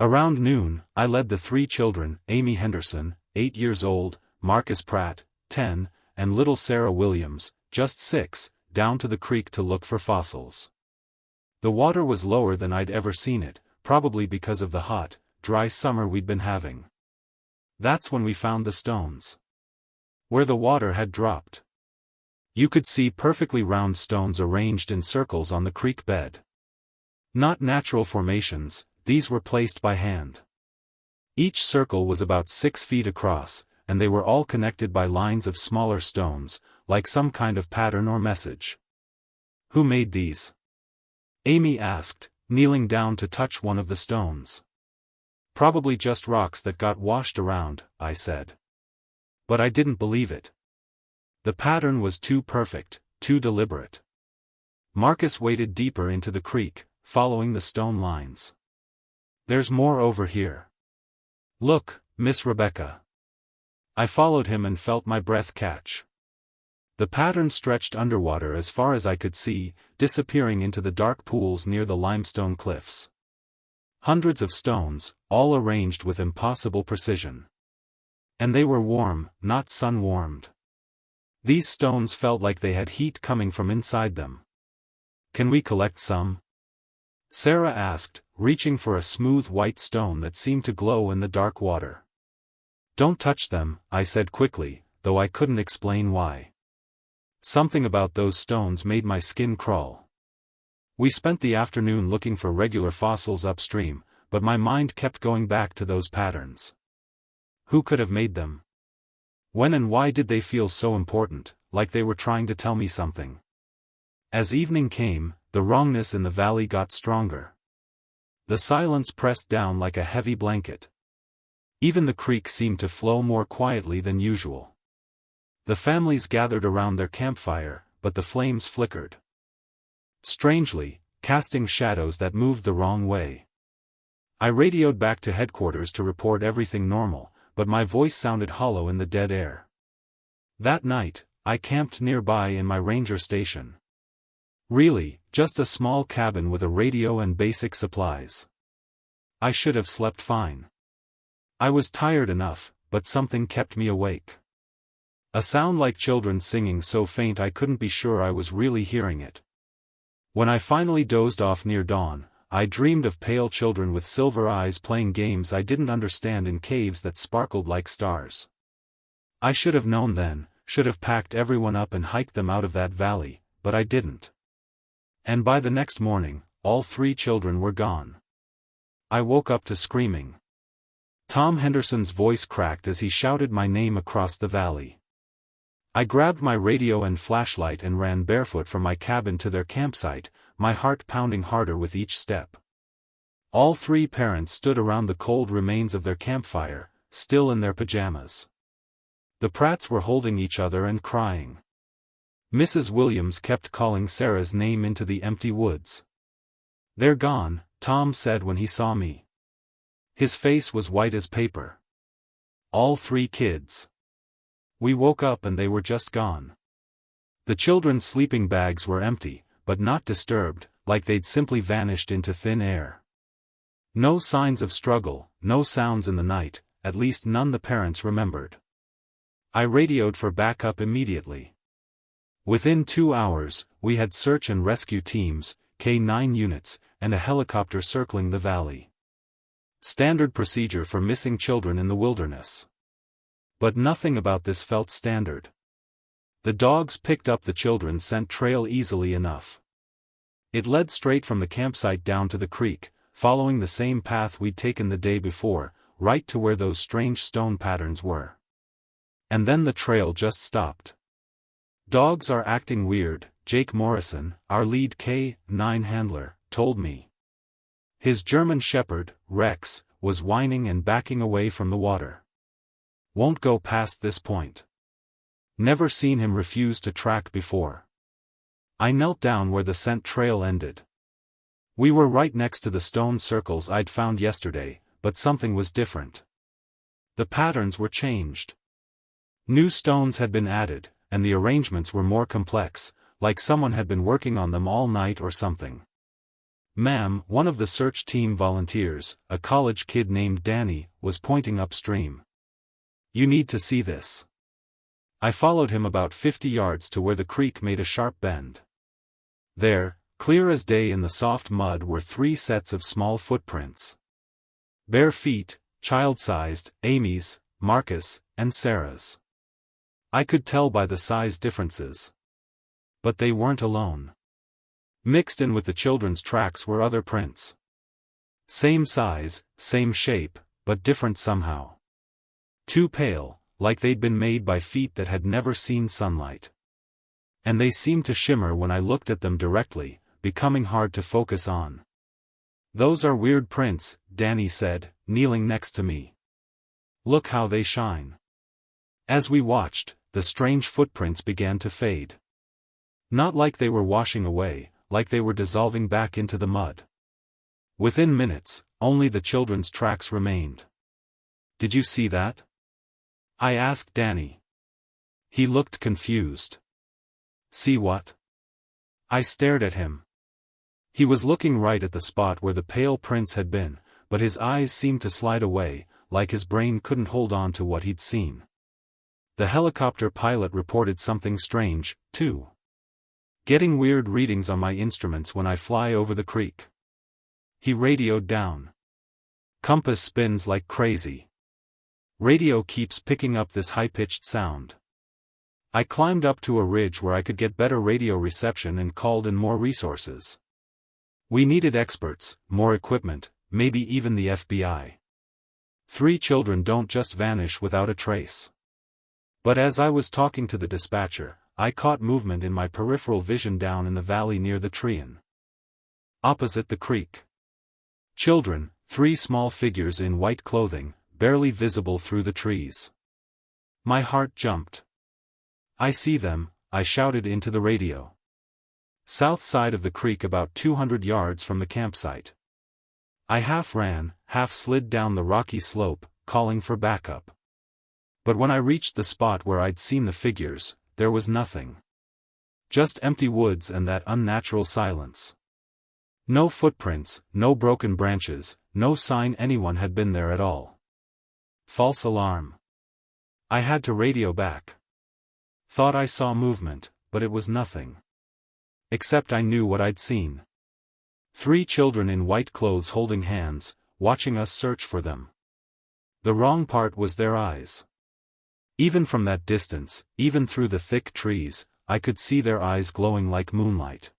Around noon, I led the 3 children, Amy Henderson, 8 years old, Marcus Pratt, 10, and little Sarah Williams, just 6, down to the creek to look for fossils. The water was lower than I'd ever seen it, probably because of the hot, dry summer we'd been having. That's when we found the stones. Where the water had dropped. You could see perfectly round stones arranged in circles on the creek bed. Not natural formations, these were placed by hand. Each circle was about 6 feet across, and they were all connected by lines of smaller stones, like some kind of pattern or message. Who made these? Amy asked, kneeling down to touch one of the stones. Probably just rocks that got washed around, I said. But I didn't believe it. The pattern was too perfect, too deliberate. Marcus waded deeper into the creek, following the stone lines. There's more over here. Look, Miss Rebecca. I followed him and felt my breath catch. The pattern stretched underwater as far as I could see, disappearing into the dark pools near the limestone cliffs. Hundreds of stones, all arranged with impossible precision. And they were warm, not sun-warmed. These stones felt like they had heat coming from inside them. Can we collect some? Sarah asked, reaching for a smooth white stone that seemed to glow in the dark water. Don't touch them, I said quickly, though I couldn't explain why. Something about those stones made my skin crawl. We spent the afternoon looking for regular fossils upstream, but my mind kept going back to those patterns. Who could have made them? When and why did they feel so important? like they were trying to tell me something. As evening came, the wrongness in the valley got stronger. The silence pressed down like a heavy blanket. Even the creek seemed to flow more quietly than usual. The families gathered around their campfire, but the flames flickered. Strangely, casting shadows that moved the wrong way. I radioed back to headquarters to report everything normal, but my voice sounded hollow in the dead air. That night, I camped nearby in my ranger station. Really, just a small cabin with a radio and basic supplies. I should have slept fine. I was tired enough, but something kept me awake. A sound like children singing so faint I couldn't be sure I was really hearing it. When I finally dozed off near dawn, I dreamed of pale children with silver eyes playing games I didn't understand in caves that sparkled like stars. I should have known then, should have packed everyone up and hiked them out of that valley, but I didn't. And by the next morning, all 3 children were gone. I woke up to screaming. Tom Henderson's voice cracked as he shouted my name across the valley. I grabbed my radio and flashlight and ran barefoot from my cabin to their campsite, my heart pounding harder with each step. All 3 parents stood around the cold remains of their campfire, still in their pajamas. The Pratts were holding each other and crying. Mrs. Williams kept calling Sarah's name into the empty woods. "They're gone," Tom said when he saw me. His face was white as paper. All 3 kids. We woke up and they were just gone. The children's sleeping bags were empty, but not disturbed, like they'd simply vanished into thin air. No signs of struggle, no sounds in the night, at least none the parents remembered. I radioed for backup immediately. Within 2 hours, we had search and rescue teams, K-9 units, and a helicopter circling the valley. Standard procedure for missing children in the wilderness. But nothing about this felt standard. The dogs picked up the children's scent trail easily enough. It led straight from the campsite down to the creek, following the same path we'd taken the day before, right to where those strange stone patterns were. And then the trail just stopped. "Dogs are acting weird," Jake Morrison, our lead K-9 handler, told me. His German shepherd, Rex, was whining and backing away from the water. "Won't go past this point." Never seen him refuse to track before. I knelt down where the scent trail ended. We were right next to the stone circles I'd found yesterday, but something was different. The patterns were changed. New stones had been added, and the arrangements were more complex, like someone had been working on them all night or something. "Ma'am," one of the search team volunteers, a college kid named Danny, was pointing upstream. "You need to see this." I followed him about 50 yards to where the creek made a sharp bend. There, clear as day in the soft mud, were 3 sets of small footprints. Bare feet, child-sized, Amy's, Marcus, and Sarah's. I could tell by the size differences. But they weren't alone. Mixed in with the children's tracks were other prints. Same size, same shape, but different somehow. Too pale, like they'd been made by feet that had never seen sunlight. And they seemed to shimmer when I looked at them directly, becoming hard to focus on. "Those are weird prints," Danny said, kneeling next to me. "Look how they shine." As we watched, the strange footprints began to fade. Not like they were washing away, like they were dissolving back into the mud. Within minutes, only the children's tracks remained. "Did you see that?" I asked Danny. He looked confused. "See what?" I stared at him. He was looking right at the spot where the pale prints had been, but his eyes seemed to slide away, like his brain couldn't hold on to what he'd seen. The helicopter pilot reported something strange, too. "Getting weird readings on my instruments when I fly over the creek." He radioed down. "Compass spins like crazy. Radio keeps picking up this high-pitched sound." I climbed up to a ridge where I could get better radio reception and called in more resources. We needed experts, more equipment, maybe even the FBI. 3 children don't just vanish without a trace. But as I was talking to the dispatcher, I caught movement in my peripheral vision down in the valley near the Trean. Opposite the creek. Children, 3 small figures in white clothing, barely visible through the trees. My heart jumped. "I see them," I shouted into the radio. "South side of the creek about 200 yards from the campsite." I half ran, half slid down the rocky slope, calling for backup. But when I reached the spot where I'd seen the figures, there was nothing. Just empty woods and that unnatural silence. No footprints, no broken branches, no sign anyone had been there at all. False alarm. I had to radio back. Thought I saw movement, but it was nothing. Except I knew what I'd seen. 3 children in white clothes holding hands, watching us search for them. The wrong part was their eyes. Even from that distance, even through the thick trees, I could see their eyes glowing like moonlight.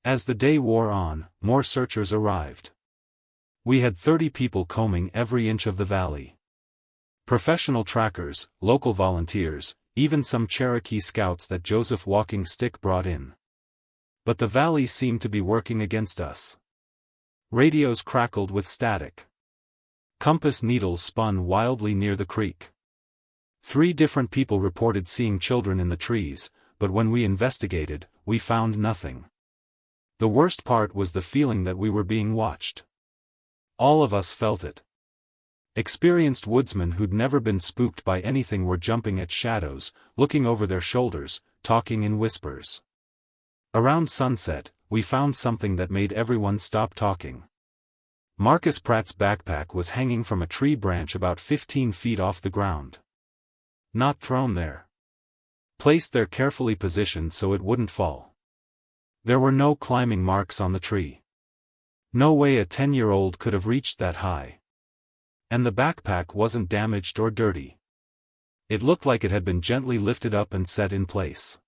As the day wore on, more searchers arrived. We had 30 people combing every inch of the valley. Professional trackers, local volunteers, even some Cherokee scouts that Joseph Walking Stick brought in. But the valley seemed to be working against us. Radios crackled with static. Compass needles spun wildly near the creek. 3 different people reported seeing children in the trees, but when we investigated, we found nothing. The worst part was the feeling that we were being watched. All of us felt it. Experienced woodsmen who'd never been spooked by anything were jumping at shadows, looking over their shoulders, talking in whispers. Around sunset, we found something that made everyone stop talking. Marcus Pratt's backpack was hanging from a tree branch about 15 feet off the ground. Not thrown there. Placed there carefully positioned so it wouldn't fall. There were no climbing marks on the tree. No way a 10-year-old could have reached that high. And the backpack wasn't damaged or dirty. It looked like it had been gently lifted up and set in place.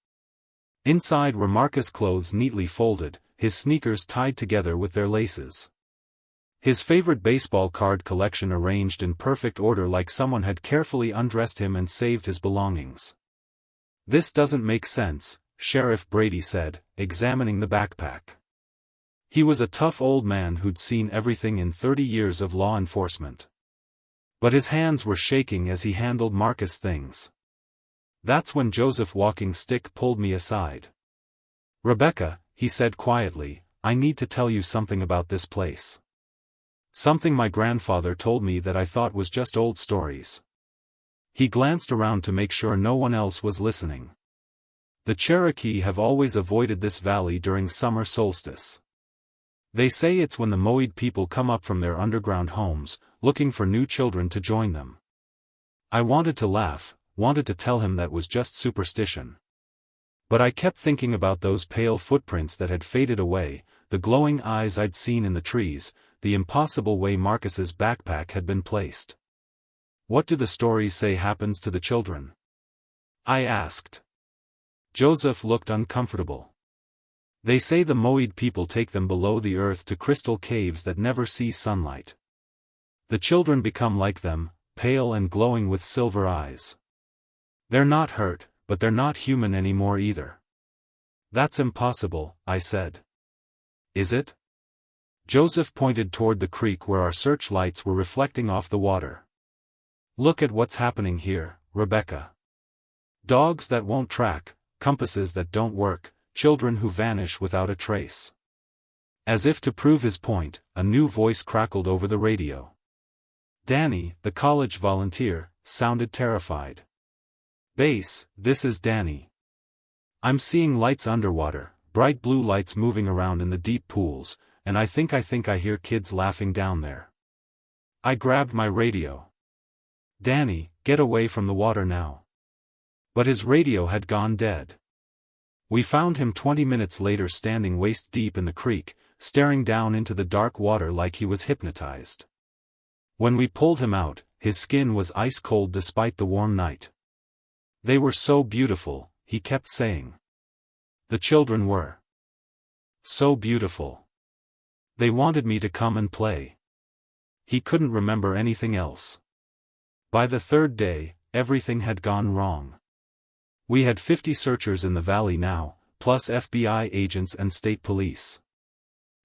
Inside were Marcus' clothes neatly folded, his sneakers tied together with their laces. His favorite baseball card collection arranged in perfect order like someone had carefully undressed him and saved his belongings. "This doesn't make sense," Sheriff Brady said, examining the backpack. He was a tough old man who'd seen everything in 30 years of law enforcement. But his hands were shaking as he handled Marcus' things. That's when Joseph Walking Stick pulled me aside. "Rebecca," he said quietly, "I need to tell you something about this place. Something my grandfather told me that I thought was just old stories." He glanced around to make sure no one else was listening. "The Cherokee have always avoided this valley during summer solstice. They say it's when the Moed people come up from their underground homes, looking for new children to join them." I wanted to laugh, wanted to tell him that was just superstition. But I kept thinking about those pale footprints that had faded away, the glowing eyes I'd seen in the trees, the impossible way Marcus's backpack had been placed. "What do the stories say happens to the children?" I asked. Joseph looked uncomfortable. "They say the Moed people take them below the earth to crystal caves that never see sunlight. The children become like them, pale and glowing with silver eyes. They're not hurt, but they're not human anymore either." "That's impossible," I said. "Is it?" Joseph pointed toward the creek where our searchlights were reflecting off the water. "Look at what's happening here, Rebecca. Dogs that won't track, compasses that don't work, children who vanish without a trace." As if to prove his point, a new voice crackled over the radio. Danny, the college volunteer, sounded terrified. "Base, this is Danny. I'm seeing lights underwater, bright blue lights moving around in the deep pools, and I think I hear kids laughing down there." I grabbed my radio. "Danny, get away from the water now." But his radio had gone dead. We found him 20 minutes later standing waist deep in the creek, staring down into the dark water like he was hypnotized. When we pulled him out, his skin was ice cold despite the warm night. "They were so beautiful," he kept saying. "The children were so beautiful. They wanted me to come and play." He couldn't remember anything else. By the 3rd day, everything had gone wrong. We had 50 searchers in the valley now, plus FBI agents and state police.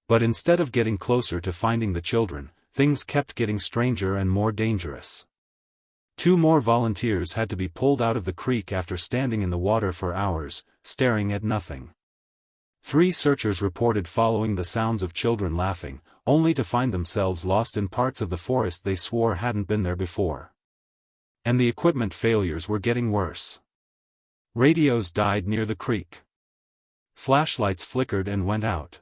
But instead of getting closer to finding the children, things kept getting stranger and more dangerous. 2 more volunteers had to be pulled out of the creek after standing in the water for hours, staring at nothing. 3 searchers reported following the sounds of children laughing, only to find themselves lost in parts of the forest they swore hadn't been there before. And the equipment failures were getting worse. Radios died near the creek. Flashlights flickered and went out.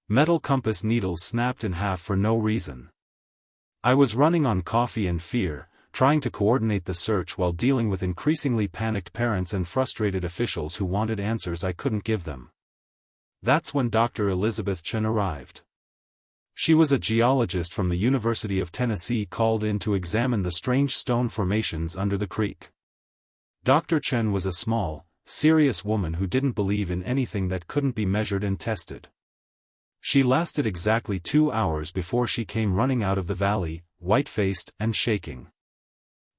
Metal compass needles snapped in half for no reason. I was running on coffee and fear, trying to coordinate the search while dealing with increasingly panicked parents and frustrated officials who wanted answers I couldn't give them. That's when Dr. Elizabeth Chen arrived. She was a geologist from the University of Tennessee called in to examine the strange stone formations under the creek. Dr. Chen was a small, serious woman who didn't believe in anything that couldn't be measured and tested. She lasted exactly 2 hours before she came running out of the valley, white-faced and shaking.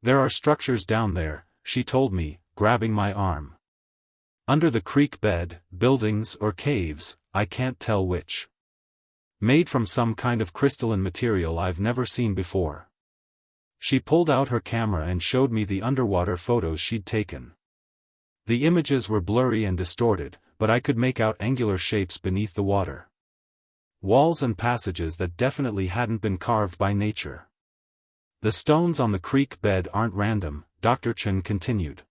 "There are structures down there," she told me, grabbing my arm. "Under the creek bed, buildings or caves, I can't tell which. Made from some kind of crystalline material I've never seen before." She pulled out her camera and showed me the underwater photos she'd taken. The images were blurry and distorted, but I could make out angular shapes beneath the water. Walls and passages that definitely hadn't been carved by nature. "The stones on the creek bed aren't random," Dr. Chen continued.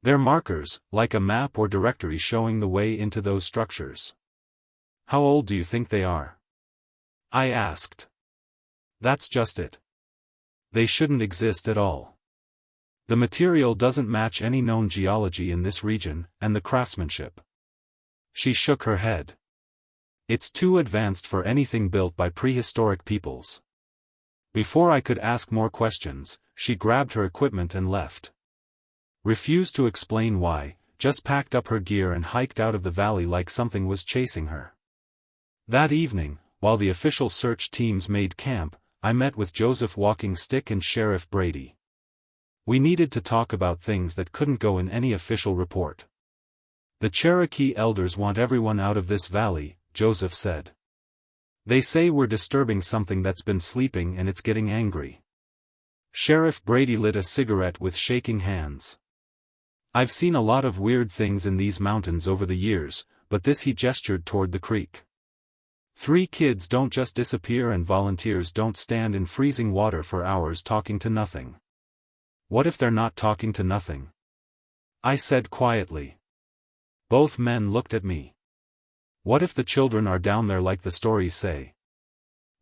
"They're markers, like a map or directory showing the way into those structures." "How old do you think they are?" I asked. "That's just it. They shouldn't exist at all. The material doesn't match any known geology in this region, and the craftsmanship." She shook her head. "It's too advanced for anything built by prehistoric peoples." Before I could ask more questions, she grabbed her equipment and left. Refused to explain why, just packed up her gear and hiked out of the valley like something was chasing her. That evening, while the official search teams made camp, I met with Joseph Walking Stick and Sheriff Brady. We needed to talk about things that couldn't go in any official report. "The Cherokee elders want everyone out of this valley," Joseph said. "They say we're disturbing something that's been sleeping and it's getting angry." Sheriff Brady lit a cigarette with shaking hands. "I've seen a lot of weird things in these mountains over the years, but this," he gestured toward the creek. 3 kids don't just disappear and volunteers don't stand in freezing water for hours talking to nothing." "What if they're not talking to nothing?" I said quietly. Both men looked at me. "What if the children are down there like the stories say?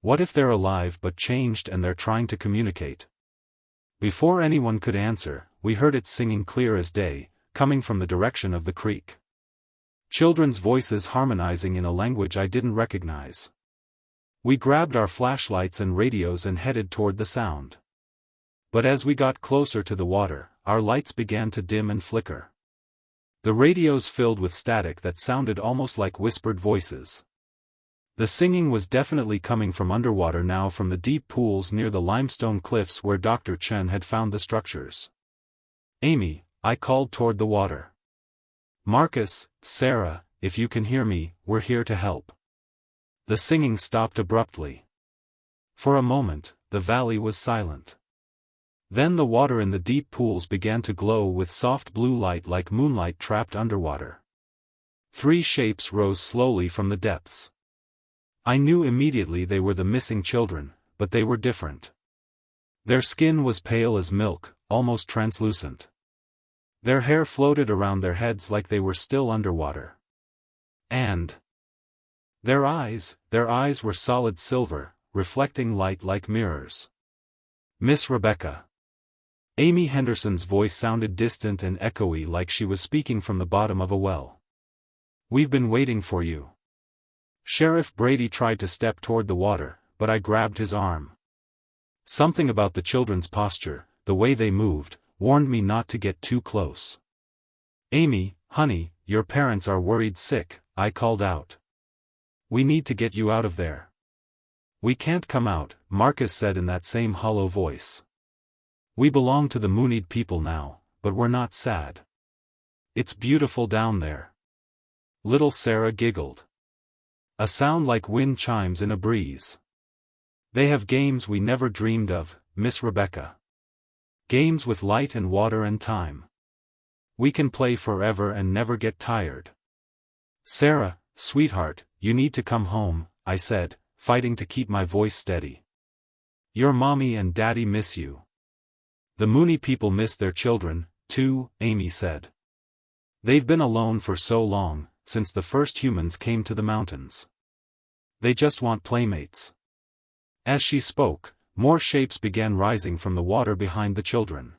What if they're alive but changed and they're trying to communicate?" Before anyone could answer, we heard it singing clear as day, coming from the direction of the creek. Children's voices harmonizing in a language I didn't recognize. We grabbed our flashlights and radios and headed toward the sound. But as we got closer to the water, our lights began to dim and flicker. The radios filled with static that sounded almost like whispered voices. The singing was definitely coming from underwater now, from the deep pools near the limestone cliffs where Dr. Chen had found the structures. "Amy," I called toward the water. "Marcus, Sarah, if you can hear me, we're here to help." The singing stopped abruptly. For a moment, the valley was silent. Then the water in the deep pools began to glow with soft blue light like moonlight trapped underwater. 3 shapes rose slowly from the depths. I knew immediately they were the missing children, but they were different. Their skin was pale as milk, almost translucent. Their hair floated around their heads like they were still underwater. And their eyes were solid silver, reflecting light like mirrors. "Miss Rebecca." Amy Henderson's voice sounded distant and echoey, like she was speaking from the bottom of a well. "We've been waiting for you." Sheriff Brady tried to step toward the water, but I grabbed his arm. Something about the children's posture, the way they moved, warned me not to get too close. "Amy, honey, your parents are worried sick," I called out. "We need to get you out of there." "We can't come out," Marcus said in that same hollow voice. "We belong to the Moonid people now, but we're not sad." It's beautiful down there. Little Sarah giggled. A sound like wind chimes in a breeze. They have games we never dreamed of, Miss Rebecca. Games with light and water and time. We can play forever and never get tired. Sarah, sweetheart, you need to come home, I said, fighting to keep my voice steady. Your mommy and daddy miss you. The Mooney people miss their children, too, Amy said. They've been alone for so long, since the first humans came to the mountains. They just want playmates. As she spoke, more shapes began rising from the water behind the children.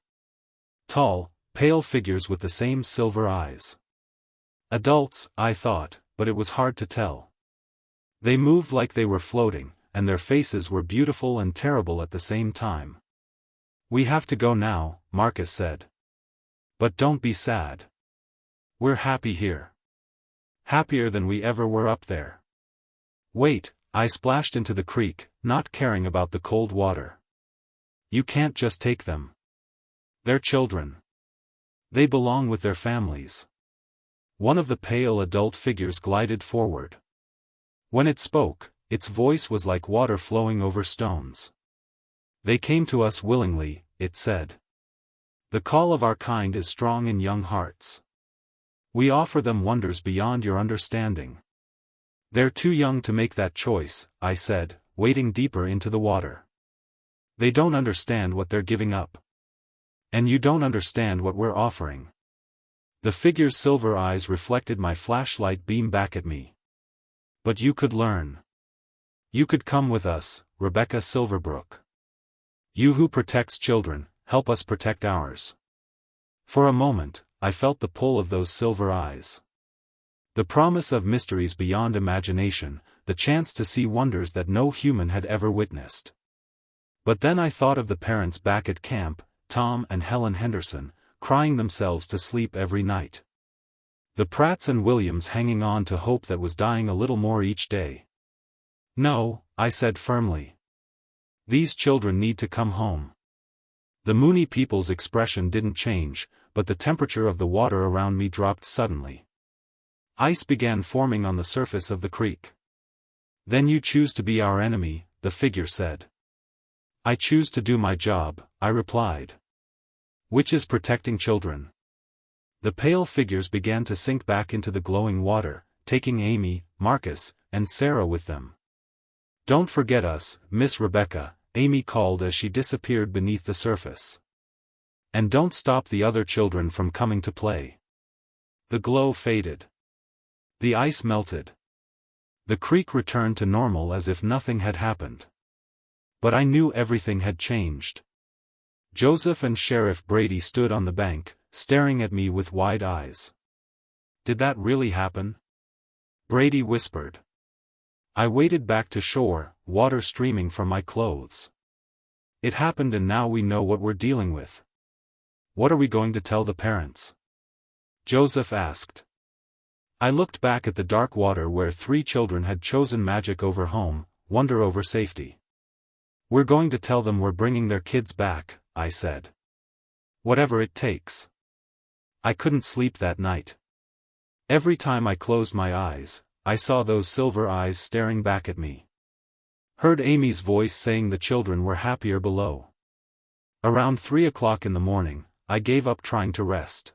Tall, pale figures with the same silver eyes. Adults, I thought, but it was hard to tell. They moved like they were floating, and their faces were beautiful and terrible at the same time. We have to go now, Marcus said. But don't be sad. We're happy here. Happier than we ever were up there. Wait, I splashed into the creek, not caring about the cold water. You can't just take them. They're children. They belong with their families. One of the pale adult figures glided forward. When it spoke, its voice was like water flowing over stones. They came to us willingly, it said. The call of our kind is strong in young hearts. We offer them wonders beyond your understanding. They're too young to make that choice, I said, wading deeper into the water. They don't understand what they're giving up. And you don't understand what we're offering. The figure's silver eyes reflected my flashlight beam back at me. But you could learn. You could come with us, Rebecca Silverbrook. You who protects children, help us protect ours. For a moment, I felt the pull of those silver eyes. The promise of mysteries beyond imagination, the chance to see wonders that no human had ever witnessed. But then I thought of the parents back at camp, Tom and Helen Henderson, crying themselves to sleep every night. The Pratts and Williams hanging on to hope that was dying a little more each day. No, I said firmly. These children need to come home. The Mooney people's expression didn't change, but the temperature of the water around me dropped suddenly. Ice began forming on the surface of the creek. Then you choose to be our enemy, the figure said. I choose to do my job, I replied. Which is protecting children. The pale figures began to sink back into the glowing water, taking Amy, Marcus, and Sarah with them. Don't forget us, Miss Rebecca, Amy called as she disappeared beneath the surface. And don't stop the other children from coming to play. The glow faded. The ice melted. The creek returned to normal as if nothing had happened. But I knew everything had changed. Joseph and Sheriff Brady stood on the bank, staring at me with wide eyes. Did that really happen? Brady whispered. I waded back to shore, water streaming from my clothes. It happened and now we know what we're dealing with. What are we going to tell the parents? Joseph asked. I looked back at the dark water where 3 children had chosen magic over home, wonder over safety. We're going to tell them we're bringing their kids back, I said. Whatever it takes. I couldn't sleep that night. Every time I closed my eyes, I saw those silver eyes staring back at me. Heard Amy's voice saying the children were happier below. Around 3 o'clock in the morning, I gave up trying to rest.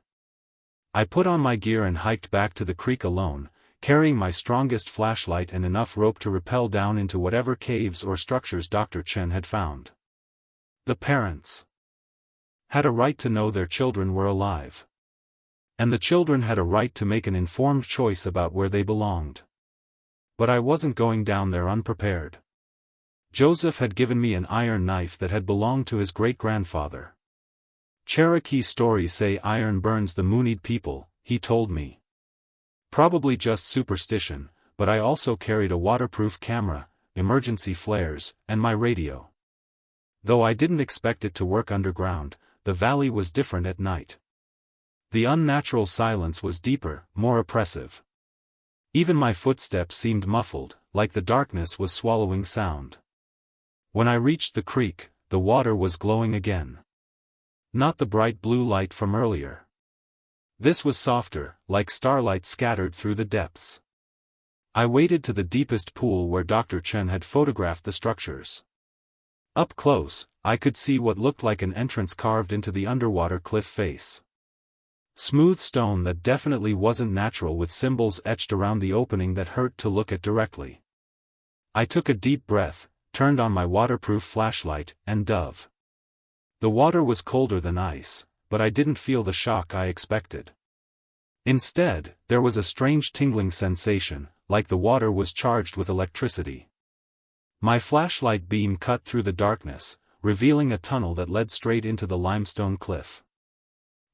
I put on my gear and hiked back to the creek alone, carrying my strongest flashlight and enough rope to rappel down into whatever caves or structures Dr. Chen had found. The parents had a right to know their children were alive. And the children had a right to make an informed choice about where they belonged. But I wasn't going down there unprepared. Joseph had given me an iron knife that had belonged to his great-grandfather. Cherokee stories say iron burns the Mooneyed people, he told me. Probably just superstition, but I also carried a waterproof camera, emergency flares, and my radio. Though I didn't expect it to work underground, the valley was different at night. The unnatural silence was deeper, more oppressive. Even my footsteps seemed muffled, like the darkness was swallowing sound. When I reached the creek, the water was glowing again. Not the bright blue light from earlier. This was softer, like starlight scattered through the depths. I waded to the deepest pool where Dr. Chen had photographed the structures. Up close, I could see what looked like an entrance carved into the underwater cliff face. Smooth stone that definitely wasn't natural, with symbols etched around the opening that hurt to look at directly. I took a deep breath, turned on my waterproof flashlight, and dove. The water was colder than ice, but I didn't feel the shock I expected. Instead, there was a strange tingling sensation, like the water was charged with electricity. My flashlight beam cut through the darkness, revealing a tunnel that led straight into the limestone cliff.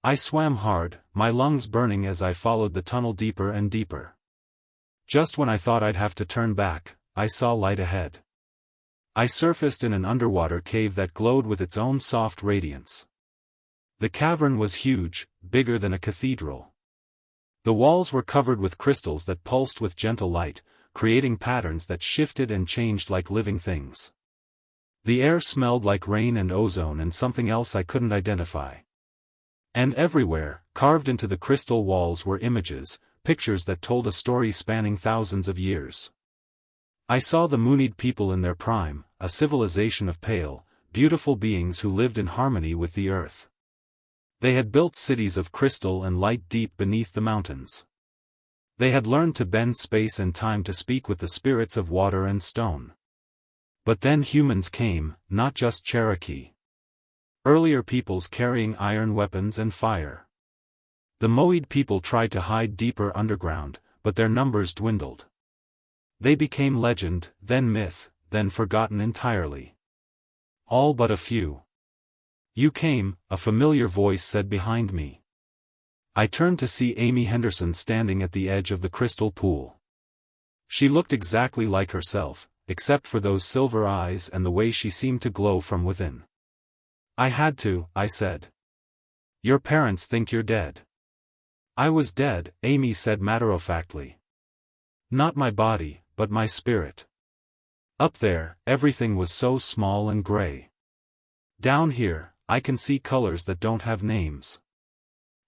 I swam hard, my lungs burning as I followed the tunnel deeper and deeper. Just when I thought I'd have to turn back, I saw light ahead. I surfaced in an underwater cave that glowed with its own soft radiance. The cavern was huge, bigger than a cathedral. The walls were covered with crystals that pulsed with gentle light, creating patterns that shifted and changed like living things. The air smelled like rain and ozone and something else I couldn't identify. And everywhere, carved into the crystal walls, were images, pictures that told a story spanning thousands of years. I saw the Moonid people in their prime, a civilization of pale, beautiful beings who lived in harmony with the earth. They had built cities of crystal and light deep beneath the mountains. They had learned to bend space and time to speak with the spirits of water and stone. But then humans came, not just Cherokee. Earlier peoples carrying iron weapons and fire. The Moid people tried to hide deeper underground, but their numbers dwindled. They became legend, then myth, then forgotten entirely. All but a few. "You came," a familiar voice said behind me. I turned to see Amy Henderson standing at the edge of the crystal pool. She looked exactly like herself, except for those silver eyes and the way she seemed to glow from within. "I had to," I said. "Your parents think you're dead." "I was dead," Amy said matter-of-factly. "Not my body, but my spirit. Up there, everything was so small and gray. Down here, I can see colors that don't have names.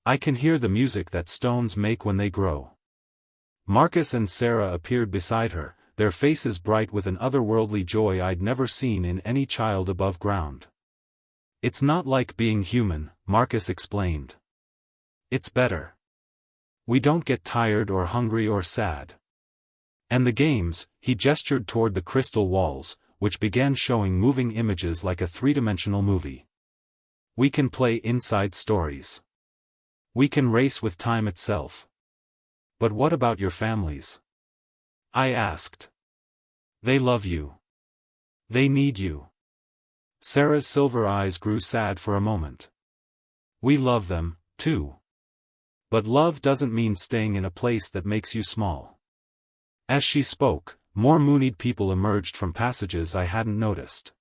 I can hear the music that stones make when they grow." Marcus and Sarah appeared beside her, their faces bright with an otherworldly joy I'd never seen in any child above ground. "It's not like being human," Marcus explained. "It's better. We don't get tired or hungry or sad. And the games," he gestured toward the crystal walls, which began showing moving images like a three-dimensional movie. "We can play inside stories. We can race with time itself." "But what about your families?" I asked. "They love you. They need you." Sarah's silver eyes grew sad for a moment. "We love them, too. But love doesn't mean staying in a place that makes you small." As she spoke, more Moonid people emerged from passages I hadn't noticed.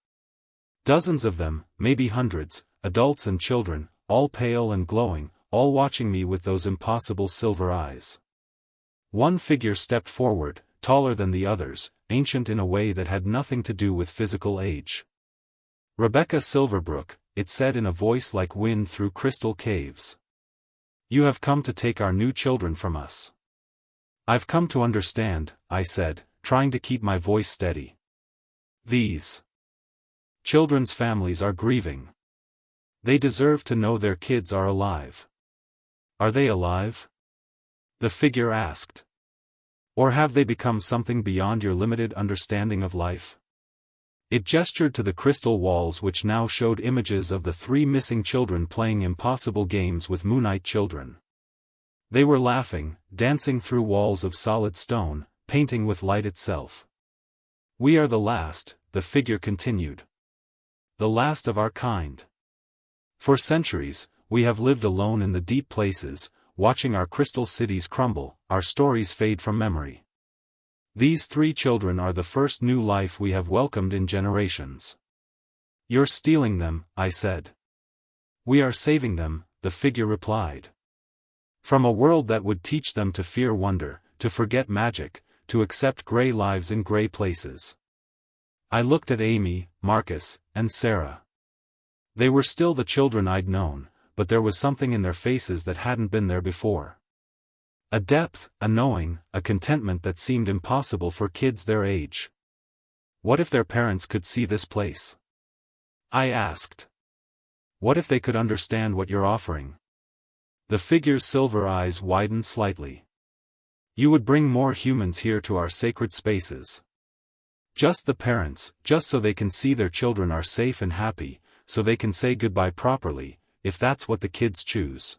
Dozens of them, maybe hundreds, adults and children, all pale and glowing, all watching me with those impossible silver eyes. One figure stepped forward, taller than the others, ancient in a way that had nothing to do with physical age. "Rebecca Silverbrook," it said in a voice like wind through crystal caves. "You have come to take our new children from us." "I've come to understand," I said, trying to keep my voice steady. "These children's families are grieving. They deserve to know their kids are alive." "Are they alive?" the figure asked. "Or have they become something beyond your limited understanding of life?" It gestured to the crystal walls, which now showed images of the three missing children playing impossible games with Moonite children. They were laughing, dancing through walls of solid stone, painting with light itself. "We are the last," the figure continued. "The last of our kind. For centuries, we have lived alone in the deep places, watching our crystal cities crumble, our stories fade from memory. These three children are the first new life we have welcomed in generations." "You're stealing them," I said. "We are saving them," the figure replied. "From a world that would teach them to fear wonder, to forget magic, to accept gray lives in gray places." I looked at Amy, Marcus, and Sarah. They were still the children I'd known, but there was something in their faces that hadn't been there before. A depth, a knowing, a contentment that seemed impossible for kids their age. What if their parents could see this place? I asked. What if they could understand what you're offering? The figure's silver eyes widened slightly. You would bring more humans here to our sacred spaces. Just the parents, just so they can see their children are safe and happy, so they can say goodbye properly, if that's what the kids choose.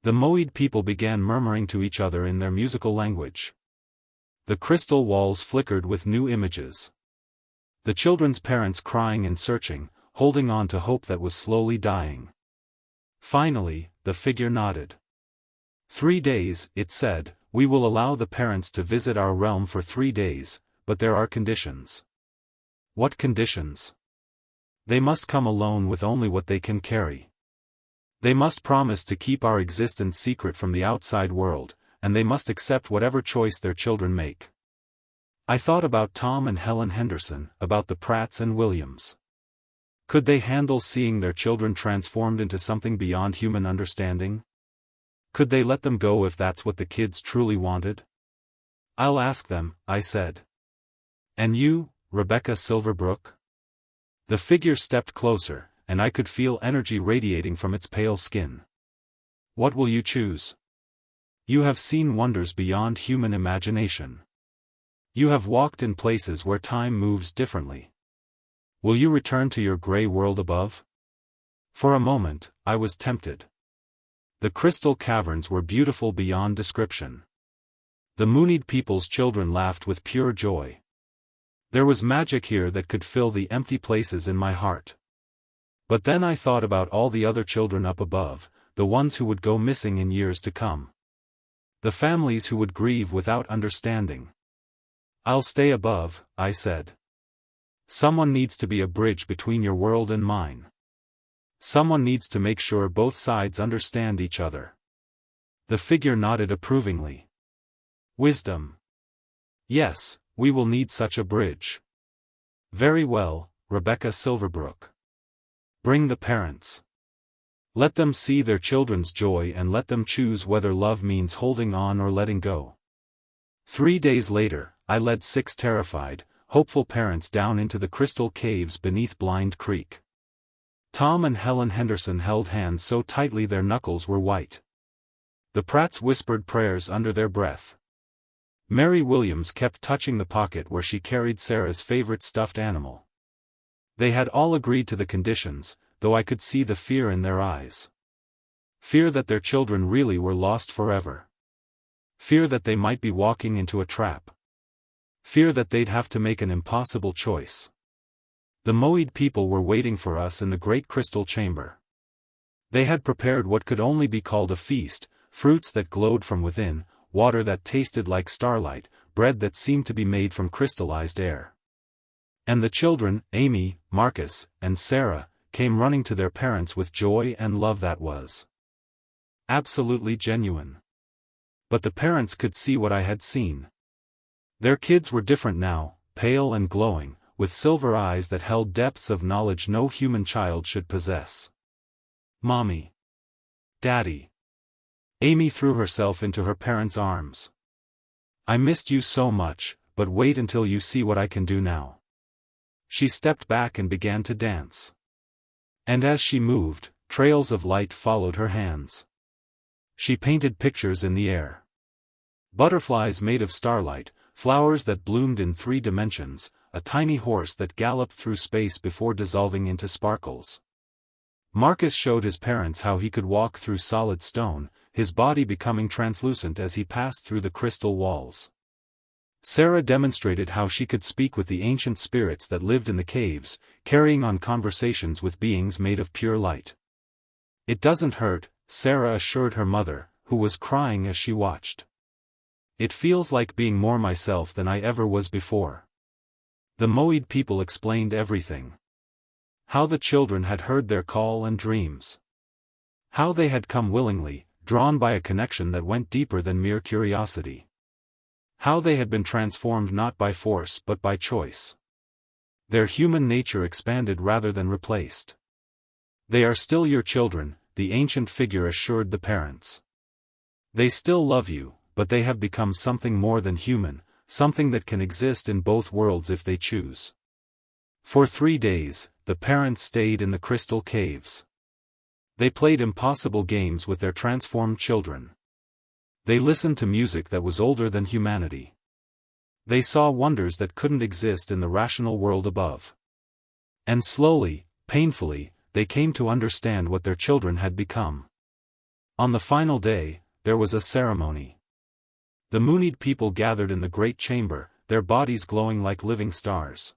The Moed people began murmuring to each other in their musical language. The crystal walls flickered with new images. The children's parents crying and searching, holding on to hope that was slowly dying. Finally, the figure nodded. 3 days, it said, we will allow the parents to visit our realm for 3 days, but there are conditions. What conditions? They must come alone with only what they can carry. They must promise to keep our existence secret from the outside world, and they must accept whatever choice their children make. I thought about Tom and Helen Henderson, about the Pratts and Williams. Could they handle seeing their children transformed into something beyond human understanding? Could they let them go if that's what the kids truly wanted? I'll ask them, I said. And you, Rebecca Silverbrook? The figure stepped closer, and I could feel energy radiating from its pale skin. What will you choose? You have seen wonders beyond human imagination. You have walked in places where time moves differently. Will you return to your gray world above? For a moment, I was tempted. The crystal caverns were beautiful beyond description. The Moonid people's children laughed with pure joy. There was magic here that could fill the empty places in my heart. But then I thought about all the other children up above, the ones who would go missing in years to come. The families who would grieve without understanding. I'll stay above, I said. Someone needs to be a bridge between your world and mine. Someone needs to make sure both sides understand each other. The figure nodded approvingly. Wisdom. Yes, we will need such a bridge. Very well, Rebecca Silverbrook. Bring the parents. Let them see their children's joy and let them choose whether love means holding on or letting go. 3 days later, I led 6 terrified, hopeful parents down into the crystal caves beneath Blind Creek. Tom and Helen Henderson held hands so tightly their knuckles were white. The Pratts whispered prayers under their breath. Mary Williams kept touching the pocket where she carried Sarah's favorite stuffed animal. They had all agreed to the conditions, though I could see the fear in their eyes. Fear that their children really were lost forever. Fear that they might be walking into a trap. Fear that they'd have to make an impossible choice. The Moed people were waiting for us in the great crystal chamber. They had prepared what could only be called a feast, fruits that glowed from within, water that tasted like starlight, bread that seemed to be made from crystallized air. And the children, Amy, Marcus, and Sarah, came running to their parents with joy and love that was absolutely genuine. But the parents could see what I had seen. Their kids were different now, pale and glowing, with silver eyes that held depths of knowledge no human child should possess. Mommy. Daddy. Amy threw herself into her parents' arms. I missed you so much, but wait until you see what I can do now. She stepped back and began to dance. And as she moved, trails of light followed her hands. She painted pictures in the air. Butterflies made of starlight, flowers that bloomed in 3 dimensions, a tiny horse that galloped through space before dissolving into sparkles. Marcus showed his parents how he could walk through solid stone, his body becoming translucent as he passed through the crystal walls. Sarah demonstrated how she could speak with the ancient spirits that lived in the caves, carrying on conversations with beings made of pure light. It doesn't hurt, Sarah assured her mother, who was crying as she watched. It feels like being more myself than I ever was before. The Moed people explained everything. How the children had heard their call and dreams. How they had come willingly, drawn by a connection that went deeper than mere curiosity. How they had been transformed not by force but by choice. Their human nature expanded rather than replaced. They are still your children, the ancient figure assured the parents. They still love you, but they have become something more than human, something that can exist in both worlds if they choose. For 3 days, the parents stayed in the crystal caves. They played impossible games with their transformed children. They listened to music that was older than humanity. They saw wonders that couldn't exist in the rational world above. And slowly, painfully, they came to understand what their children had become. On the final day, there was a ceremony. The Moonid people gathered in the great chamber, their bodies glowing like living stars.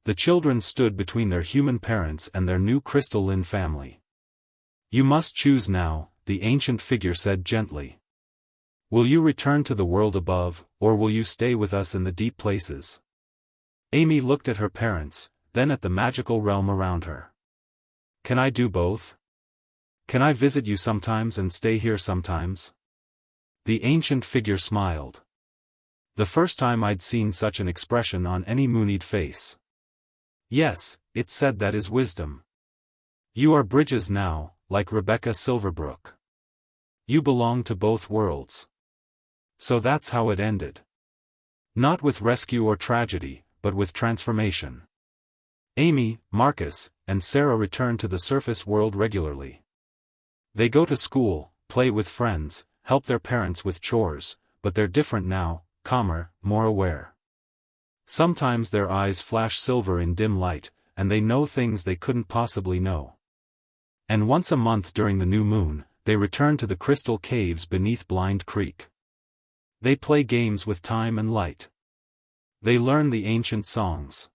The children stood between their human parents and their new crystalline family. "You must choose now," the ancient figure said gently. "Will you return to the world above, or will you stay with us in the deep places?" Amy looked at her parents, then at the magical realm around her. "Can I do both? Can I visit you sometimes and stay here sometimes?" The ancient figure smiled. The first time I'd seen such an expression on any Moonid face. "Yes," it said, "that is wisdom. You are bridges now, like Rebecca Silverbrook. You belong to both worlds." So that's how it ended. Not with rescue or tragedy, but with transformation. Amy, Marcus, and Sarah return to the surface world regularly. They go to school, play with friends, help their parents with chores, but they're different now, calmer, more aware. Sometimes their eyes flash silver in dim light, and they know things they couldn't possibly know. And once a month during the new moon, they return to the crystal caves beneath Blind Creek. They play games with time and light. They learn the ancient songs.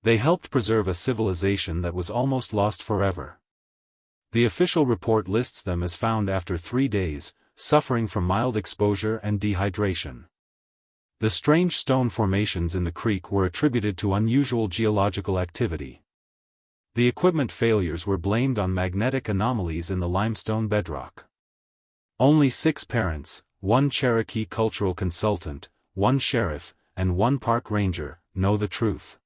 They helped preserve a civilization that was almost lost forever. The official report lists them as found after 3 days, suffering from mild exposure and dehydration. The strange stone formations in the creek were attributed to unusual geological activity. The equipment failures were blamed on magnetic anomalies in the limestone bedrock. Only 6 parents, 1 Cherokee cultural consultant, 1 sheriff, and 1 park ranger, know the truth.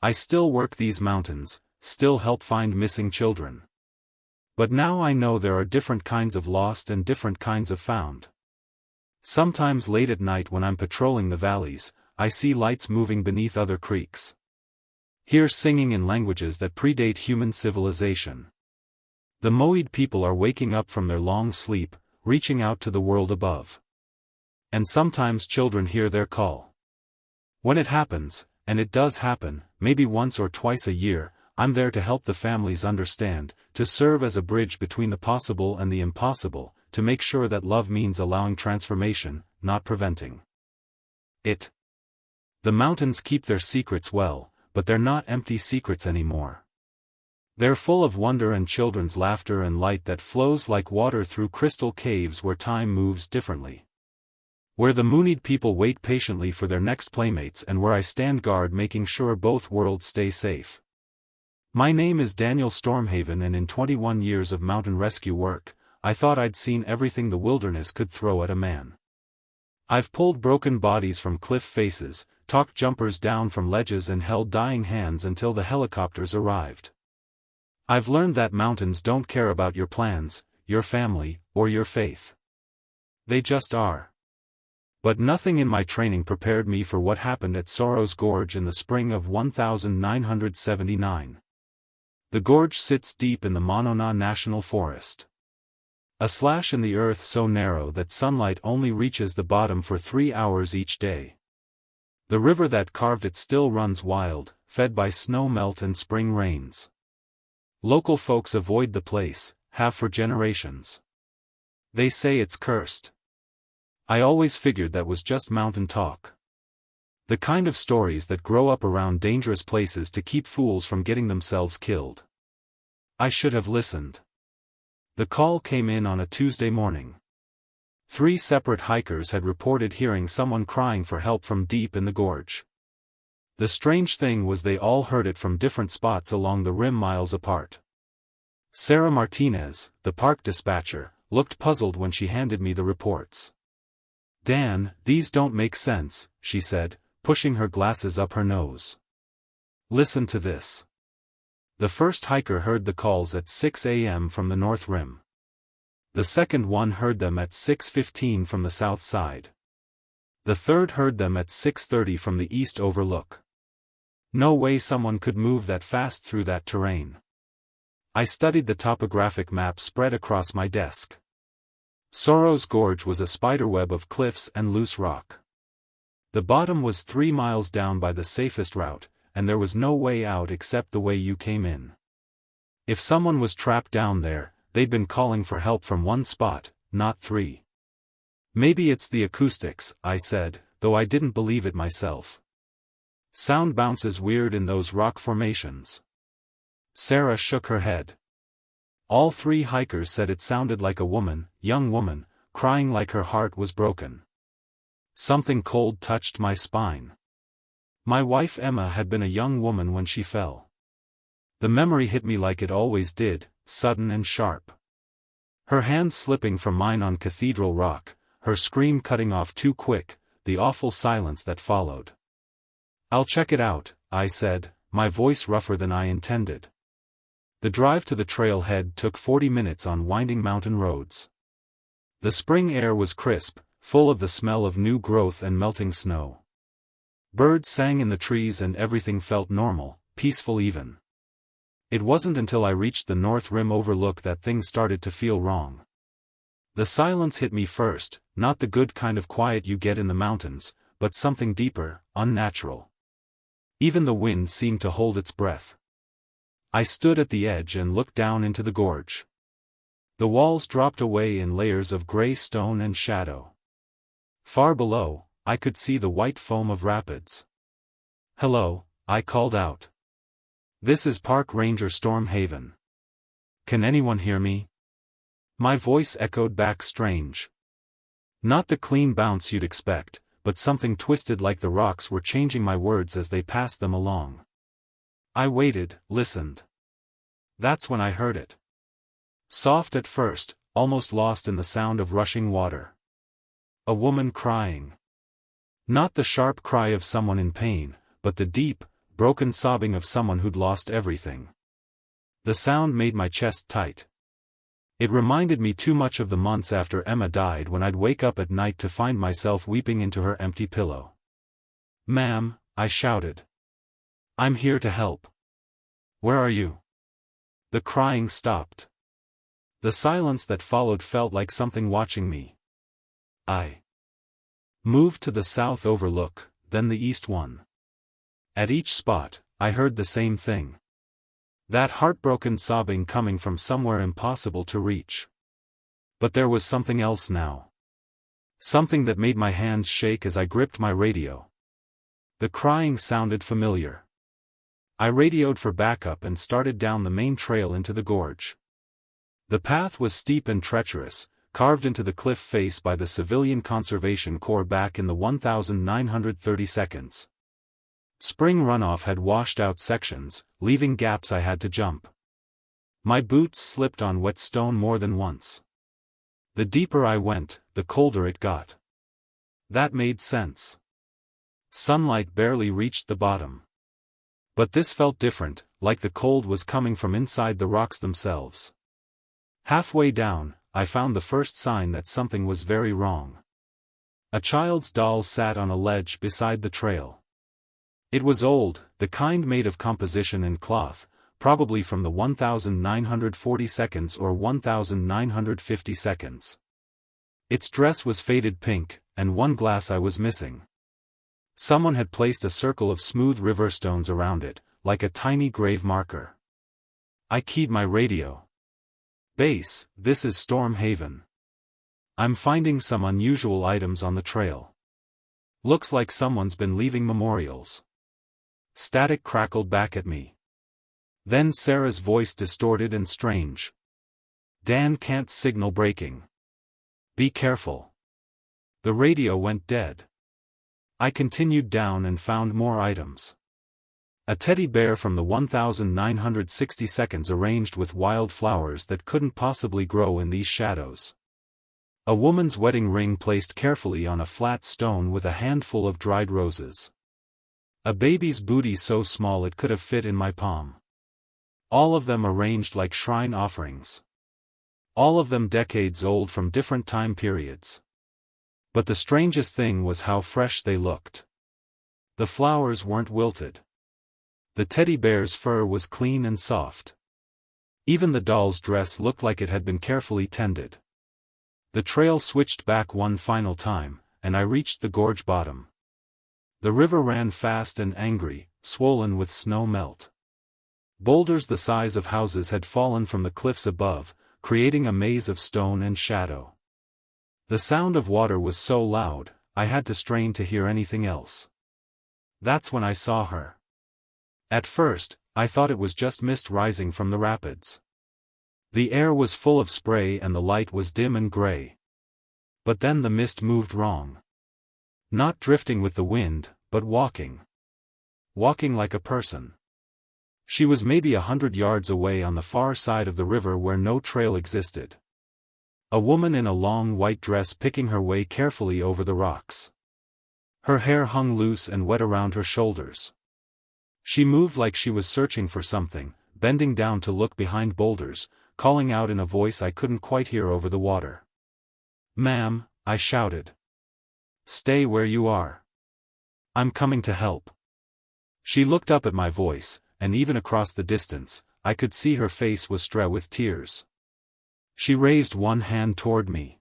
I still work these mountains, still help find missing children. But now I know there are different kinds of lost and different kinds of found. Sometimes late at night when I'm patrolling the valleys, I see lights moving beneath other creeks. Hear singing in languages that predate human civilization. The Moid people are waking up from their long sleep, reaching out to the world above. And sometimes children hear their call. When it happens, and it does happen, maybe once or twice a year, I'm there to help the families understand, to serve as a bridge between the possible and the impossible, to make sure that love means allowing transformation, not preventing it. The mountains keep their secrets well, but they're not empty secrets anymore. They're full of wonder and children's laughter and light that flows like water through crystal caves where time moves differently. Where the Moonid people wait patiently for their next playmates and where I stand guard making sure both worlds stay safe. My name is Daniel Stormhaven, and in 21 years of mountain rescue work, I thought I'd seen everything the wilderness could throw at a man. I've pulled broken bodies from cliff faces, talked jumpers down from ledges and held dying hands until the helicopters arrived. I've learned that mountains don't care about your plans, your family, or your faith. They just are. But nothing in my training prepared me for what happened at Sorrow's Gorge in the spring of 1979. The gorge sits deep in the Monona National Forest. A slash in the earth so narrow that sunlight only reaches the bottom for 3 hours each day. The river that carved it still runs wild, fed by snow melt and spring rains. Local folks avoid the place, have for generations. They say it's cursed. I always figured that was just mountain talk. The kind of stories that grow up around dangerous places to keep fools from getting themselves killed. I should have listened. The call came in on a Tuesday morning. 3 separate hikers had reported hearing someone crying for help from deep in the gorge. The strange thing was they all heard it from different spots along the rim miles apart. Sarah Martinez, the park dispatcher, looked puzzled when she handed me the reports. "Dan, these don't make sense," she said, pushing her glasses up her nose. "Listen to this. The first hiker heard the calls at 6 a.m. from the north rim. The second one heard them at 6:15 from the south side. The third heard them at 6:30 from the east overlook. No way someone could move that fast through that terrain. I studied the topographic map spread across my desk. Sorrow's Gorge was a spiderweb of cliffs and loose rock. The bottom was 3 miles down by the safest route, and there was no way out except the way you came in. If someone was trapped down there, they'd been calling for help from one spot, not 3. Maybe it's the acoustics, I said, though I didn't believe it myself. Sound bounces weird in those rock formations. Sarah shook her head. All 3 hikers said it sounded like a woman, young woman, crying like her heart was broken. Something cold touched my spine. My wife Emma had been a young woman when she fell. The memory hit me like it always did, sudden and sharp. Her hand slipping from mine on Cathedral Rock, her scream cutting off too quick, the awful silence that followed. "I'll check it out," I said, my voice rougher than I intended. The drive to the trailhead took 40 minutes on winding mountain roads. The spring air was crisp, full of the smell of new growth and melting snow. Birds sang in the trees and everything felt normal, peaceful even. It wasn't until I reached the North Rim overlook that things started to feel wrong. The silence hit me first, not the good kind of quiet you get in the mountains, but something deeper, unnatural. Even the wind seemed to hold its breath. I stood at the edge and looked down into the gorge. The walls dropped away in layers of gray stone and shadow. Far below, I could see the white foam of rapids. "Hello," I called out. "This is Park Ranger Storm Haven. Can anyone hear me?" My voice echoed back strange. Not the clean bounce you'd expect, but something twisted like the rocks were changing my words as they passed them along. I waited, listened. That's when I heard it. Soft at first, almost lost in the sound of rushing water. A woman crying. Not the sharp cry of someone in pain, but the deep, broken sobbing of someone who'd lost everything. The sound made my chest tight. It reminded me too much of the months after Emma died when I'd wake up at night to find myself weeping into her empty pillow. "Ma'am," I shouted. "I'm here to help." "Where are you?" The crying stopped. The silence that followed felt like something watching me. I moved to the south overlook, then the east one. At each spot, I heard the same thing. That heartbroken sobbing coming from somewhere impossible to reach. But there was something else now. Something that made my hands shake as I gripped my radio. The crying sounded familiar. I radioed for backup and started down the main trail into the gorge. The path was steep and treacherous, carved into the cliff face by the Civilian Conservation Corps back in the 1932. Spring runoff had washed out sections, leaving gaps I had to jump. My boots slipped on wet stone more than once. The deeper I went, the colder it got. That made sense. Sunlight barely reached the bottom. But this felt different, like the cold was coming from inside the rocks themselves. Halfway down, I found the first sign that something was very wrong. A child's doll sat on a ledge beside the trail. It was old, the kind made of composition and cloth, probably from the 1940s or 1950s. Its dress was faded pink, and one glass eye was missing. Someone had placed a circle of smooth river stones around it, like a tiny grave marker. I keyed my radio. "Base, this is Storm Haven. I'm finding some unusual items on the trail. Looks like someone's been leaving memorials." Static crackled back at me. Then Sarah's voice distorted and strange. "Dan can't signal breaking. Be careful." The radio went dead. I continued down and found more items. A teddy bear from the 1962 arranged with wild flowers that couldn't possibly grow in these shadows. A woman's wedding ring placed carefully on a flat stone with a handful of dried roses. A baby's booty so small it could have fit in my palm. All of them arranged like shrine offerings. All of them decades old from different time periods. But the strangest thing was how fresh they looked. The flowers weren't wilted. The teddy bear's fur was clean and soft. Even the doll's dress looked like it had been carefully tended. The trail switched back one final time, and I reached the gorge bottom. The river ran fast and angry, swollen with snow melt. Boulders the size of houses had fallen from the cliffs above, creating a maze of stone and shadow. The sound of water was so loud, I had to strain to hear anything else. That's when I saw her. At first, I thought it was just mist rising from the rapids. The air was full of spray and the light was dim and gray. But then the mist moved wrong. Not drifting with the wind, but walking. Walking like a person. She was maybe 100 yards away on the far side of the river where no trail existed. A woman in a long white dress picking her way carefully over the rocks. Her hair hung loose and wet around her shoulders. She moved like she was searching for something, bending down to look behind boulders, calling out in a voice I couldn't quite hear over the water. "Ma'am," I shouted. "Stay where you are. I'm coming to help." She looked up at my voice, and even across the distance, I could see her face was strewn with tears. She raised one hand toward me.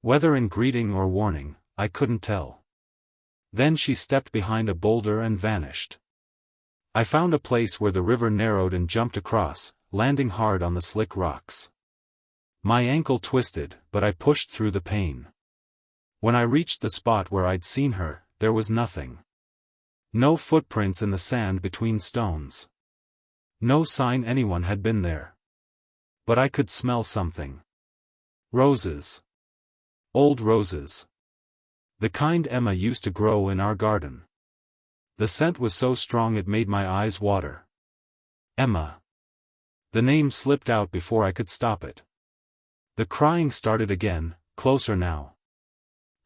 Whether in greeting or warning, I couldn't tell. Then she stepped behind a boulder and vanished. I found a place where the river narrowed and jumped across, landing hard on the slick rocks. My ankle twisted, but I pushed through the pain. When I reached the spot where I'd seen her, there was nothing. No footprints in the sand between stones. No sign anyone had been there. But I could smell something. Roses. Old roses. The kind Emma used to grow in our garden. The scent was so strong it made my eyes water. Emma. The name slipped out before I could stop it. The crying started again, closer now.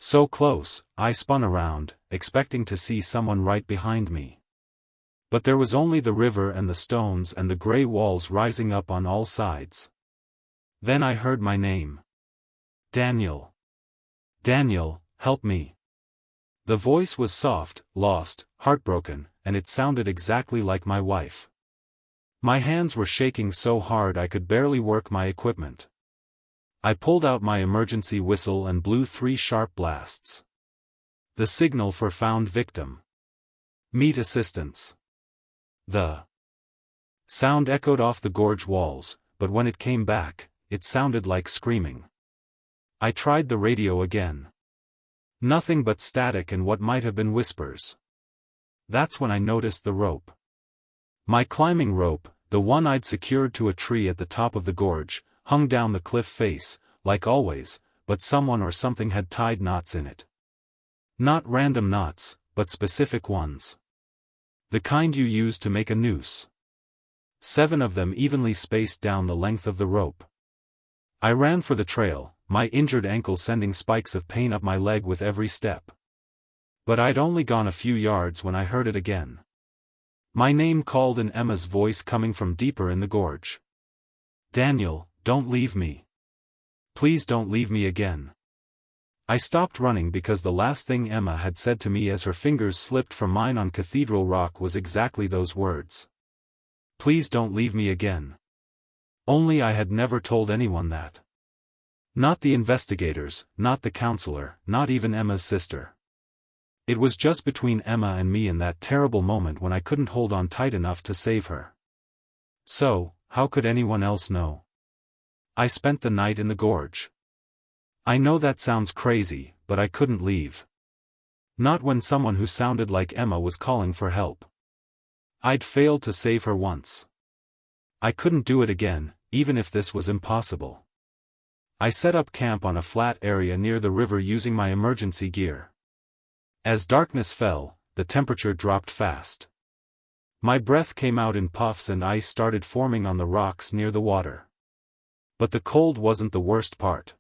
So close, I spun around, expecting to see someone right behind me. But there was only the river and the stones and the gray walls rising up on all sides. Then I heard my name. Daniel. Daniel, help me. The voice was soft, lost, heartbroken, and it sounded exactly like my wife. My hands were shaking so hard I could barely work my equipment. I pulled out my emergency whistle and blew 3 sharp blasts. The signal for found victim. Meet assistance. The sound echoed off the gorge walls, but when it came back, it sounded like screaming. I tried the radio again. Nothing but static and what might have been whispers. That's when I noticed the rope. My climbing rope, the one I'd secured to a tree at the top of the gorge, hung down the cliff face, like always, but someone or something had tied knots in it. Not random knots, but specific ones. The kind you use to make a noose. 7 of them evenly spaced down the length of the rope. I ran for the trail, my injured ankle sending spikes of pain up my leg with every step. But I'd only gone a few yards when I heard it again. My name called in Emma's voice coming from deeper in the gorge. Daniel, don't leave me. Please don't leave me again. I stopped running because the last thing Emma had said to me as her fingers slipped from mine on Cathedral Rock was exactly those words. Please don't leave me again. Only I had never told anyone that. Not the investigators, not the counselor, not even Emma's sister. It was just between Emma and me in that terrible moment when I couldn't hold on tight enough to save her. So, how could anyone else know? I spent the night in the gorge. I know that sounds crazy, but I couldn't leave. Not when someone who sounded like Emma was calling for help. I'd failed to save her once. I couldn't do it again, even if this was impossible. I set up camp on a flat area near the river using my emergency gear. As darkness fell, the temperature dropped fast. My breath came out in puffs and ice started forming on the rocks near the water. But the cold wasn't the worst part.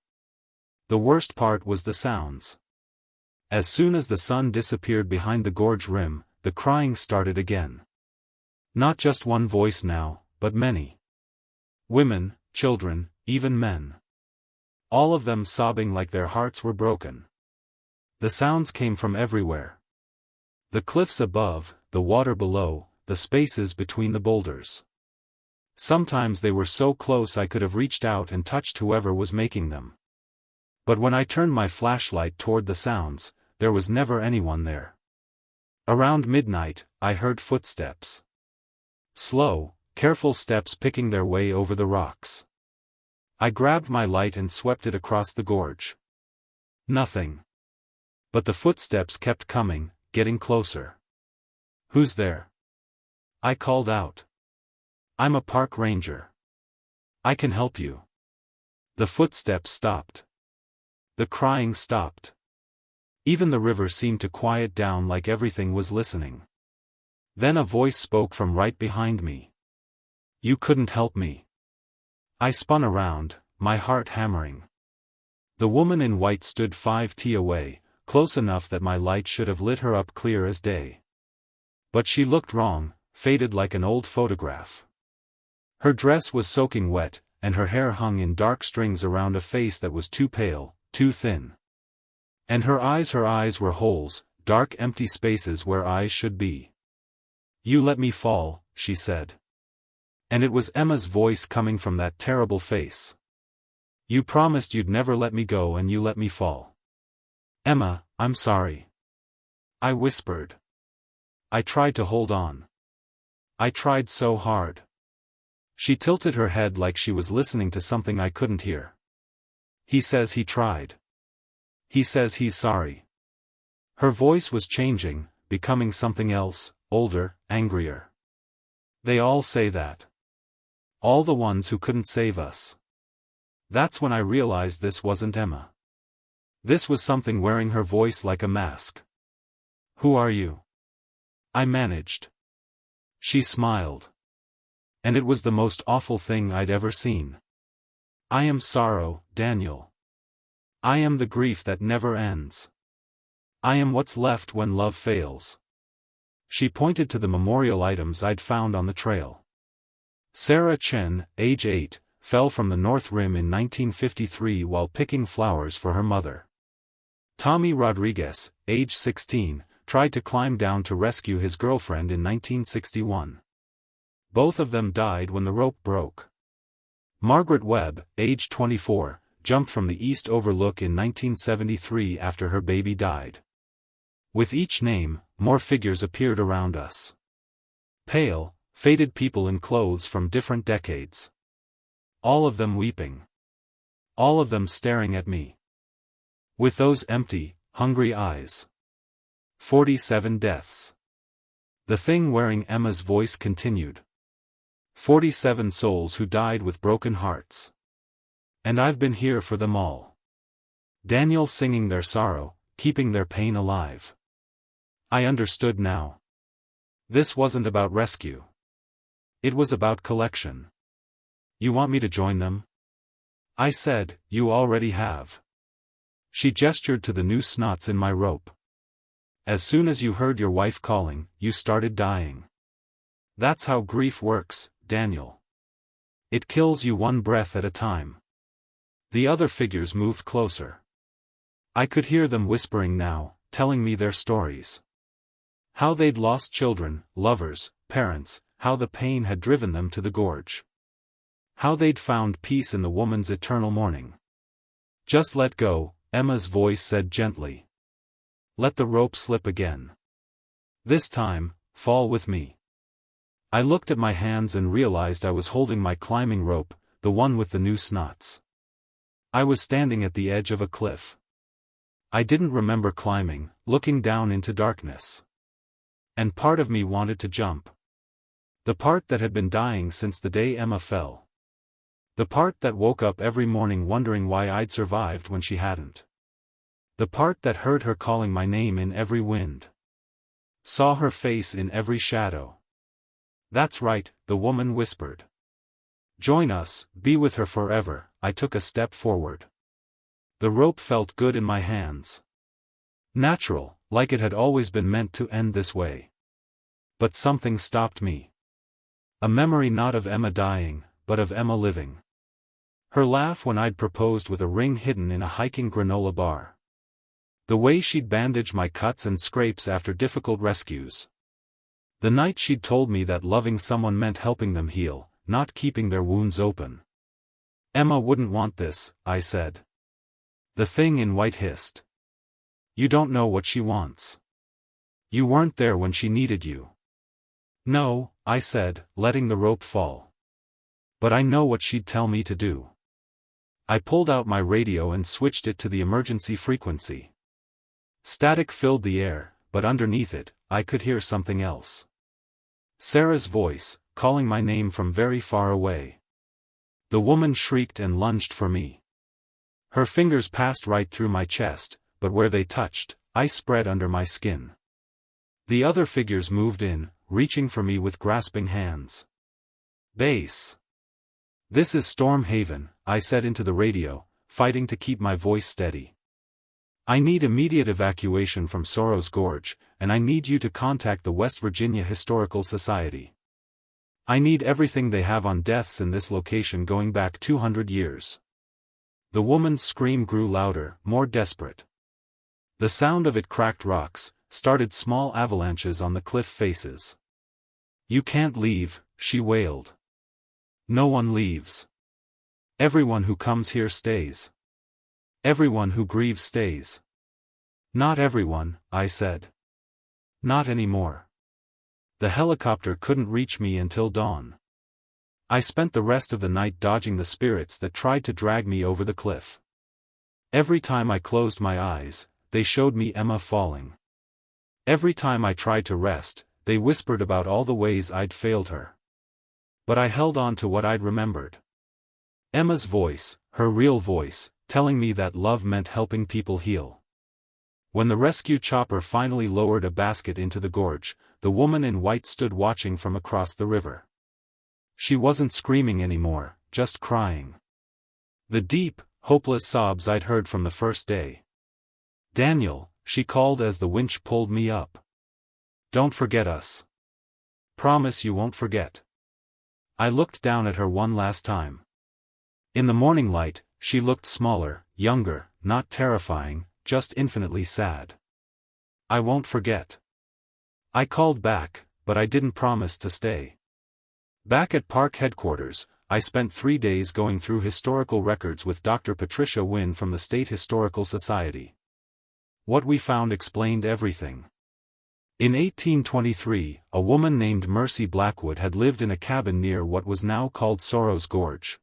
The worst part was the sounds. As soon as the sun disappeared behind the gorge rim, the crying started again. Not just one voice now, but many. Women, children, even men. All of them sobbing like their hearts were broken. The sounds came from everywhere. The cliffs above, the water below, the spaces between the boulders. Sometimes they were so close I could have reached out and touched whoever was making them. But when I turned my flashlight toward the sounds, there was never anyone there. Around midnight, I heard footsteps. Slow, careful steps picking their way over the rocks. I grabbed my light and swept it across the gorge. Nothing. But the footsteps kept coming, getting closer. "Who's there?" I called out. "I'm a park ranger. I can help you." The footsteps stopped. The crying stopped. Even the river seemed to quiet down like everything was listening. Then a voice spoke from right behind me. "You couldn't help me." I spun around, my heart hammering. The woman in white stood 5 feet away, close enough that my light should have lit her up clear as day. But she looked wrong, faded like an old photograph. Her dress was soaking wet, and her hair hung in dark strings around a face that was too pale, too thin. And her eyes were holes, dark empty spaces where eyes should be. "You let me fall," she said. And it was Emma's voice coming from that terrible face. "You promised you'd never let me go and you let me fall." "Emma, I'm sorry," I whispered. I tried to hold on. I tried so hard. She tilted her head like she was listening to something I couldn't hear. "He says he tried. He says he's sorry." Her voice was changing, becoming something else, older, angrier. "They all say that. All the ones who couldn't save us." That's when I realized this wasn't Emma. This was something wearing her voice like a mask. "Who are you?" I managed. She smiled. And it was the most awful thing I'd ever seen. "I am sorrow, Daniel. I am the grief that never ends. I am what's left when love fails." She pointed to the memorial items I'd found on the trail. Sarah Chen, age 8, fell from the North Rim in 1953 while picking flowers for her mother. Tommy Rodriguez, age 16, tried to climb down to rescue his girlfriend in 1961. Both of them died when the rope broke. Margaret Webb, age 24, jumped from the East Overlook in 1973 after her baby died. With each name, more figures appeared around us. Pale, faded people in clothes from different decades. All of them weeping. All of them staring at me. With those empty, hungry eyes. 47 deaths. The thing wearing Emma's voice continued. 47 souls who died with broken hearts. And I've been here for them all. Daniel singing their sorrow, keeping their pain alive. I understood now. This wasn't about rescue. It was about collection. "You want me to join them?" I said, "You already have." She gestured to the new knots in my rope. "As soon as you heard your wife calling, you started dying. That's how grief works, Daniel. It kills you one breath at a time." The other figures moved closer. I could hear them whispering now, telling me their stories. How they'd lost children, lovers, parents, how the pain had driven them to the gorge. How they'd found peace in the woman's eternal mourning. "Just let go," Emma's voice said gently. "Let the rope slip again. This time, fall with me." I looked at my hands and realized I was holding my climbing rope, the one with the new knots. I was standing at the edge of a cliff. I didn't remember climbing, looking down into darkness. And part of me wanted to jump. The part that had been dying since the day Emma fell. The part that woke up every morning wondering why I'd survived when she hadn't. The part that heard her calling my name in every wind. Saw her face in every shadow. "That's right," the woman whispered. "Join us, be with her forever." I took a step forward. The rope felt good in my hands. Natural, like it had always been meant to end this way. But something stopped me. A memory not of Emma dying, but of Emma living. Her laugh when I'd proposed with a ring hidden in a hiking granola bar. The way she'd bandage my cuts and scrapes after difficult rescues. The night she'd told me that loving someone meant helping them heal, not keeping their wounds open. Emma wouldn't want this, I said. The thing in white hissed. You don't know what she wants. You weren't there when she needed you. No, I said, letting the rope fall. But I know what she'd tell me to do. I pulled out my radio and switched it to the emergency frequency. Static filled the air, but underneath it, I could hear something else. Sarah's voice, calling my name from very far away. The woman shrieked and lunged for me. Her fingers passed right through my chest, but where they touched, I spread under my skin. The other figures moved in, reaching for me with grasping hands. Base. This is Storm Haven, I said into the radio, fighting to keep my voice steady. I need immediate evacuation from Sorrow's Gorge, and I need you to contact the West Virginia Historical Society. I need everything they have on deaths in this location going back 200 years. The woman's scream grew louder, more desperate. The sound of it cracked rocks, started small avalanches on the cliff faces. You can't leave, she wailed. No one leaves. Everyone who comes here stays. Everyone who grieves stays. Not everyone, I said. Not anymore. The helicopter couldn't reach me until dawn. I spent the rest of the night dodging the spirits that tried to drag me over the cliff. Every time I closed my eyes, they showed me Emma falling. Every time I tried to rest, they whispered about all the ways I'd failed her. But I held on to what I'd remembered. Emma's voice, her real voice, telling me that love meant helping people heal. When the rescue chopper finally lowered a basket into the gorge, the woman in white stood watching from across the river. She wasn't screaming anymore, just crying. The deep, hopeless sobs I'd heard from the first day. Daniel, she called as the winch pulled me up. Don't forget us. Promise you won't forget. I looked down at her one last time. In the morning light, she looked smaller, younger, not terrifying, just infinitely sad. I won't forget. I called back, but I didn't promise to stay. Back at park headquarters, I spent 3 days going through historical records with Dr. Patricia Wynne from the State Historical Society. What we found explained everything. In 1823, a woman named Mercy Blackwood had lived in a cabin near what was now called Sorrow's Gorge.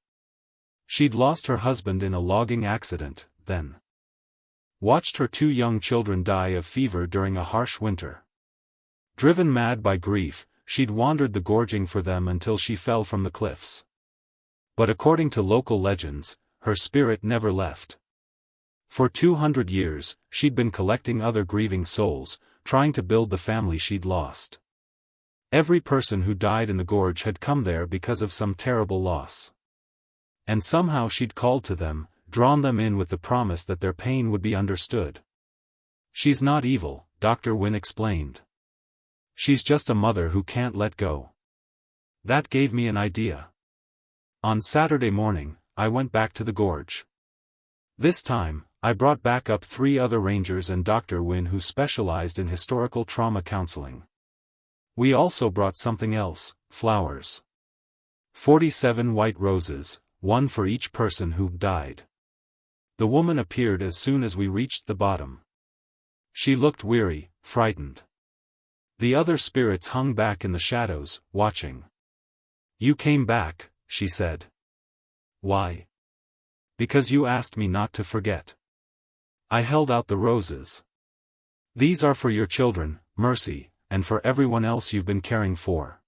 She'd lost her husband in a logging accident, then watched her 2 young children die of fever during a harsh winter. Driven mad by grief, she'd wandered the gorging for them until she fell from the cliffs. But according to local legends, her spirit never left. For 200 years, she'd been collecting other grieving souls, trying to build the family she'd lost. Every person who died in the gorge had come there because of some terrible loss. And somehow she'd called to them, drawn them in with the promise that their pain would be understood. She's not evil, Dr. Wynne explained. She's just a mother who can't let go. That gave me an idea. On Saturday morning, I went back to the gorge. This time, I brought back up 3 other rangers and Dr. Wynne who specialized in historical trauma counseling. We also brought something else, flowers. 47 white roses, 1 for each person who died. The woman appeared as soon as we reached the bottom. She looked weary, frightened. The other spirits hung back in the shadows, watching. You came back, she said. Why? Because you asked me not to forget. I held out the roses. These are for your children, Mercy, and for everyone else you've been caring for.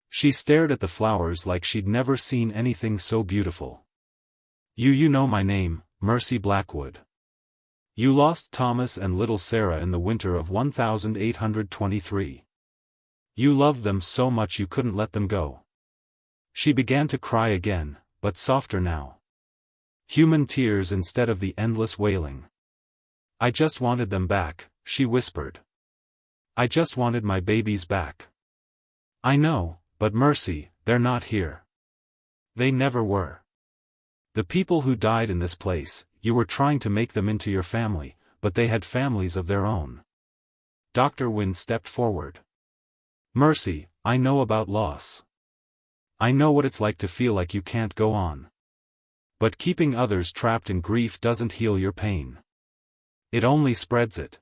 She stared at the flowers like she'd never seen anything so beautiful. You know my name, Mercy Blackwood. You lost Thomas and little Sarah in the winter of 1823. You loved them so much you couldn't let them go. She began to cry again, but softer now. Human tears instead of the endless wailing. I just wanted them back, she whispered. I just wanted my babies back. I know, but Mercy, they're not here. They never were. The people who died in this place, you were trying to make them into your family, but they had families of their own. Dr. Wynne stepped forward. Mercy, I know about loss. I know what it's like to feel like you can't go on. But keeping others trapped in grief doesn't heal your pain. It only spreads it.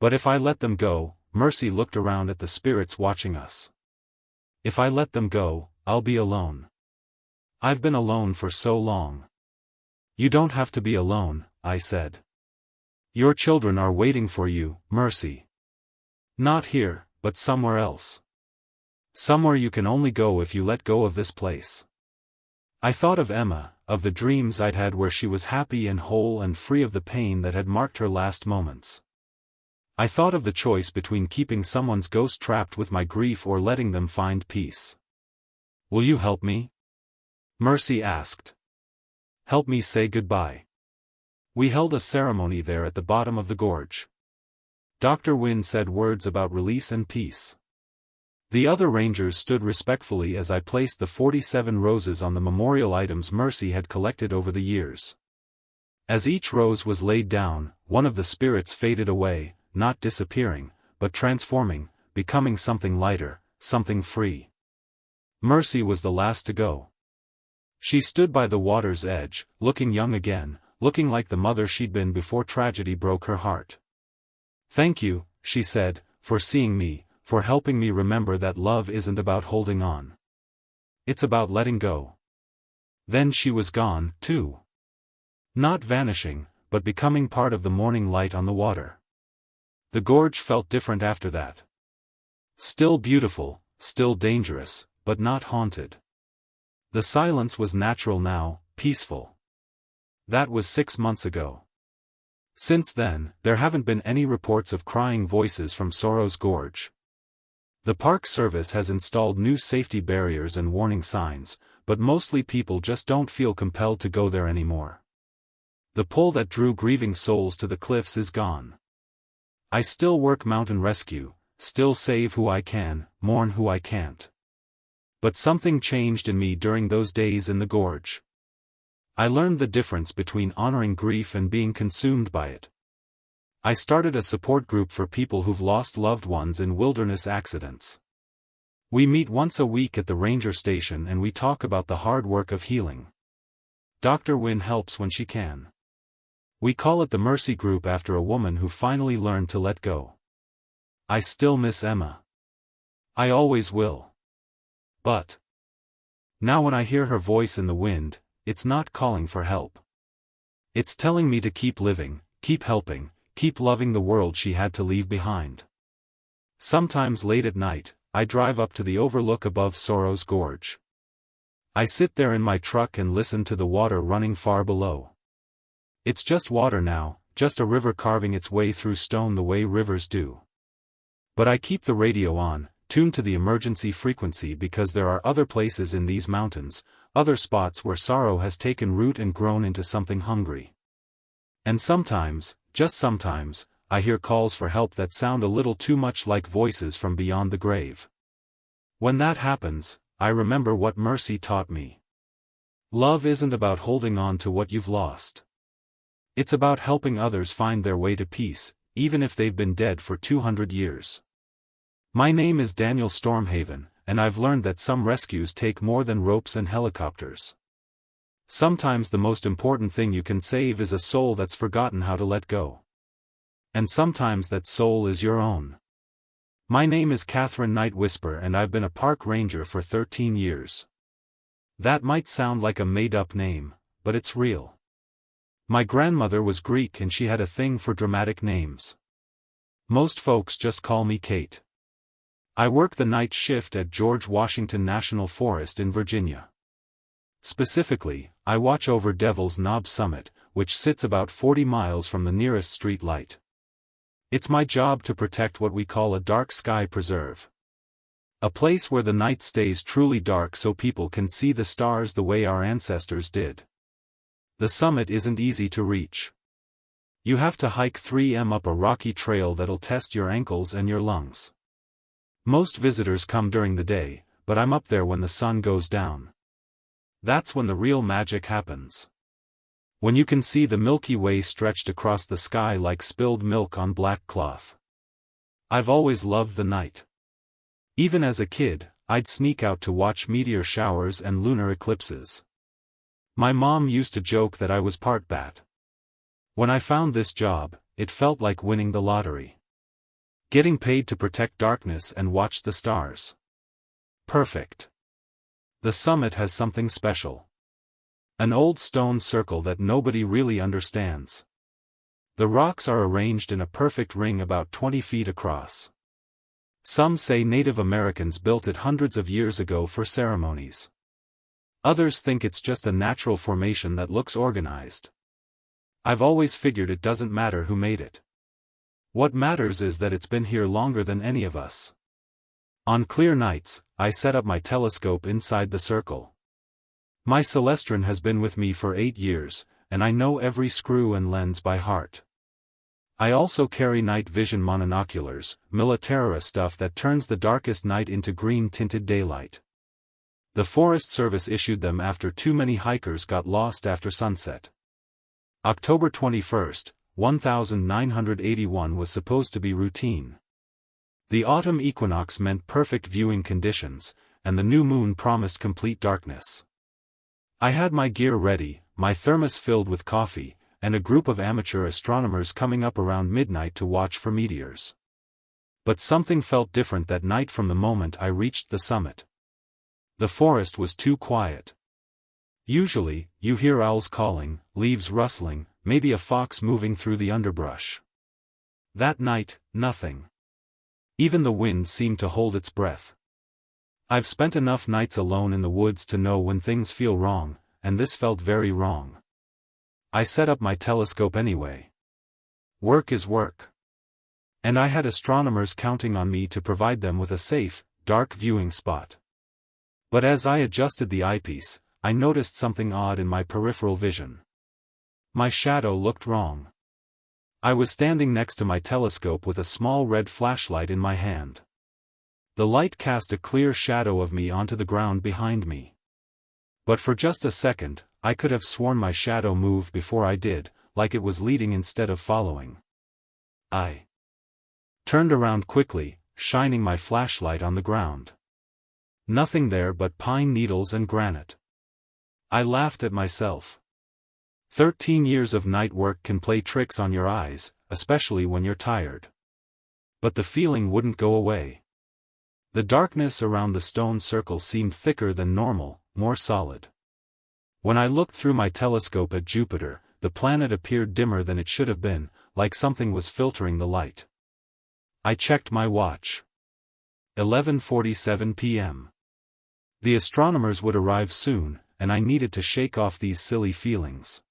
But if I let them go, Mercy looked around at the spirits watching us. If I let them go, I'll be alone. I've been alone for so long. You don't have to be alone, I said. Your children are waiting for you, Mercy. Not here, but somewhere else. Somewhere you can only go if you let go of this place. I thought of Emma, of the dreams I'd had where she was happy and whole and free of the pain that had marked her last moments. I thought of the choice between keeping someone's ghost trapped with my grief or letting them find peace. Will you help me? Mercy asked. Help me say goodbye. We held a ceremony there at the bottom of the gorge. Dr. Wynne said words about release and peace. The other rangers stood respectfully as I placed the 47 roses on the memorial items Mercy had collected over the years. As each rose was laid down, one of the spirits faded away, not disappearing, but transforming, becoming something lighter, something free. Mercy was the last to go. She stood by the water's edge, looking young again, looking like the mother she'd been before tragedy broke her heart. Thank you, she said, for seeing me, for helping me remember that love isn't about holding on. It's about letting go. Then she was gone, too. Not vanishing, but becoming part of the morning light on the water. The gorge felt different after that. Still beautiful, still dangerous, but not haunted. The silence was natural now, peaceful. That was 6 months ago. Since then, there haven't been any reports of crying voices from Sorrow's Gorge. The Park Service has installed new safety barriers and warning signs, but mostly people just don't feel compelled to go there anymore. The pull that drew grieving souls to the cliffs is gone. I still work mountain rescue, still save who I can, mourn who I can't. But something changed in me during those days in the gorge. I learned the difference between honoring grief and being consumed by it. I started a support group for people who've lost loved ones in wilderness accidents. We meet once a week at the ranger station and we talk about the hard work of healing. Dr. Wynne helps when she can. We call it the Mercy Group after a woman who finally learned to let go. I still miss Emma. I always will. But now when I hear her voice in the wind, it's not calling for help. It's telling me to keep living, keep helping, keep loving the world she had to leave behind. Sometimes late at night, I drive up to the overlook above Sorrow's Gorge. I sit there in my truck and listen to the water running far below. It's just water now, just a river carving its way through stone the way rivers do. But I keep the radio on, tuned to the emergency frequency because there are other places in these mountains, other spots where sorrow has taken root and grown into something hungry. And sometimes, just sometimes, I hear calls for help that sound a little too much like voices from beyond the grave. When that happens, I remember what Mercy taught me. Love isn't about holding on to what you've lost. It's about helping others find their way to peace, even if they've been dead for 200 years. My name is Daniel Stormhaven, and I've learned that some rescues take more than ropes and helicopters. Sometimes the most important thing you can save is a soul that's forgotten how to let go. And sometimes that soul is your own. My name is Catherine Night Whisper and I've been a park ranger for 13 years. That might sound like a made-up name, but it's real. My grandmother was Greek and she had a thing for dramatic names. Most folks just call me Kate. I work the night shift at George Washington National Forest in Virginia. Specifically, I watch over Devil's Knob Summit, which sits about 40 miles from the nearest street light. It's my job to protect what we call a dark sky preserve. A place where the night stays truly dark so people can see the stars the way our ancestors did. The summit isn't easy to reach. You have to hike 3 m up a rocky trail that'll test your ankles and your lungs. Most visitors come during the day, but I'm up there when the sun goes down. That's when the real magic happens. When you can see the Milky Way stretched across the sky like spilled milk on black cloth. I've always loved the night. Even as a kid, I'd sneak out to watch meteor showers and lunar eclipses. My mom used to joke that I was part bat. When I found this job, it felt like winning the lottery. Getting paid to protect darkness and watch the stars. Perfect. The summit has something special. An old stone circle that nobody really understands. The rocks are arranged in a perfect ring about 20 feet across. Some say Native Americans built it hundreds of years ago for ceremonies. Others think it's just a natural formation that looks organized. I've always figured it doesn't matter who made it. What matters is that it's been here longer than any of us. On clear nights, I set up my telescope inside the circle. My Celestron has been with me for 8 years, and I know every screw and lens by heart. I also carry night vision monoculars, Militaria stuff that turns the darkest night into green-tinted daylight. The Forest Service issued them after too many hikers got lost after sunset. October 21st, 1981 was supposed to be routine. The autumn equinox meant perfect viewing conditions, and the new moon promised complete darkness. I had my gear ready, my thermos filled with coffee, and a group of amateur astronomers coming up around midnight to watch for meteors. But something felt different that night from the moment I reached the summit. The forest was too quiet. Usually, you hear owls calling, leaves rustling, maybe a fox moving through the underbrush. That night, nothing. Even the wind seemed to hold its breath. I've spent enough nights alone in the woods to know when things feel wrong, and this felt very wrong. I set up my telescope anyway. Work is work. And I had astronomers counting on me to provide them with a safe, dark viewing spot. But as I adjusted the eyepiece, I noticed something odd in my peripheral vision. My shadow looked wrong. I was standing next to my telescope with a small red flashlight in my hand. The light cast a clear shadow of me onto the ground behind me. But for just a second, I could have sworn my shadow moved before I did, like it was leading instead of following. I turned around quickly, shining my flashlight on the ground. Nothing there but pine needles and granite. I laughed at myself. 13 years of night work can play tricks on your eyes, especially when you're tired. But the feeling wouldn't go away. The darkness around the stone circle seemed thicker than normal, more solid. When I looked through my telescope at Jupiter, the planet appeared dimmer than it should have been, like something was filtering the light. I checked my watch. 11:47 p.m. The astronomers would arrive soon, and I needed to shake off these silly feelings.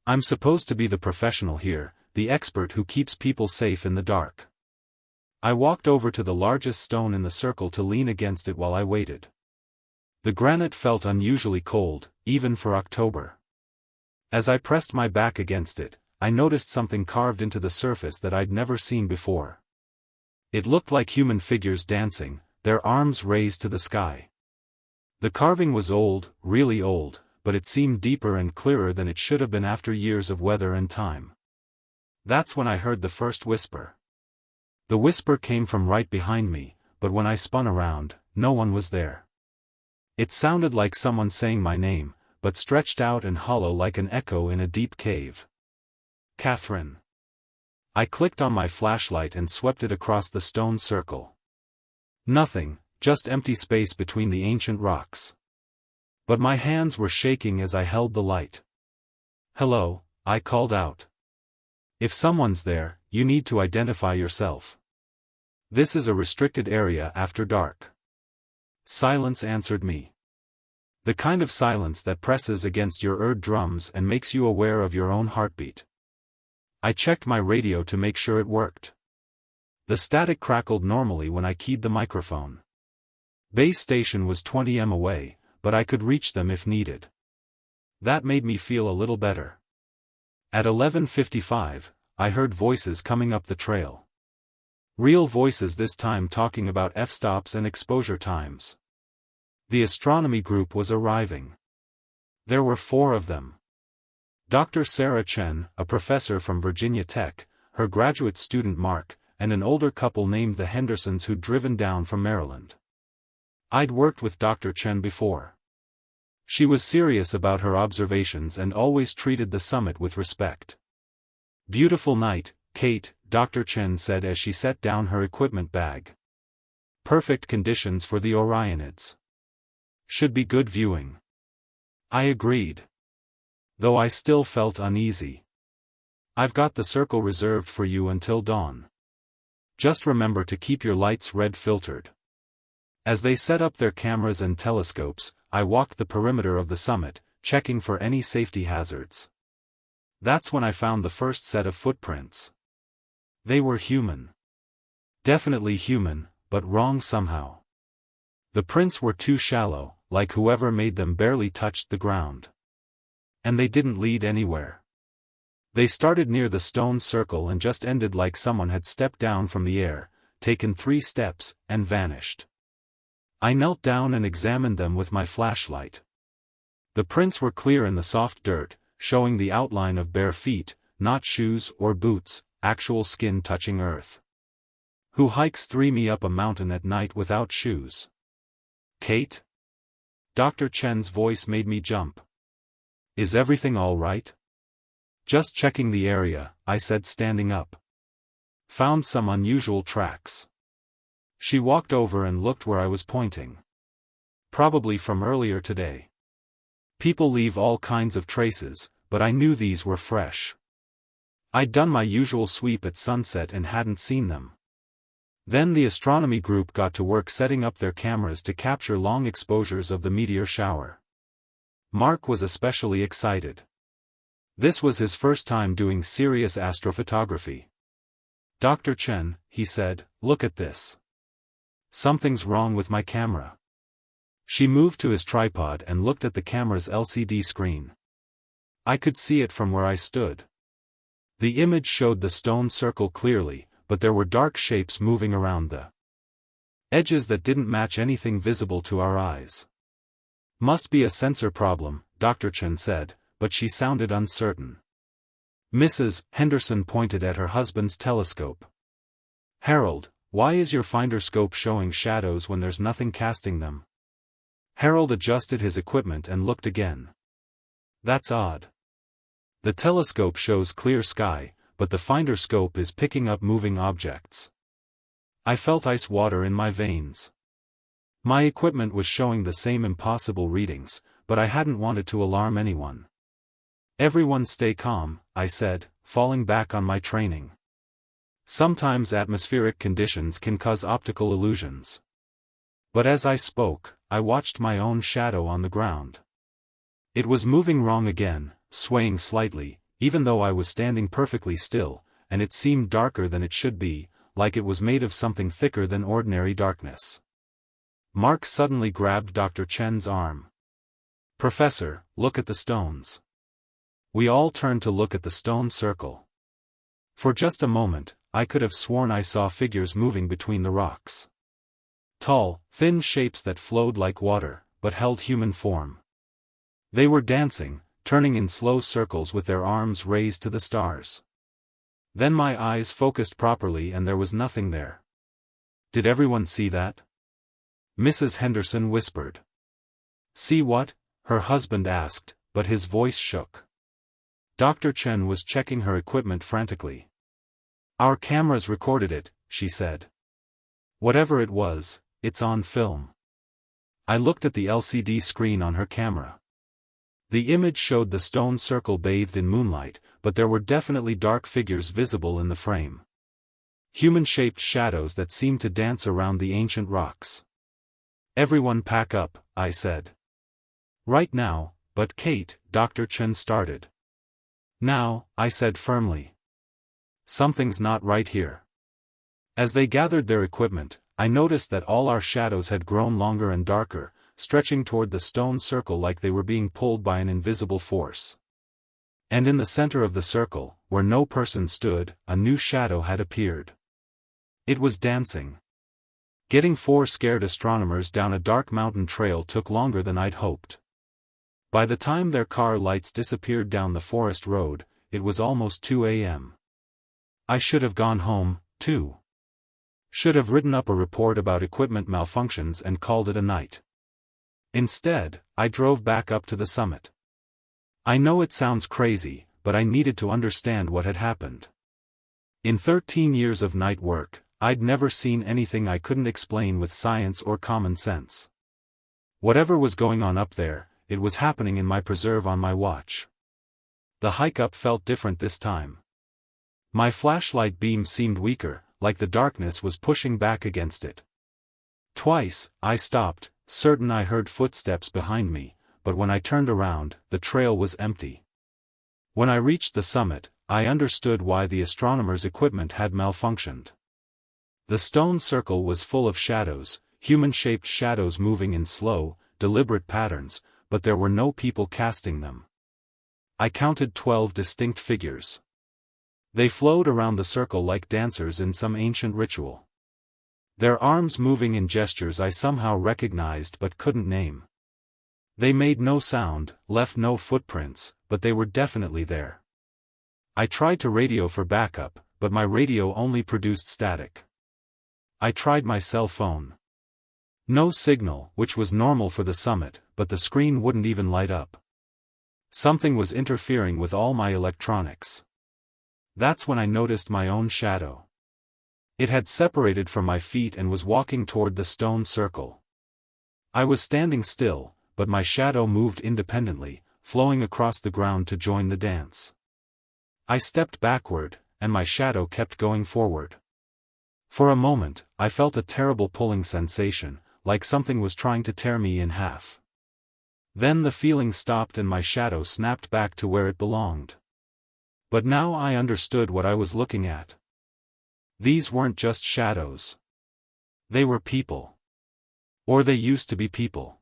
I'm supposed to be the professional here, the expert who keeps people safe in the dark. I walked over to the largest stone in the circle to lean against it while I waited. The granite felt unusually cold, even for October. As I pressed my back against it, I noticed something carved into the surface that I'd never seen before. It looked like human figures dancing, their arms raised to the sky. The carving was old, really old, but it seemed deeper and clearer than it should have been after years of weather and time. That's when I heard the first whisper. The whisper came from right behind me, but when I spun around, no one was there. It sounded like someone saying my name, but stretched out and hollow like an echo in a deep cave. Catherine. I clicked on my flashlight and swept it across the stone circle. Nothing, just empty space between the ancient rocks. But my hands were shaking as I held the light. "Hello," I called out. "If someone's there, you need to identify yourself. This is a restricted area after dark." Silence answered me. The kind of silence that presses against your eardrums and makes you aware of your own heartbeat. I checked my radio to make sure it worked. The static crackled normally when I keyed the microphone. Base station was 20 m away, but I could reach them if needed. That made me feel a little better. At 11:55, I heard voices coming up the trail. Real voices this time talking about f-stops and exposure times. The astronomy group was arriving. There were 4 of them. Dr. Sarah Chen, a professor from Virginia Tech, her graduate student Mark, and an older couple named the Hendersons who'd driven down from Maryland. I'd worked with Dr. Chen before. She was serious about her observations and always treated the summit with respect. "Beautiful night, Kate," Dr. Chen said as she set down her equipment bag. "Perfect conditions for the Orionids. Should be good viewing." I agreed. Though I still felt uneasy. "I've got the circle reserved for you until dawn. Just remember to keep your lights red filtered." As they set up their cameras and telescopes, I walked the perimeter of the summit, checking for any safety hazards. That's when I found the first set of footprints. They were human. Definitely human, but wrong somehow. The prints were too shallow, like whoever made them barely touched the ground. And they didn't lead anywhere. They started near the stone circle and just ended like someone had stepped down from the air, taken 3 steps, and vanished. I knelt down and examined them with my flashlight. The prints were clear in the soft dirt, showing the outline of bare feet, not shoes or boots, actual skin touching earth. Who hikes 3 mi up a mountain at night without shoes? "Kate?" Dr. Chen's voice made me jump. "Is everything all right?" "Just checking the area," I said, standing up. "Found some unusual tracks." She walked over and looked where I was pointing. "Probably from earlier today. People leave all kinds of traces, but I knew these were fresh. I'd done my usual sweep at sunset and hadn't seen them." Then the astronomy group got to work setting up their cameras to capture long exposures of the meteor shower. Mark was especially excited. This was his first time doing serious astrophotography. "Dr. Chen," he said, "look at this. Something's wrong with my camera." She moved to his tripod and looked at the camera's LCD screen. I could see it from where I stood. The image showed the stone circle clearly, but there were dark shapes moving around the edges that didn't match anything visible to our eyes. "Must be a sensor problem," Dr. Chen said, but she sounded uncertain. Mrs. Henderson pointed at her husband's telescope. "Harold, why is your finder scope showing shadows when there's nothing casting them?" Harold adjusted his equipment and looked again. "That's odd. The telescope shows clear sky, but the finder scope is picking up moving objects." I felt ice water in my veins. My equipment was showing the same impossible readings, but I hadn't wanted to alarm anyone. "Everyone stay calm," I said, falling back on my training. Sometimes atmospheric conditions can cause optical illusions. But as I spoke, I watched my own shadow on the ground. It was moving wrong again, swaying slightly, even though I was standing perfectly still, and it seemed darker than it should be, like it was made of something thicker than ordinary darkness. Mark suddenly grabbed Dr. Chen's arm. "Professor, look at the stones." We all turned to look at the stone circle. For just a moment, I could have sworn I saw figures moving between the rocks. Tall, thin shapes that flowed like water, but held human form. They were dancing, turning in slow circles with their arms raised to the stars. Then my eyes focused properly and there was nothing there. "Did everyone see that?" Mrs. Henderson whispered. "See what?" her husband asked, but his voice shook. Dr. Chen was checking her equipment frantically. "Our cameras recorded it," she said. "Whatever it was, it's on film." I looked at the LCD screen on her camera. The image showed the stone circle bathed in moonlight, but there were definitely dark figures visible in the frame. Human-shaped shadows that seemed to dance around the ancient rocks. "Everyone pack up," I said. "Right now," but Kate, Dr. Chen started. "Now," I said firmly. "Something's not right here." As they gathered their equipment, I noticed that all our shadows had grown longer and darker, stretching toward the stone circle like they were being pulled by an invisible force. And in the center of the circle, where no person stood, a new shadow had appeared. It was dancing. Getting 4 scared astronomers down a dark mountain trail took longer than I'd hoped. By the time their car lights disappeared down the forest road, it was almost 2 a.m. I should have gone home, too. Should have written up a report about equipment malfunctions and called it a night. Instead, I drove back up to the summit. I know it sounds crazy, but I needed to understand what had happened. In 13 years of night work, I'd never seen anything I couldn't explain with science or common sense. Whatever was going on up there, it was happening in my preserve on my watch. The hike up felt different this time. My flashlight beam seemed weaker, like the darkness was pushing back against it. Twice, I stopped, certain I heard footsteps behind me, but when I turned around, the trail was empty. When I reached the summit, I understood why the astronomers' equipment had malfunctioned. The stone circle was full of shadows, human-shaped shadows moving in slow, deliberate patterns, but there were no people casting them. I counted 12 distinct figures. They flowed around the circle like dancers in some ancient ritual. Their arms moving in gestures I somehow recognized but couldn't name. They made no sound, left no footprints, but they were definitely there. I tried to radio for backup, but my radio only produced static. I tried my cell phone. No signal, which was normal for the summit, but the screen wouldn't even light up. Something was interfering with all my electronics. That's when I noticed my own shadow. It had separated from my feet and was walking toward the stone circle. I was standing still, but my shadow moved independently, flowing across the ground to join the dance. I stepped backward, and my shadow kept going forward. For a moment, I felt a terrible pulling sensation, like something was trying to tear me in half. Then the feeling stopped and my shadow snapped back to where it belonged. But now I understood what I was looking at. These weren't just shadows. They were people. Or they used to be people.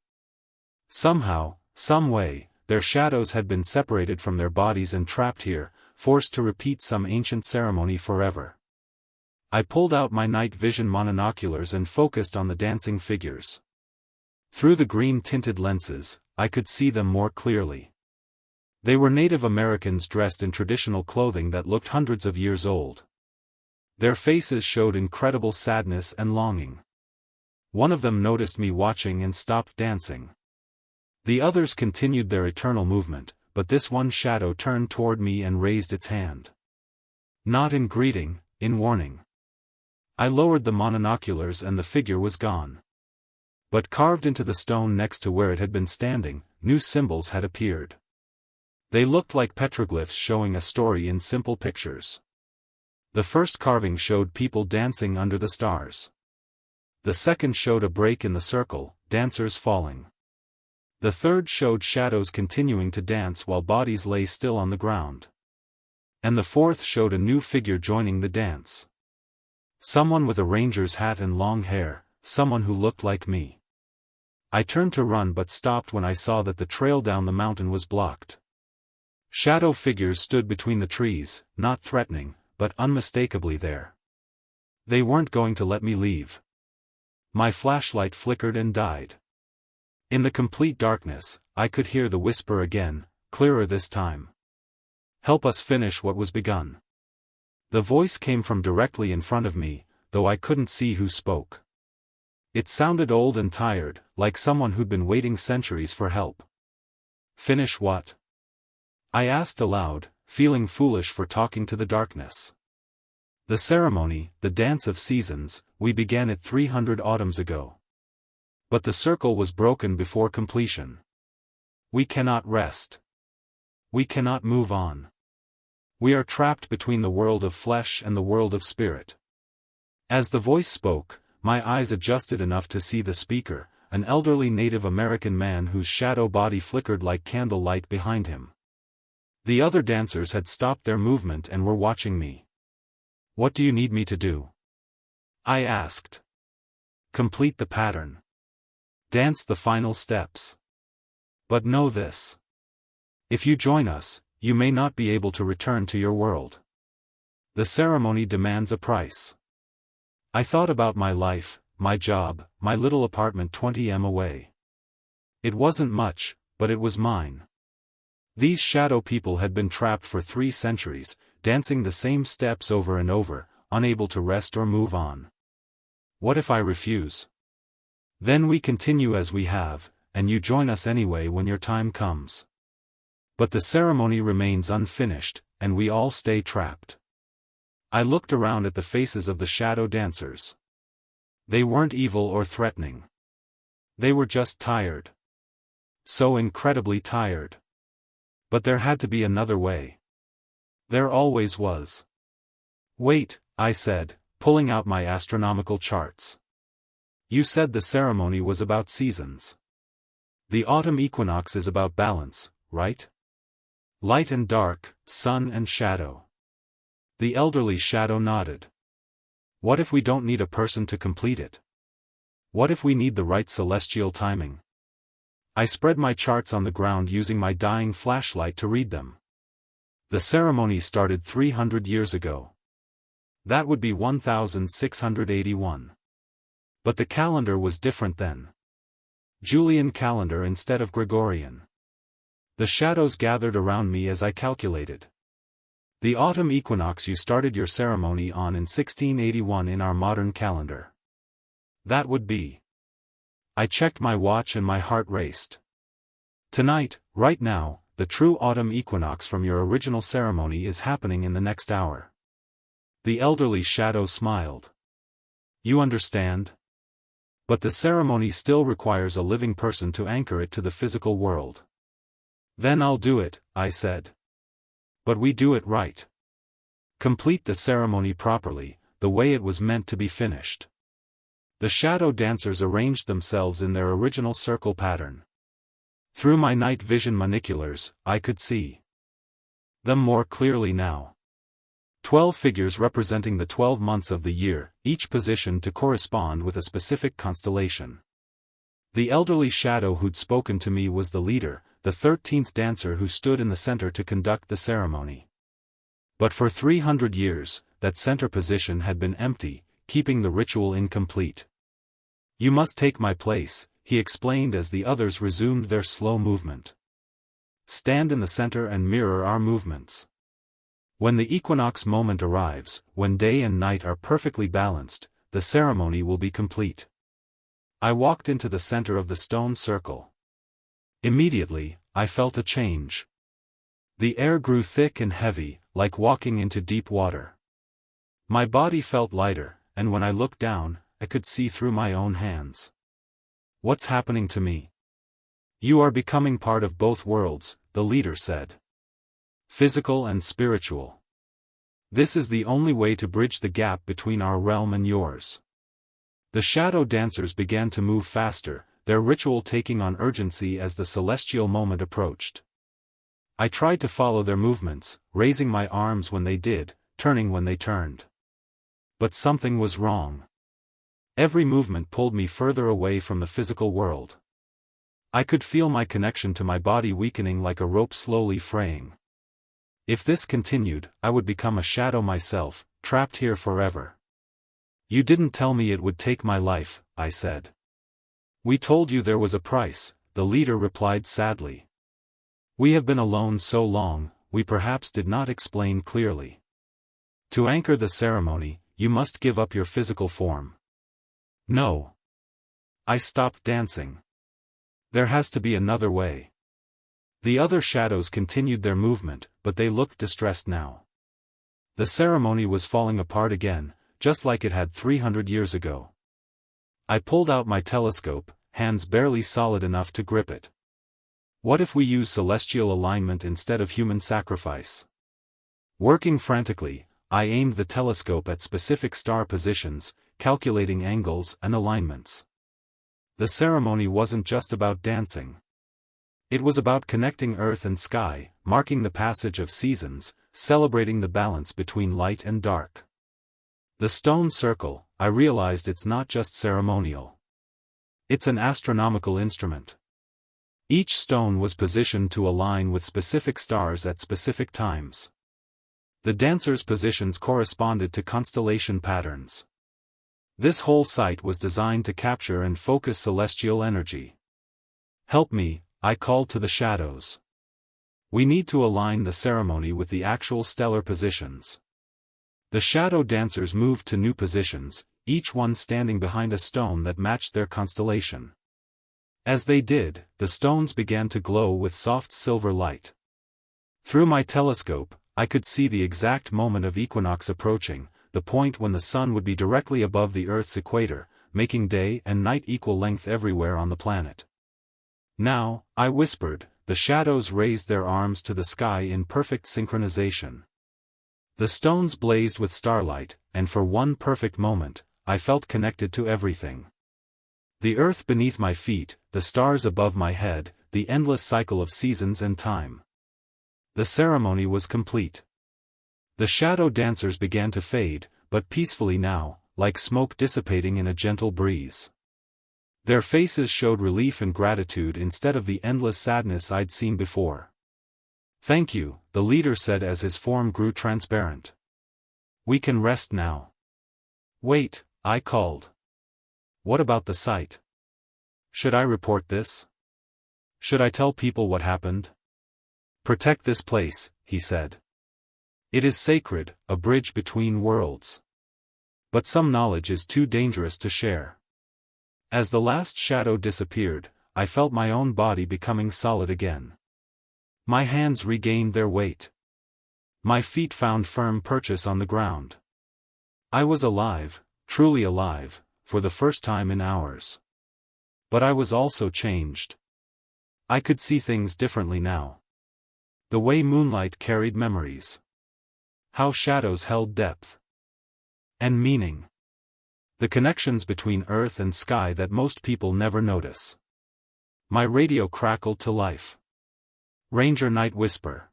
Somehow, some way, their shadows had been separated from their bodies and trapped here, forced to repeat some ancient ceremony forever. I pulled out my night vision monoculars and focused on the dancing figures. Through the green-tinted lenses, I could see them more clearly. They were Native Americans dressed in traditional clothing that looked hundreds of years old. Their faces showed incredible sadness and longing. One of them noticed me watching and stopped dancing. The others continued their eternal movement, but this one shadow turned toward me and raised its hand. Not in greeting, in warning. I lowered the monoculars and the figure was gone. But carved into the stone next to where it had been standing, new symbols had appeared. They looked like petroglyphs showing a story in simple pictures. The first carving showed people dancing under the stars. The second showed a break in the circle, dancers falling. The third showed shadows continuing to dance while bodies lay still on the ground. And the fourth showed a new figure joining the dance. Someone with a ranger's hat and long hair, someone who looked like me. I turned to run but stopped when I saw that the trail down the mountain was blocked. Shadow figures stood between the trees, not threatening, but unmistakably there. They weren't going to let me leave. My flashlight flickered and died. In the complete darkness, I could hear the whisper again, clearer this time. "Help us finish what was begun." The voice came from directly in front of me, though I couldn't see who spoke. It sounded old and tired, like someone who'd been waiting centuries for help. "Finish what?" I asked aloud, feeling foolish for talking to the darkness. "The ceremony, the dance of seasons, we began it 300 autumns ago. But the circle was broken before completion. We cannot rest. We cannot move on. We are trapped between the world of flesh and the world of spirit." As the voice spoke, my eyes adjusted enough to see the speaker, an elderly Native American man whose shadow body flickered like candlelight behind him. The other dancers had stopped their movement and were watching me. "What do you need me to do?" I asked. "Complete the pattern. Dance the final steps. But know this. If you join us, you may not be able to return to your world. The ceremony demands a price." I thought about my life, my job, my little apartment 20 m away. It wasn't much, but it was mine. These shadow people had been trapped for 3 centuries, dancing the same steps over and over, unable to rest or move on. What if I refuse? Then we continue as we have, and you join us anyway when your time comes. But the ceremony remains unfinished, and we all stay trapped. I looked around at the faces of the shadow dancers. They weren't evil or threatening. They were just tired. So incredibly tired. But there had to be another way. There always was. Wait, I said, pulling out my astronomical charts. You said the ceremony was about seasons. The autumn equinox is about balance, right? Light and dark, sun and shadow. The elderly shadow nodded. What if we don't need a person to complete it? What if we need the right celestial timing? I spread my charts on the ground using my dying flashlight to read them. The ceremony started 300 years ago. That would be 1681. But the calendar was different then. Julian calendar instead of Gregorian. The shadows gathered around me as I calculated. The autumn equinox you started your ceremony on in 1681 in our modern calendar. That would be. I checked my watch and my heart raced. Tonight, right now, the true autumn equinox from your original ceremony is happening in the next hour. The elderly shadow smiled. You understand? But the ceremony still requires a living person to anchor it to the physical world. Then I'll do it, I said. But we do it right. Complete the ceremony properly, the way it was meant to be finished. The shadow dancers arranged themselves in their original circle pattern. Through my night vision monoculars, I could see them more clearly now. 12 figures representing the 12 months of the year, each positioned to correspond with a specific constellation. The elderly shadow who'd spoken to me was the leader, the 13th dancer who stood in the center to conduct the ceremony. But for 300 years, that center position had been empty, keeping the ritual incomplete. You must take my place, he explained as the others resumed their slow movement. Stand in the center and mirror our movements. When the equinox moment arrives, when day and night are perfectly balanced, the ceremony will be complete. I walked into the center of the stone circle. Immediately, I felt a change. The air grew thick and heavy, like walking into deep water. My body felt lighter, and when I looked down, I could see through my own hands. What's happening to me? You are becoming part of both worlds, the leader said. Physical and spiritual. This is the only way to bridge the gap between our realm and yours. The shadow dancers began to move faster, their ritual taking on urgency as the celestial moment approached. I tried to follow their movements, raising my arms when they did, turning when they turned. But something was wrong. Every movement pulled me further away from the physical world. I could feel my connection to my body weakening like a rope slowly fraying. If this continued, I would become a shadow myself, trapped here forever. You didn't tell me it would take my life, I said. We told you there was a price, the leader replied sadly. We have been alone so long, we perhaps did not explain clearly. To anchor the ceremony, you must give up your physical form. No. I stopped dancing. There has to be another way. The other shadows continued their movement, but they looked distressed now. The ceremony was falling apart again, just like it had 300 years ago. I pulled out my telescope, hands barely solid enough to grip it. What if we use celestial alignment instead of human sacrifice? Working frantically, I aimed the telescope at specific star positions, calculating angles and alignments. The ceremony wasn't just about dancing. It was about connecting earth and sky, marking the passage of seasons, celebrating the balance between light and dark. The stone circle, I realized it's not just ceremonial. It's an astronomical instrument. Each stone was positioned to align with specific stars at specific times. The dancers' positions corresponded to constellation patterns. This whole site was designed to capture and focus celestial energy. "Help me," I called to the shadows. "We need to align the ceremony with the actual stellar positions." The shadow dancers moved to new positions, each one standing behind a stone that matched their constellation. As they did, the stones began to glow with soft silver light. Through my telescope, I could see the exact moment of equinox approaching, the point when the sun would be directly above the Earth's equator, making day and night equal length everywhere on the planet. "Now," I whispered. The shadows raised their arms to the sky in perfect synchronization. The stones blazed with starlight, and for one perfect moment, I felt connected to everything. The earth beneath my feet, the stars above my head, the endless cycle of seasons and time. The ceremony was complete. The shadow dancers began to fade, but peacefully now, like smoke dissipating in a gentle breeze. Their faces showed relief and gratitude instead of the endless sadness I'd seen before. "Thank you," the leader said as his form grew transparent. "We can rest now." "Wait," I called. "What about the site? Should I report this? Should I tell people what happened?" "Protect this place," he said. "It is sacred, a bridge between worlds. But some knowledge is too dangerous to share." As the last shadow disappeared, I felt my own body becoming solid again. My hands regained their weight. My feet found firm purchase on the ground. I was alive, truly alive, for the first time in hours. But I was also changed. I could see things differently now. The way moonlight carried memories. How shadows held depth. And meaning. The connections between earth and sky that most people never notice. My radio crackled to life. "Ranger Night Whisper.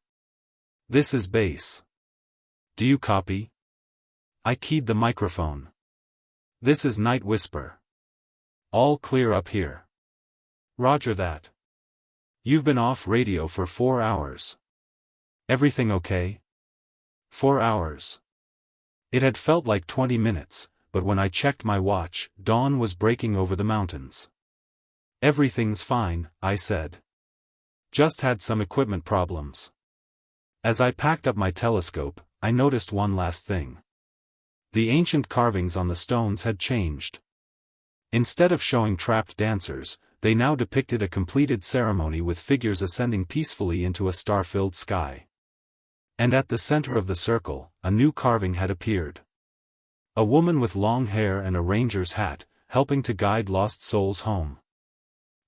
This is base. Do you copy?" I keyed the microphone. "This is Night Whisper. All clear up here." "Roger that. You've been off radio for 4 hours. Everything okay?" 4 hours. It had felt like 20 minutes, but when I checked my watch, dawn was breaking over the mountains. "Everything's fine," I said. "Just had some equipment problems." As I packed up my telescope, I noticed one last thing. The ancient carvings on the stones had changed. Instead of showing trapped dancers, they now depicted a completed ceremony with figures ascending peacefully into a star-filled sky. And at the center of the circle, a new carving had appeared. A woman with long hair and a ranger's hat, helping to guide lost souls home.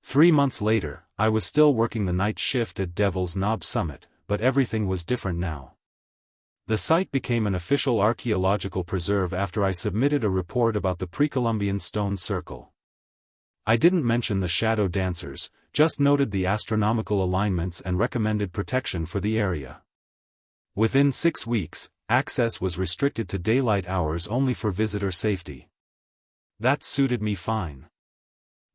3 months later, I was still working the night shift at Devil's Knob Summit, but everything was different now. The site became an official archaeological preserve after I submitted a report about the Pre-Columbian stone circle. I didn't mention the shadow dancers, just noted the astronomical alignments and recommended protection for the area. Within 6 weeks, access was restricted to daylight hours only for visitor safety. That suited me fine.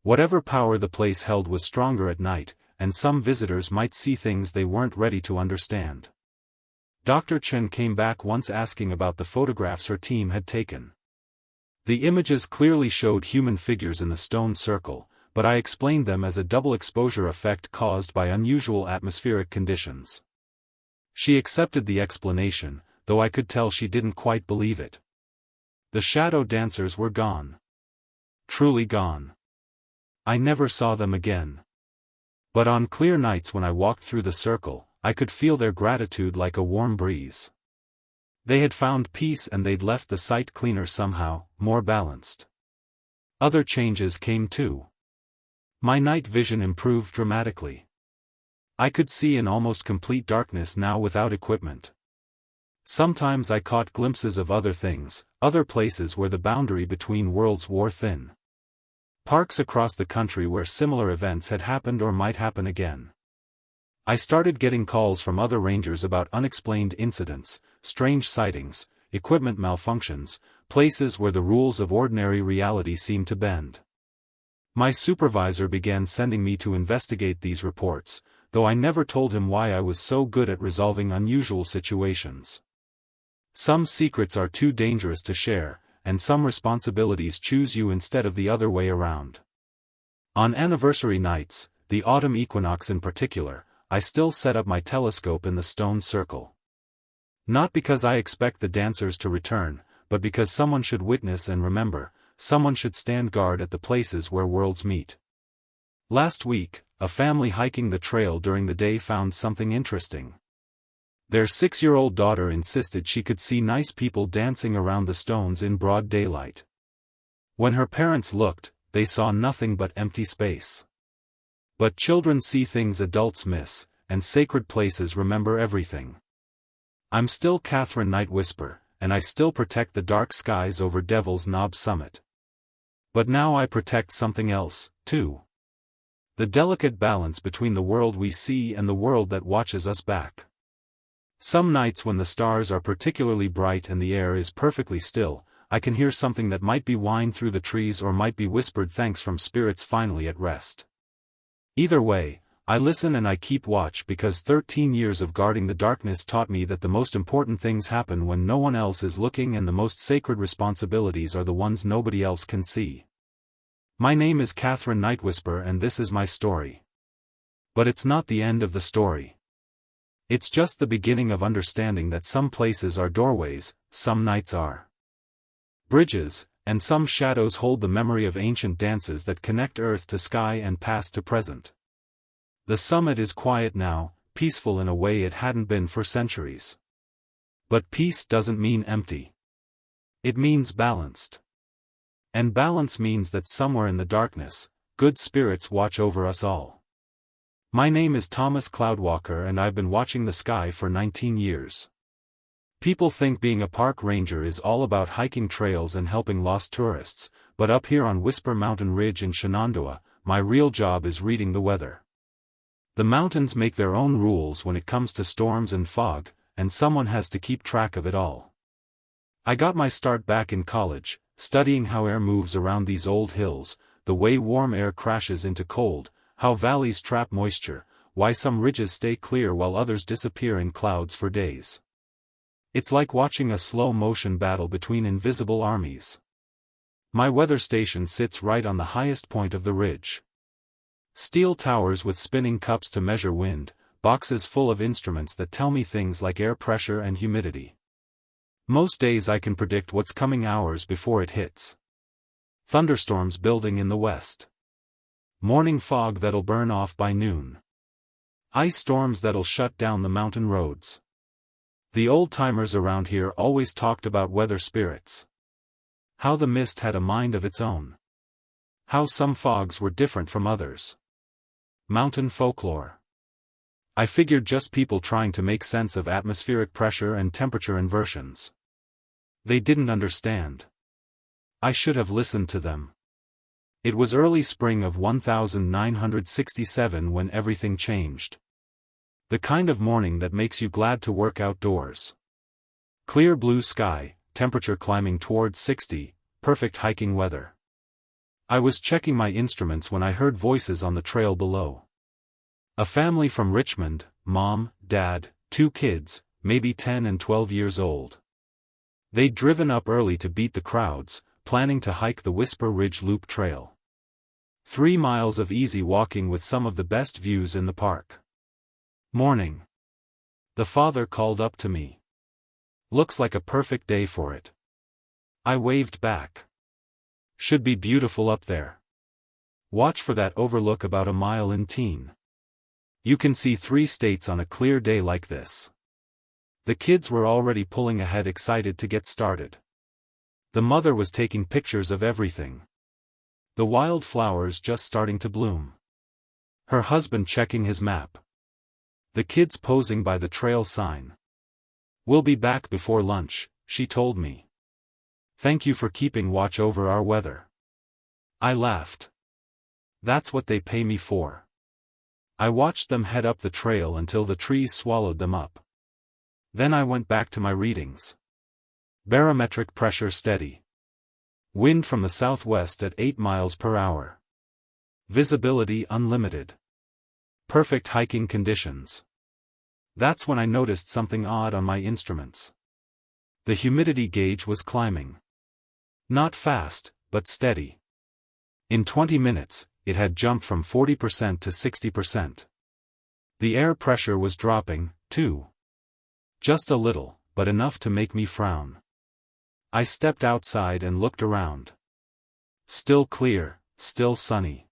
Whatever power the place held was stronger at night, and some visitors might see things they weren't ready to understand. Dr. Chen came back once asking about the photographs her team had taken. The images clearly showed human figures in the stone circle, but I explained them as a double exposure effect caused by unusual atmospheric conditions. She accepted the explanation, though I could tell she didn't quite believe it. The shadow dancers were gone. Truly gone. I never saw them again. But on clear nights when I walked through the circle, I could feel their gratitude like a warm breeze. They had found peace and they'd left the site cleaner somehow, more balanced. Other changes came too. My night vision improved dramatically. I could see in almost complete darkness now without equipment. Sometimes I caught glimpses of other things, other places where the boundary between worlds wore thin. Parks across the country where similar events had happened or might happen again. I started getting calls from other rangers about unexplained incidents, strange sightings, equipment malfunctions, places where the rules of ordinary reality seemed to bend. My supervisor began sending me to investigate these reports, though I never told him why I was so good at resolving unusual situations. Some secrets are too dangerous to share, and some responsibilities choose you instead of the other way around. On anniversary nights, the autumn equinox in particular, I still set up my telescope in the stone circle. Not because I expect the dancers to return, but because someone should witness and remember, someone should stand guard at the places where worlds meet. Last week, a family hiking the trail during the day found something interesting. Their 6-year-old daughter insisted she could see nice people dancing around the stones in broad daylight. When her parents looked, they saw nothing but empty space. But children see things adults miss, and sacred places remember everything. I'm still Catherine Night Whisper, and I still protect the dark skies over Devil's Knob Summit. But now I protect something else, too. The delicate balance between the world we see and the world that watches us back. Some nights when the stars are particularly bright and the air is perfectly still, I can hear something that might be whined through the trees or might be whispered thanks from spirits finally at rest. Either way, I listen and I keep watch because 13 years of guarding the darkness taught me that the most important things happen when no one else is looking and the most sacred responsibilities are the ones nobody else can see. My name is Catherine Night Whisper and this is my story. But it's not the end of the story. It's just the beginning of understanding that some places are doorways, some nights are bridges, and some shadows hold the memory of ancient dances that connect earth to sky and past to present. The summit is quiet now, peaceful in a way it hadn't been for centuries. But peace doesn't mean empty. It means balanced. And balance means that somewhere in the darkness, good spirits watch over us all. My name is Thomas Cloudwalker and I've been watching the sky for 19 years. People think being a park ranger is all about hiking trails and helping lost tourists, but up here on Whisper Mountain Ridge in Shenandoah, my real job is reading the weather. The mountains make their own rules when it comes to storms and fog, and someone has to keep track of it all. I got my start back in college, studying how air moves around these old hills, the way warm air crashes into cold, how valleys trap moisture, why some ridges stay clear while others disappear in clouds for days. It's like watching a slow-motion battle between invisible armies. My weather station sits right on the highest point of the ridge. Steel towers with spinning cups to measure wind, boxes full of instruments that tell me things like air pressure and humidity. Most days I can predict what's coming hours before it hits. Thunderstorms building in the west. Morning fog that'll burn off by noon. Ice storms that'll shut down the mountain roads. The old-timers around here always talked about weather spirits. How the mist had a mind of its own. How some fogs were different from others. Mountain folklore. I figured just people trying to make sense of atmospheric pressure and temperature inversions. They didn't understand. I should have listened to them. It was early spring of 1967 when everything changed. The kind of morning that makes you glad to work outdoors. Clear blue sky, temperature climbing towards 60, perfect hiking weather. I was checking my instruments when I heard voices on the trail below. A family from Richmond, mom, dad, 2 kids, maybe 10 and 12 years old. They'd driven up early to beat the crowds, planning to hike the Whisper Ridge Loop Trail. 3 miles of easy walking with some of the best views in the park. Morning. The father called up to me. Looks like a perfect day for it. I waved back. Should be beautiful up there. Watch for that overlook about a mile in teen. You can see 3 states on a clear day like this. The kids were already pulling ahead, excited to get started. The mother was taking pictures of everything. The wildflowers just starting to bloom. Her husband checking his map. The kids posing by the trail sign. We'll be back before lunch, she told me. Thank you for keeping watch over our weather. I laughed. That's what they pay me for. I watched them head up the trail until the trees swallowed them up. Then I went back to my readings. Barometric pressure steady. Wind from the southwest at 8 miles per hour. Visibility unlimited. Perfect hiking conditions. That's when I noticed something odd on my instruments. The humidity gauge was climbing. Not fast, but steady. In 20 minutes, it had jumped from 40% to 60%. The air pressure was dropping, too. Just a little, but enough to make me frown. I stepped outside and looked around. Still clear, still sunny.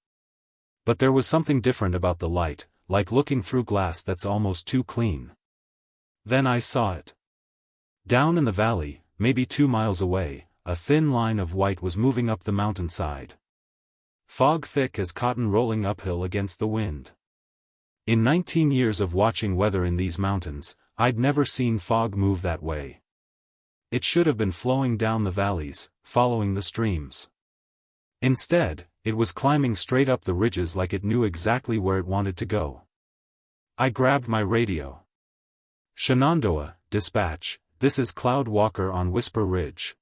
But there was something different about the light, like looking through glass that's almost too clean. Then I saw it. Down in the valley, maybe 2 miles away, a thin line of white was moving up the mountainside. Fog thick as cotton rolling uphill against the wind. In 19 years of watching weather in these mountains, I'd never seen fog move that way. It should have been flowing down the valleys, following the streams. Instead, it was climbing straight up the ridges like it knew exactly where it wanted to go. I grabbed my radio. Shenandoah, dispatch, this is Cloud Walker on Whisper Ridge.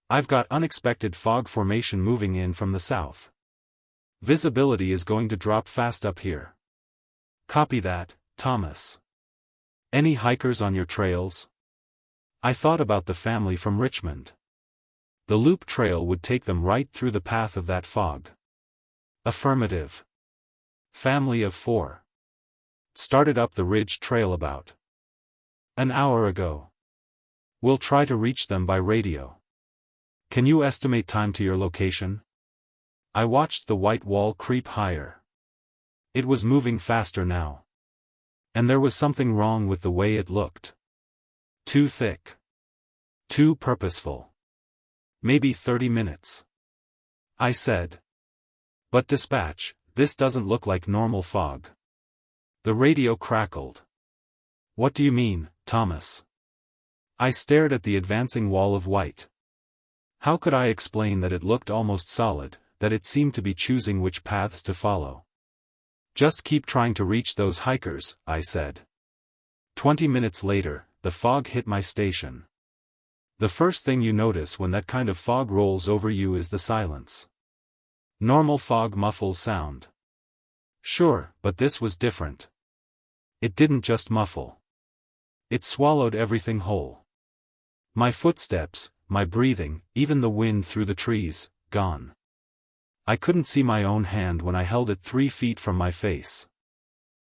I've got unexpected fog formation moving in from the south. Visibility is going to drop fast up here. Copy that, Thomas. Any hikers on your trails? I thought about the family from Richmond. The loop trail would take them right through the path of that fog. Affirmative. Family of 4. Started up the ridge trail about an hour ago. We'll try to reach them by radio. Can you estimate time to your location? I watched the white wall creep higher. It was moving faster now. And there was something wrong with the way it looked. Too thick. Too purposeful. Maybe 30 minutes. I said. But dispatch, this doesn't look like normal fog. The radio crackled. What do you mean, Thomas? I stared at the advancing wall of white. How could I explain that it looked almost solid, that it seemed to be choosing which paths to follow? Just keep trying to reach those hikers, I said. 20 minutes later, the fog hit my station. The first thing you notice when that kind of fog rolls over you is the silence. Normal fog muffles sound. Sure, but this was different. It didn't just muffle. It swallowed everything whole. My footsteps, my breathing, even the wind through the trees, gone. I couldn't see my own hand when I held it 3 feet from my face.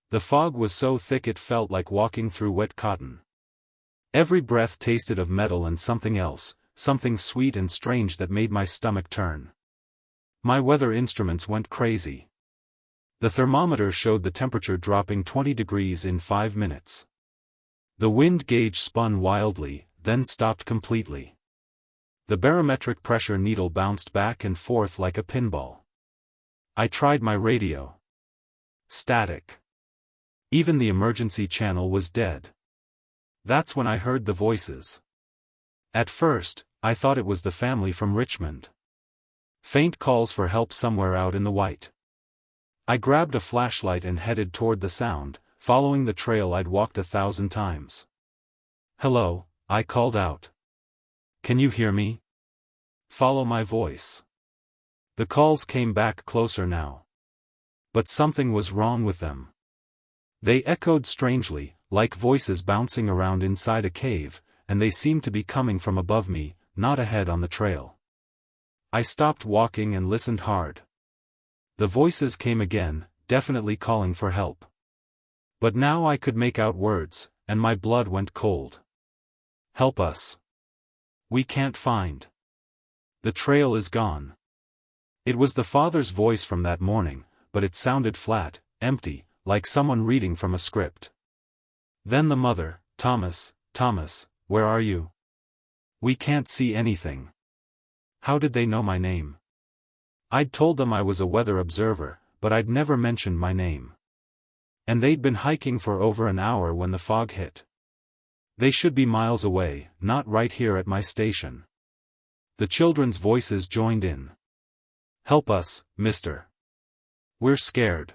The fog was so thick it felt like walking through wet cotton. Every breath tasted of metal and something else, something sweet and strange that made my stomach turn. My weather instruments went crazy. The thermometer showed the temperature dropping 20 degrees in 5 minutes. The wind gauge spun wildly, then stopped completely. The barometric pressure needle bounced back and forth like a pinball. I tried my radio. Static. Even the emergency channel was dead. That's when I heard the voices. At first, I thought it was the family from Richmond. Faint calls for help somewhere out in the white. I grabbed a flashlight and headed toward the sound, following the trail I'd walked 1,000 times. Hello, I called out. Can you hear me? Follow my voice. The calls came back closer now. But something was wrong with them. They echoed strangely, like voices bouncing around inside a cave, and they seemed to be coming from above me, not ahead on the trail. I stopped walking and listened hard. The voices came again, definitely calling for help. But now I could make out words, and my blood went cold. Help us. We can't find. The trail is gone. It was the father's voice from that morning, but it sounded flat, empty, like someone reading from a script. Then the mother, Thomas, where are you? We can't see anything. How did they know my name? I'd told them I was a weather observer, but I'd never mentioned my name. And they'd been hiking for over an hour when the fog hit. They should be miles away, not right here at my station. The children's voices joined in. Help us, mister. We're scared.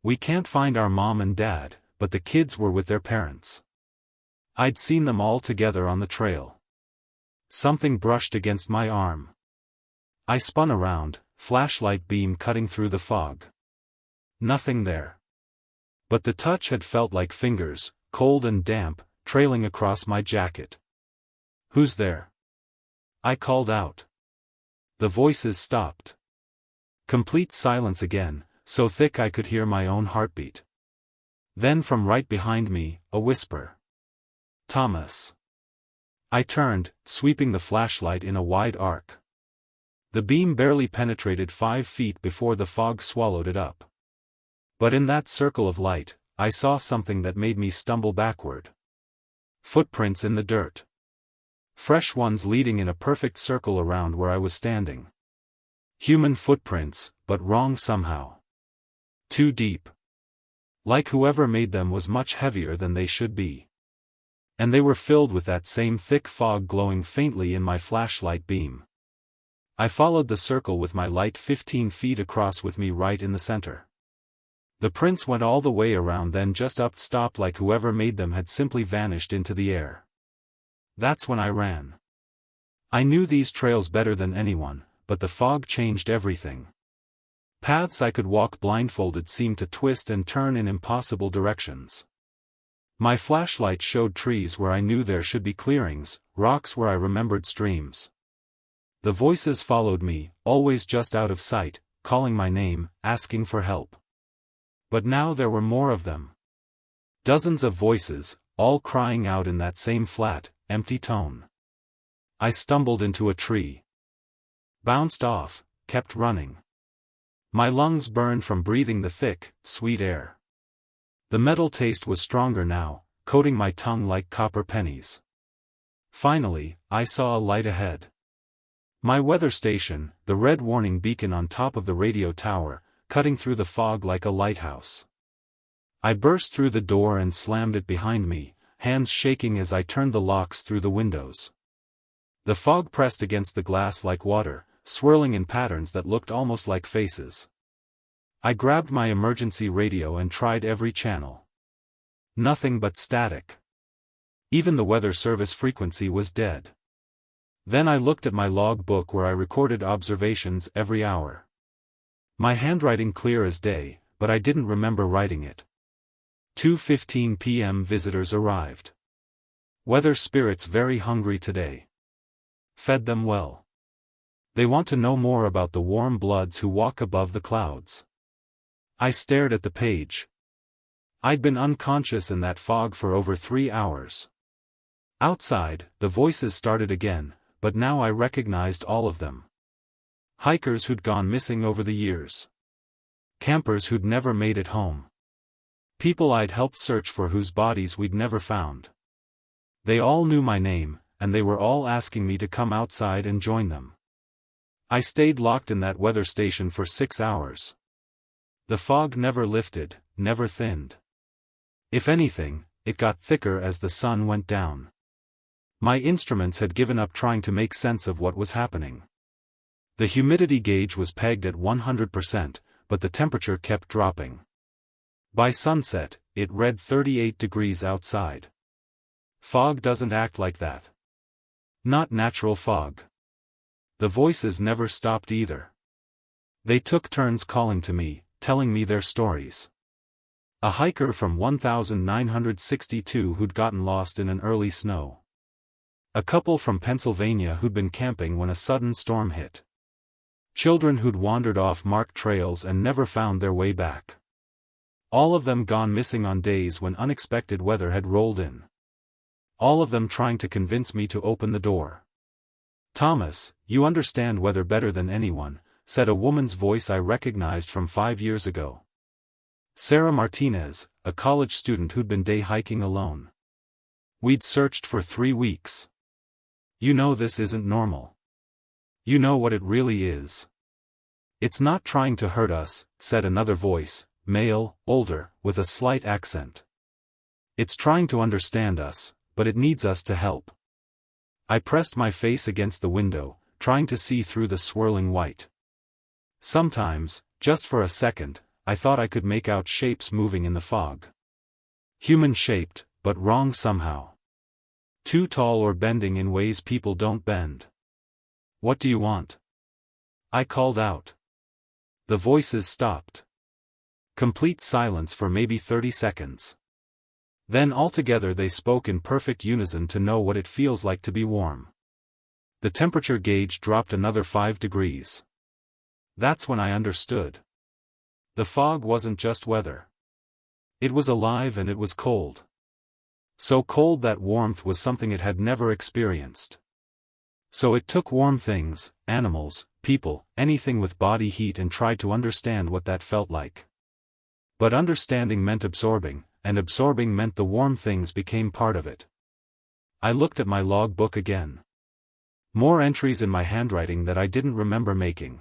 We can't find our mom and dad, but the kids were with their parents. I'd seen them all together on the trail. Something brushed against my arm. I spun around, flashlight beam cutting through the fog. Nothing there. But the touch had felt like fingers, cold and damp, trailing across my jacket. Who's there? I called out. The voices stopped. Complete silence again, so thick I could hear my own heartbeat. Then from right behind me, a whisper. Thomas. I turned, sweeping the flashlight in a wide arc. The beam barely penetrated 5 feet before the fog swallowed it up. But in that circle of light, I saw something that made me stumble backward. Footprints in the dirt. Fresh ones leading in a perfect circle around where I was standing. Human footprints, but wrong somehow. Too deep. Like whoever made them was much heavier than they should be. And they were filled with that same thick fog glowing faintly in my flashlight beam. I followed the circle with my light 15 feet across with me right in the center. The prints went all the way around, then just stopped like whoever made them had simply vanished into the air. That's when I ran. I knew these trails better than anyone, but the fog changed everything. Paths I could walk blindfolded seemed to twist and turn in impossible directions. My flashlight showed trees where I knew there should be clearings, rocks where I remembered streams. The voices followed me, always just out of sight, calling my name, asking for help. But now there were more of them. Dozens of voices, all crying out in that same flat, empty tone. I stumbled into a tree. Bounced off, kept running. My lungs burned from breathing the thick, sweet air. The metal taste was stronger now, coating my tongue like copper pennies. Finally, I saw a light ahead. My weather station, the red warning beacon on top of the radio tower, cutting through the fog like a lighthouse. I burst through the door and slammed it behind me, hands shaking as I turned the locks through the windows. The fog pressed against the glass like water, swirling in patterns that looked almost like faces. I grabbed my emergency radio and tried every channel. Nothing but static. Even the weather service frequency was dead. Then I looked at my log book where I recorded observations every hour. My handwriting clear as day, but I didn't remember writing it. 2:15 p.m. visitors arrived. Weather spirits very hungry today. Fed them well. They want to know more about the warm bloods who walk above the clouds. I stared at the page. I'd been unconscious in that fog for over 3 hours. Outside, the voices started again, but now I recognized all of them. Hikers who'd gone missing over the years. Campers who'd never made it home. People I'd helped search for whose bodies we'd never found. They all knew my name, and they were all asking me to come outside and join them. I stayed locked in that weather station for 6 hours. The fog never lifted, never thinned. If anything, it got thicker as the sun went down. My instruments had given up trying to make sense of what was happening. The humidity gauge was pegged at 100%, but the temperature kept dropping. By sunset, it read 38 degrees outside. Fog doesn't act like that. Not natural fog. The voices never stopped either. They took turns calling to me, telling me their stories. A hiker from 1962 who'd gotten lost in an early snow. A couple from Pennsylvania who'd been camping when a sudden storm hit. Children who'd wandered off marked trails and never found their way back. All of them gone missing on days when unexpected weather had rolled in. All of them trying to convince me to open the door. Thomas, you understand weather better than anyone, said a woman's voice I recognized from 5 years ago. Sarah Martinez, a college student who'd been day hiking alone. We'd searched for 3 weeks. You know this isn't normal. You know what it really is. It's not trying to hurt us, said another voice, male, older, with a slight accent. It's trying to understand us, but it needs us to help. I pressed my face against the window, trying to see through the swirling white. Sometimes, just for a second, I thought I could make out shapes moving in the fog. Human-shaped, but wrong somehow. Too tall or bending in ways people don't bend. What do you want? I called out. The voices stopped. Complete silence for maybe 30 seconds. Then altogether they spoke in perfect unison to know what it feels like to be warm. The temperature gauge dropped another 5 degrees. That's when I understood. The fog wasn't just weather. It was alive and it was cold. So cold that warmth was something it had never experienced. So it took warm things, animals, people, anything with body heat and tried to understand what that felt like. But understanding meant absorbing, and absorbing meant the warm things became part of it. I looked at my log book again. More entries in my handwriting that I didn't remember making.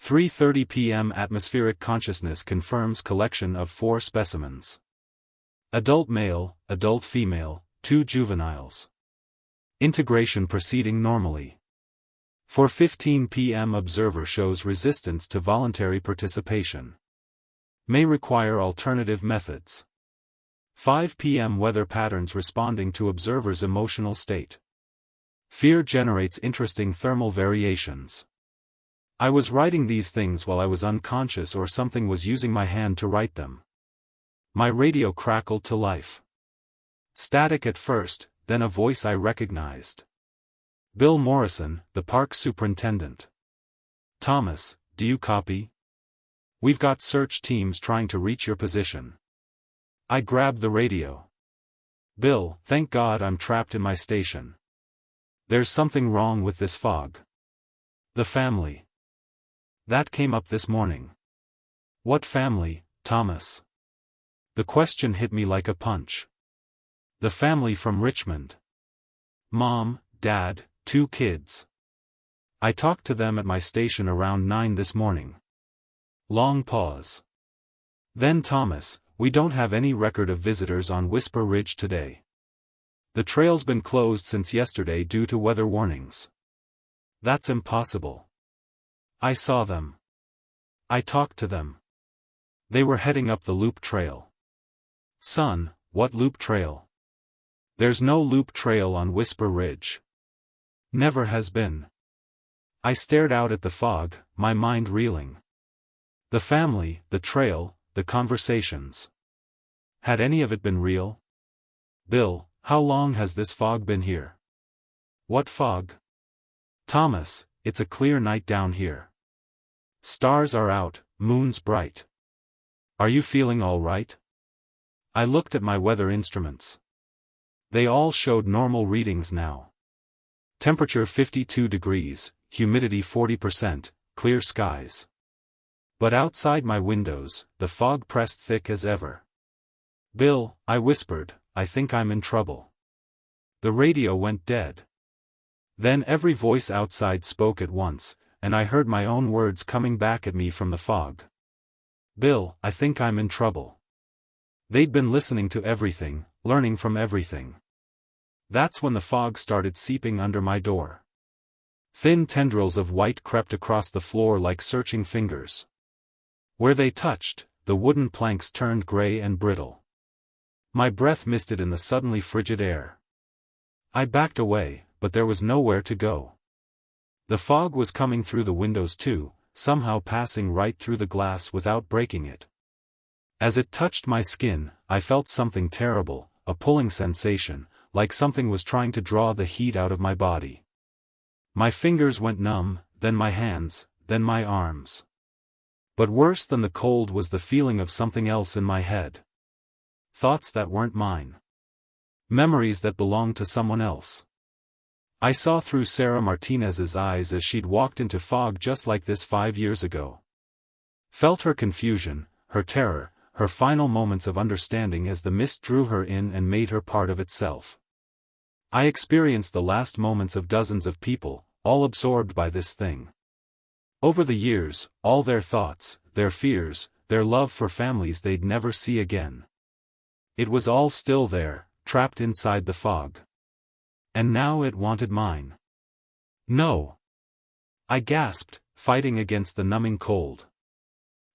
3:30 p.m. Atmospheric consciousness confirms collection of 4 specimens. Adult male, adult female, 2 juveniles. Integration proceeding normally. 4:15 p.m. observer shows resistance to voluntary participation. May require alternative methods. 5 p.m. weather patterns responding to observer's emotional state. Fear generates interesting thermal variations. I was writing these things while I was unconscious or something was using my hand to write them. My radio crackled to life. Static at first, then a voice I recognized. Bill Morrison, the park superintendent. Thomas, do you copy? We've got search teams trying to reach your position. I grabbed the radio. Bill, thank God I'm trapped in my station. There's something wrong with this fog. The family. That came up this morning. What family, Thomas? The question hit me like a punch. The family from Richmond. Mom, Dad, 2 kids. I talked to them at my station around 9 this morning. Long pause. Then Thomas, we don't have any record of visitors on Whisper Ridge today. The trail's been closed since yesterday due to weather warnings. That's impossible. I saw them. I talked to them. They were heading up the loop trail. Son, what loop trail? There's no loop trail on Whisper Ridge. Never has been. I stared out at the fog, my mind reeling. The family, the trail, the conversations. Had any of it been real? Bill, how long has this fog been here? What fog? Thomas, it's a clear night down here. Stars are out, moon's bright. Are you feeling all right? I looked at my weather instruments. They all showed normal readings now. Temperature 52 degrees, humidity 40%, clear skies. But outside my windows, the fog pressed thick as ever. Bill, I whispered, I think I'm in trouble. The radio went dead. Then every voice outside spoke at once, and I heard my own words coming back at me from the fog. Bill, I think I'm in trouble. They'd been listening to everything, learning from everything. That's when the fog started seeping under my door. Thin tendrils of white crept across the floor like searching fingers. Where they touched, the wooden planks turned gray and brittle. My breath misted in the suddenly frigid air. I backed away, but there was nowhere to go. The fog was coming through the windows too, somehow passing right through the glass without breaking it. As it touched my skin, I felt something terrible, a pulling sensation, like something was trying to draw the heat out of my body. My fingers went numb, then my hands, then my arms. But worse than the cold was the feeling of something else in my head. Thoughts that weren't mine. Memories that belonged to someone else. I saw through Sarah Martinez's eyes as she'd walked into fog just like this 5 years ago. Felt her confusion, her terror, her final moments of understanding as the mist drew her in and made her part of itself. I experienced the last moments of dozens of people, all absorbed by this thing. Over the years, all their thoughts, their fears, their love for families they'd never see again. It was all still there, trapped inside the fog. And now it wanted mine. No. I gasped, fighting against the numbing cold.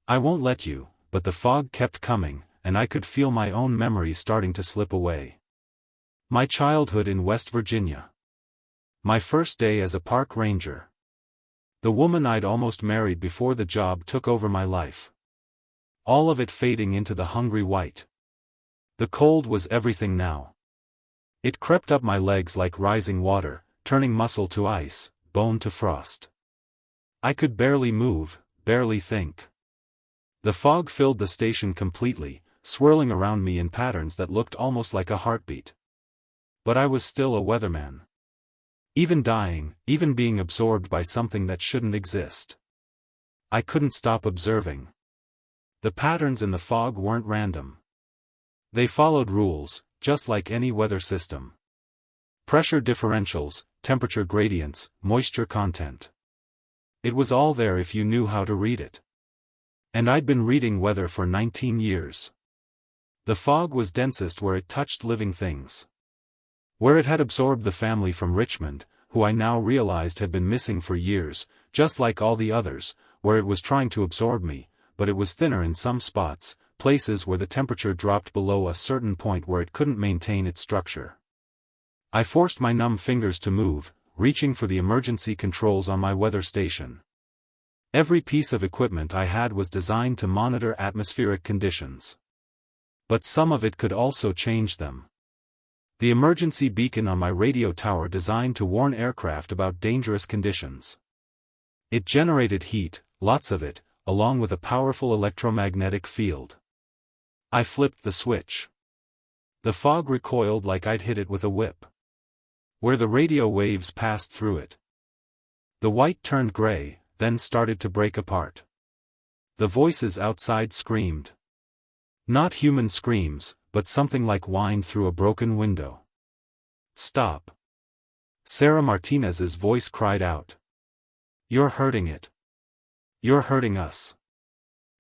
I won't let you, but the fog kept coming, and I could feel my own memories starting to slip away. My childhood in West Virginia. My first day as a park ranger. The woman I'd almost married before the job took over my life. All of it fading into the hungry white. The cold was everything now. It crept up my legs like rising water, turning muscle to ice, bone to frost. I could barely move, barely think. The fog filled the station completely, swirling around me in patterns that looked almost like a heartbeat. But I was still a weatherman. Even dying, even being absorbed by something that shouldn't exist. I couldn't stop observing. The patterns in the fog weren't random. They followed rules, just like any weather system. Pressure differentials, temperature gradients, moisture content. It was all there if you knew how to read it. And I'd been reading weather for 19 years. The fog was densest where it touched living things. Where it had absorbed the family from Richmond, who I now realized had been missing for years, just like all the others, where it was trying to absorb me, but it was thinner in some spots, places where the temperature dropped below a certain point where it couldn't maintain its structure. I forced my numb fingers to move, reaching for the emergency controls on my weather station. Every piece of equipment I had was designed to monitor atmospheric conditions. But some of it could also change them. The emergency beacon on my radio tower designed to warn aircraft about dangerous conditions. It generated heat, lots of it, along with a powerful electromagnetic field. I flipped the switch. The fog recoiled like I'd hit it with a whip. Where the radio waves passed through it. The white turned gray, then started to break apart. The voices outside screamed. Not human screams, but something like whine through a broken window. "Stop!" Sarah Martinez's voice cried out. "You're hurting it. You're hurting us."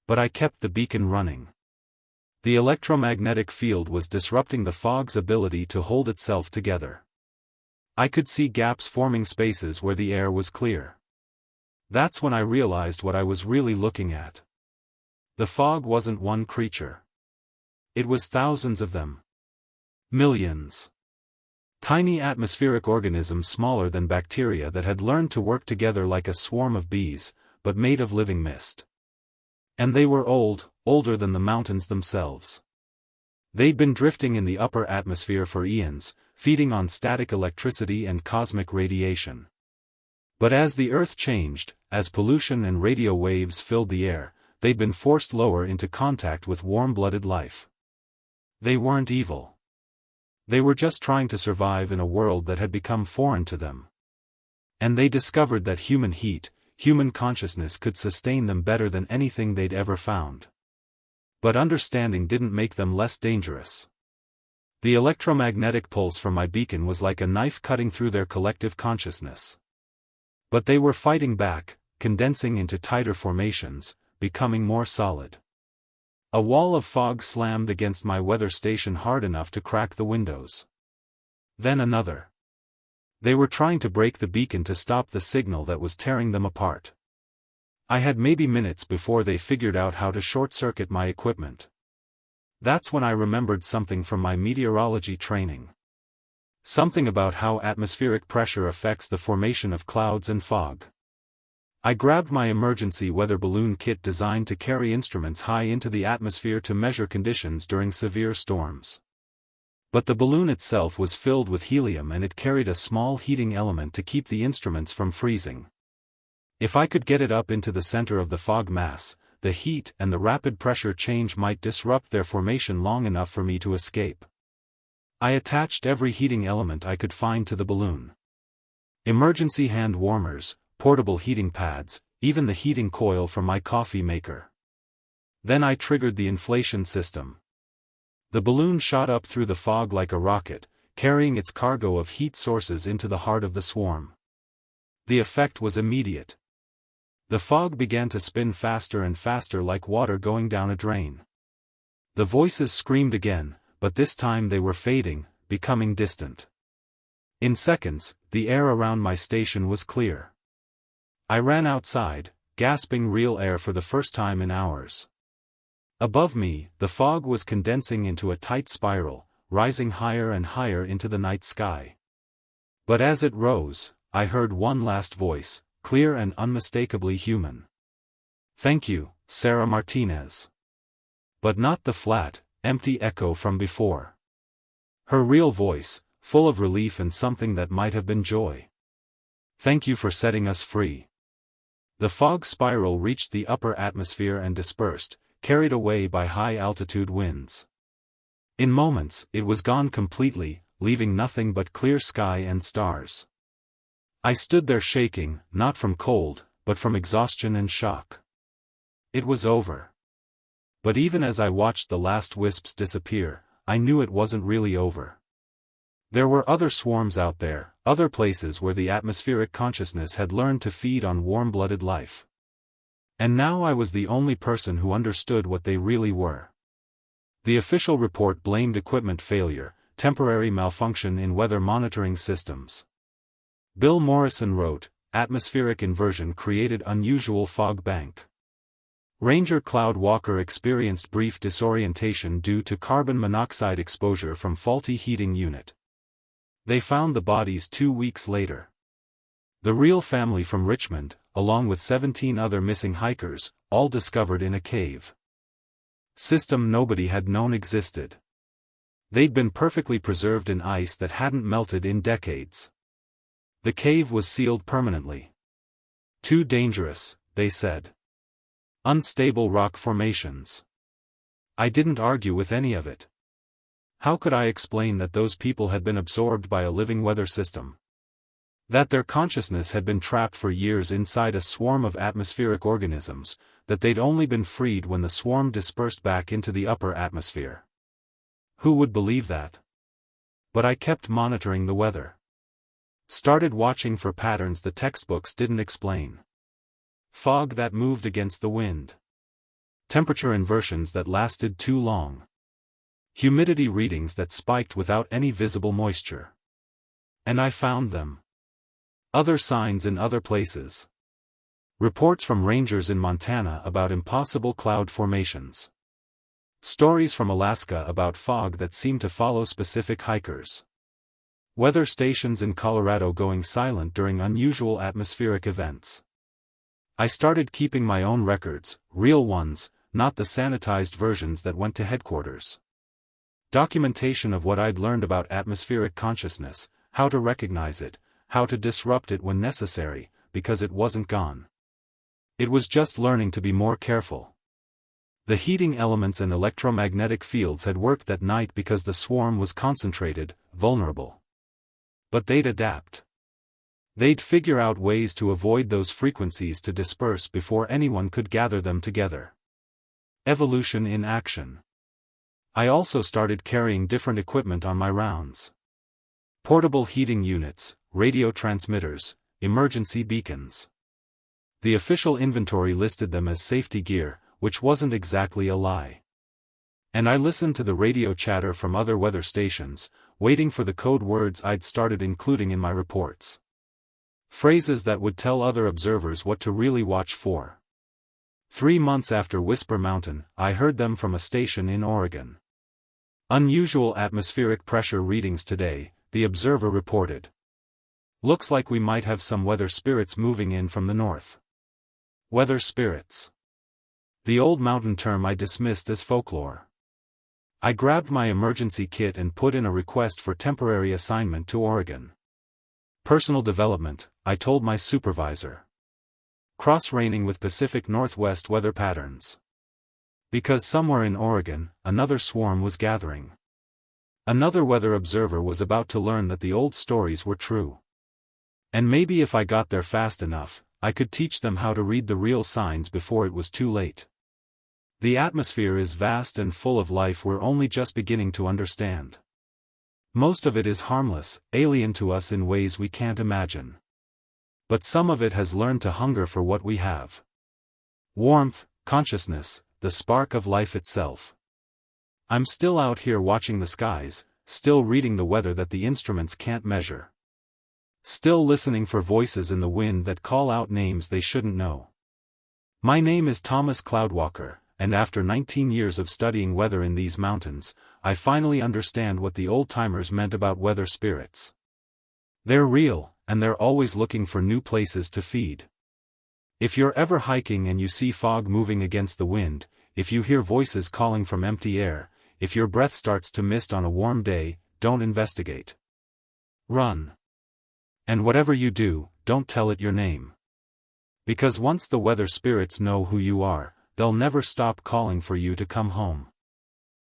But I kept the beacon running. The electromagnetic field was disrupting the fog's ability to hold itself together. I could see gaps forming spaces where the air was clear. That's when I realized what I was really looking at. The fog wasn't one creature. It was thousands of them. Millions. Tiny atmospheric organisms smaller than bacteria that had learned to work together like a swarm of bees, but made of living mist. And they were old, older than the mountains themselves. They'd been drifting in the upper atmosphere for eons, feeding on static electricity and cosmic radiation. But as the Earth changed, as pollution and radio waves filled the air, they'd been forced lower into contact with warm-blooded life. They weren't evil. They were just trying to survive in a world that had become foreign to them. And they discovered that human heat, human consciousness could sustain them better than anything they'd ever found. But understanding didn't make them less dangerous. The electromagnetic pulse from my beacon was like a knife cutting through their collective consciousness. But they were fighting back, condensing into tighter formations, becoming more solid. A wall of fog slammed against my weather station hard enough to crack the windows. Then another. They were trying to break the beacon to stop the signal that was tearing them apart. I had maybe minutes before they figured out how to short-circuit my equipment. That's when I remembered something from my meteorology training. Something about how atmospheric pressure affects the formation of clouds and fog. I grabbed my emergency weather balloon kit designed to carry instruments high into the atmosphere to measure conditions during severe storms. But the balloon itself was filled with helium and it carried a small heating element to keep the instruments from freezing. If I could get it up into the center of the fog mass, the heat and the rapid pressure change might disrupt their formation long enough for me to escape. I attached every heating element I could find to the balloon. Emergency hand warmers, portable heating pads, even the heating coil from my coffee maker. Then I triggered the inflation system. The balloon shot up through the fog like a rocket, carrying its cargo of heat sources into the heart of the swarm. The effect was immediate. The fog began to spin faster and faster like water going down a drain. The voices screamed again, but this time they were fading, becoming distant. In seconds, the air around my station was clear. I ran outside, gasping real air for the first time in hours. Above me, the fog was condensing into a tight spiral, rising higher and higher into the night sky. But as it rose, I heard one last voice, clear and unmistakably human. "Thank you, Sarah Martinez." But not the flat, empty echo from before. Her real voice, full of relief and something that might have been joy. Thank you for setting us free. The fog spiral reached the upper atmosphere and dispersed, carried away by high-altitude winds. In moments, it was gone completely, leaving nothing but clear sky and stars. I stood there shaking, not from cold, but from exhaustion and shock. It was over. But even as I watched the last wisps disappear, I knew it wasn't really over. There were other swarms out there, other places where the atmospheric consciousness had learned to feed on warm-blooded life. And now I was the only person who understood what they really were. The official report blamed equipment failure, temporary malfunction in weather monitoring systems. Bill Morrison wrote, atmospheric inversion created unusual fog bank. Ranger Cloud Walker experienced brief disorientation due to carbon monoxide exposure from faulty heating unit. They found the bodies 2 weeks later. The real family from Richmond, along with 17 other missing hikers, all discovered in a cave. System nobody had known existed. They'd been perfectly preserved in ice that hadn't melted in decades. The cave was sealed permanently. Too dangerous, they said. Unstable rock formations. I didn't argue with any of it. How could I explain that those people had been absorbed by a living weather system? That their consciousness had been trapped for years inside a swarm of atmospheric organisms, that they'd only been freed when the swarm dispersed back into the upper atmosphere? Who would believe that? But I kept monitoring the weather. Started watching for patterns the textbooks didn't explain. Fog that moved against the wind. Temperature inversions that lasted too long. Humidity readings that spiked without any visible moisture. And I found them. Other signs in other places. Reports from rangers in Montana about impossible cloud formations. Stories from Alaska about fog that seemed to follow specific hikers. Weather stations in Colorado going silent during unusual atmospheric events. I started keeping my own records, real ones, not the sanitized versions that went to headquarters. Documentation of what I'd learned about atmospheric consciousness, how to recognize it, how to disrupt it when necessary, because it wasn't gone. It was just learning to be more careful. The heating elements and electromagnetic fields had worked that night because the swarm was concentrated, vulnerable. But they'd adapt. They'd figure out ways to avoid those frequencies to disperse before anyone could gather them together. Evolution in action. I also started carrying different equipment on my rounds. Portable heating units, radio transmitters, emergency beacons. The official inventory listed them as safety gear, which wasn't exactly a lie. And I listened to the radio chatter from other weather stations, waiting for the code words I'd started including in my reports. Phrases that would tell other observers what to really watch for. 3 months after Whisper Mountain, I heard them from a station in Oregon. Unusual atmospheric pressure readings today, the observer reported. Looks like we might have some weather spirits moving in from the north. Weather spirits. The old mountain term I dismissed as folklore. I grabbed my emergency kit and put in a request for temporary assignment to Oregon. Personal development, I told my supervisor. Cross-raining with Pacific Northwest weather patterns. Because somewhere in Oregon, another swarm was gathering. Another weather observer was about to learn that the old stories were true. And maybe if I got there fast enough, I could teach them how to read the real signs before it was too late. The atmosphere is vast and full of life we're only just beginning to understand. Most of it is harmless, alien to us in ways we can't imagine. But some of it has learned to hunger for what we have. Warmth, consciousness, the spark of life itself. I'm still out here watching the skies, still reading the weather that the instruments can't measure. Still listening for voices in the wind that call out names they shouldn't know. My name is Thomas Cloudwalker, and after 19 years of studying weather in these mountains, I finally understand what the old-timers meant about weather spirits. They're real, and they're always looking for new places to feed. If you're ever hiking and you see fog moving against the wind, if you hear voices calling from empty air, if your breath starts to mist on a warm day, don't investigate. Run. And whatever you do, don't don't tell it your name. Because once the weather spirits know who you are, they'll never stop calling for you to come home.